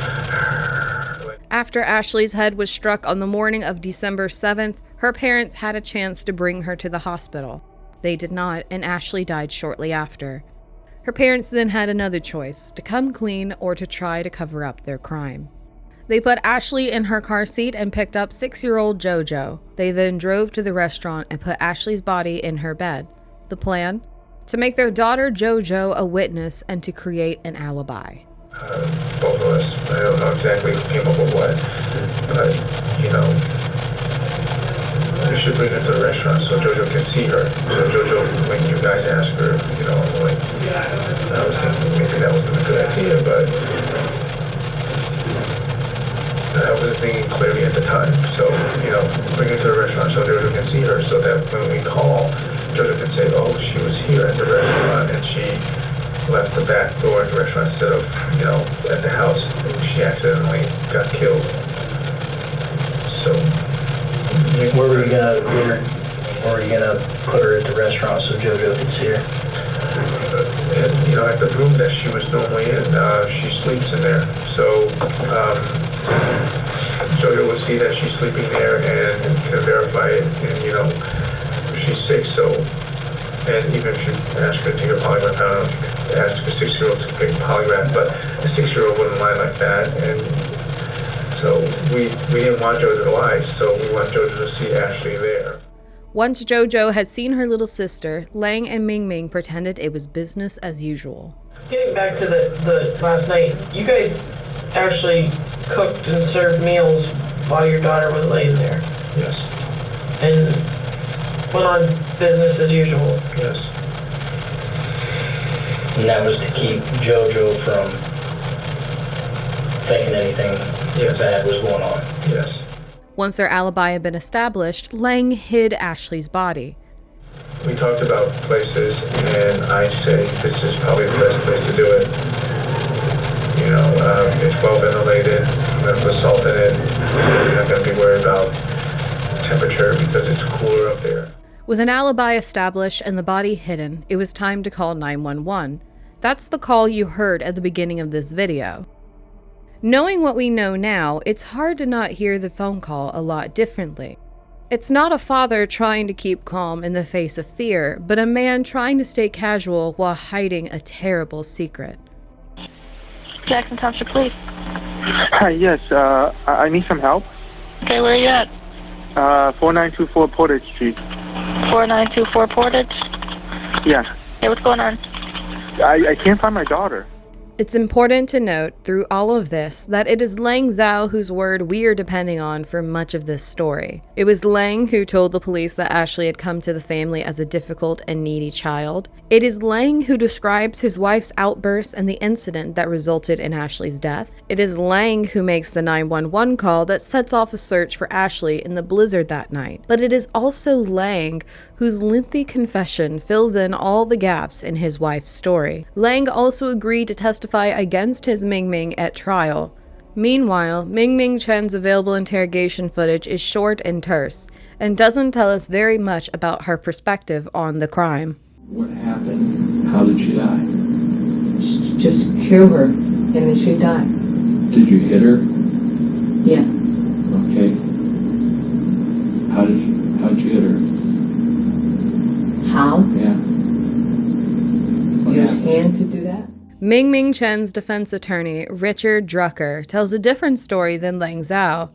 S1: After Ashley's head was struck on the morning of December 7th, her parents had a chance to bring her to the hospital. They did not, and Ashley died shortly after. Her parents then had another choice, to come clean or to try to cover up their crime. They put Ashley in her car seat and picked up 6-year-old JoJo. They then drove to the restaurant and put Ashley's body in her bed. The plan? To make their daughter JoJo a witness and to create an alibi.
S25: Both of us, I don't know exactly who came up with what, but, we should bring her to the restaurant so JoJo can see her. So JoJo, when you guys ask her, I was thinking maybe that wasn't a good idea, but I wasn't thinking clearly at the time. So, bring her to the restaurant so JoJo can see her so that when we call, JoJo can say, oh, she was here at the restaurant and she left the back door at the restaurant instead of, at the house. She accidentally got killed. So,
S7: where were you gonna put her at the restaurant so JoJo could see her?
S25: At the room that she was normally in, she sleeps in there. So, JoJo will see that she's sleeping there and can verify it, and, she's sick, so, and even if you ask her to take a polygraph, I don't know if you ask a 6-year-old to take a polygraph, but a 6-year-old wouldn't lie like that, and so we didn't want JoJo to lie, so we want JoJo to see Ashley there.
S1: Once JoJo had seen her little sister, Lang and Ming Ming pretended it was business as usual.
S19: Getting back to the last night, you guys actually cooked and served meals while your daughter was laying there.
S25: Yes.
S19: And went on business as usual.
S25: Yes.
S7: And that was to keep JoJo from thinking anything bad was going on.
S25: Yes.
S1: Once their alibi had been established, Lang hid Ashley's body.
S25: We talked about places, and I say this is probably the best place to do it. It's well ventilated. I'm going to put salt in it. You're not going to be worried about temperature because it's cooler up there.
S1: With an alibi established and the body hidden, it was time to call 911. That's the call you heard at the beginning of this video. Knowing what we know now, it's hard to not hear the phone call a lot differently. It's not a father trying to keep calm in the face of fear, but a man trying to stay casual while hiding a terrible secret.
S2: Jackson Township Police.
S5: Hi, yes, I need some help.
S2: Okay, where are you at?
S5: 4924 Portage Street.
S2: 4924 Portage?
S5: Yeah.
S2: Hey, what's going on?
S5: I can't find my daughter.
S1: It's important to note through all of this that it is Lang Zhao whose word we are depending on for much of this story. It was Lang who told the police that Ashley had come to the family as a difficult and needy child. It is Lang who describes his wife's outburst and the incident that resulted in Ashley's death. It is Lang who makes the 911 call that sets off a search for Ashley in the blizzard that night. But it is also Lang whose lengthy confession fills in all the gaps in his wife's story. Lang also agreed to testify against his Ming Ming at trial. Meanwhile, Ming Ming Chen's available interrogation footage is short and terse, and doesn't tell us very much about her perspective on the crime.
S12: What happened? How did she die?
S13: Just killed her, and then she died.
S12: Did you hit her?
S13: Yeah.
S12: Okay. How'd you hit her?
S13: How?
S12: Yeah.
S13: Your hand to do that?
S1: Ming Ming Chen's defense attorney, Richard Drucker, tells a different story than Lang Zhao.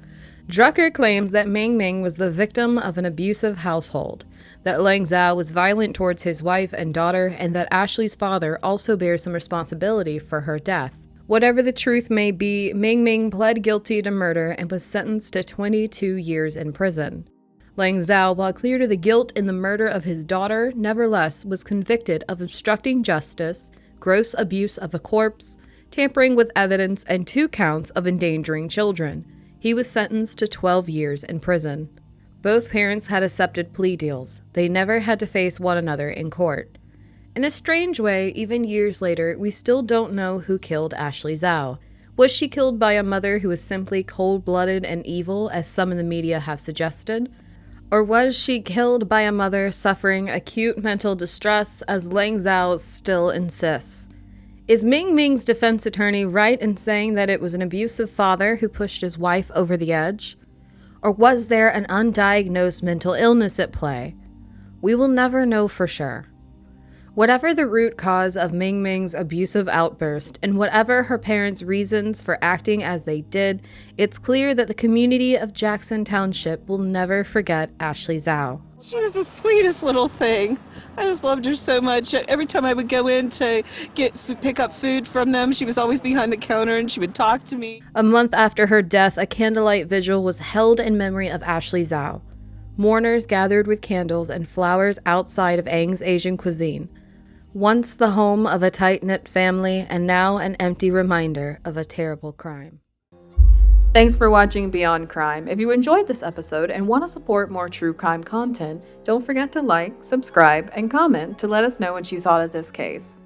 S1: Drucker claims that Ming Ming was the victim of an abusive household, that Lang Zhao was violent towards his wife and daughter, and that Ashley's father also bears some responsibility for her death. Whatever the truth may be, Ming Ming pled guilty to murder and was sentenced to 22 years in prison. Lang Zhao, while clear to the guilt in the murder of his daughter, nevertheless was convicted of obstructing justice, gross abuse of a corpse, tampering with evidence, and 2 counts of endangering children. He was sentenced to 12 years in prison. Both parents had accepted plea deals. They never had to face one another in court. In a strange way, even years later, we still don't know who killed Ashley Zhao. Was she killed by a mother who was simply cold-blooded and evil, as some in the media have suggested? Or was she killed by a mother suffering acute mental distress, as Lang Zhao still insists? Is Ming Ming's defense attorney right in saying that it was an abusive father who pushed his wife over the edge? Or was there an undiagnosed mental illness at play? We will never know for sure. Whatever the root cause of Ming Ming's abusive outburst, and whatever her parents' reasons for acting as they did, it's clear that the community of Jackson Township will never forget Ashley Zhao.
S8: She was the sweetest little thing. I just loved her so much. Every time I would go in to pick up food from them, she was always behind the counter and she would talk to me.
S1: A month after her death, a candlelight vigil was held in memory of Ashley Zhao. Mourners gathered with candles and flowers outside of Ang's Asian cuisine. Once the home of a tight-knit family, and now an empty reminder of a terrible crime. Thanks for watching Beyond Crime. If you enjoyed this episode and want to support more true crime content, don't forget to like, subscribe, and comment to let us know what you thought of this case.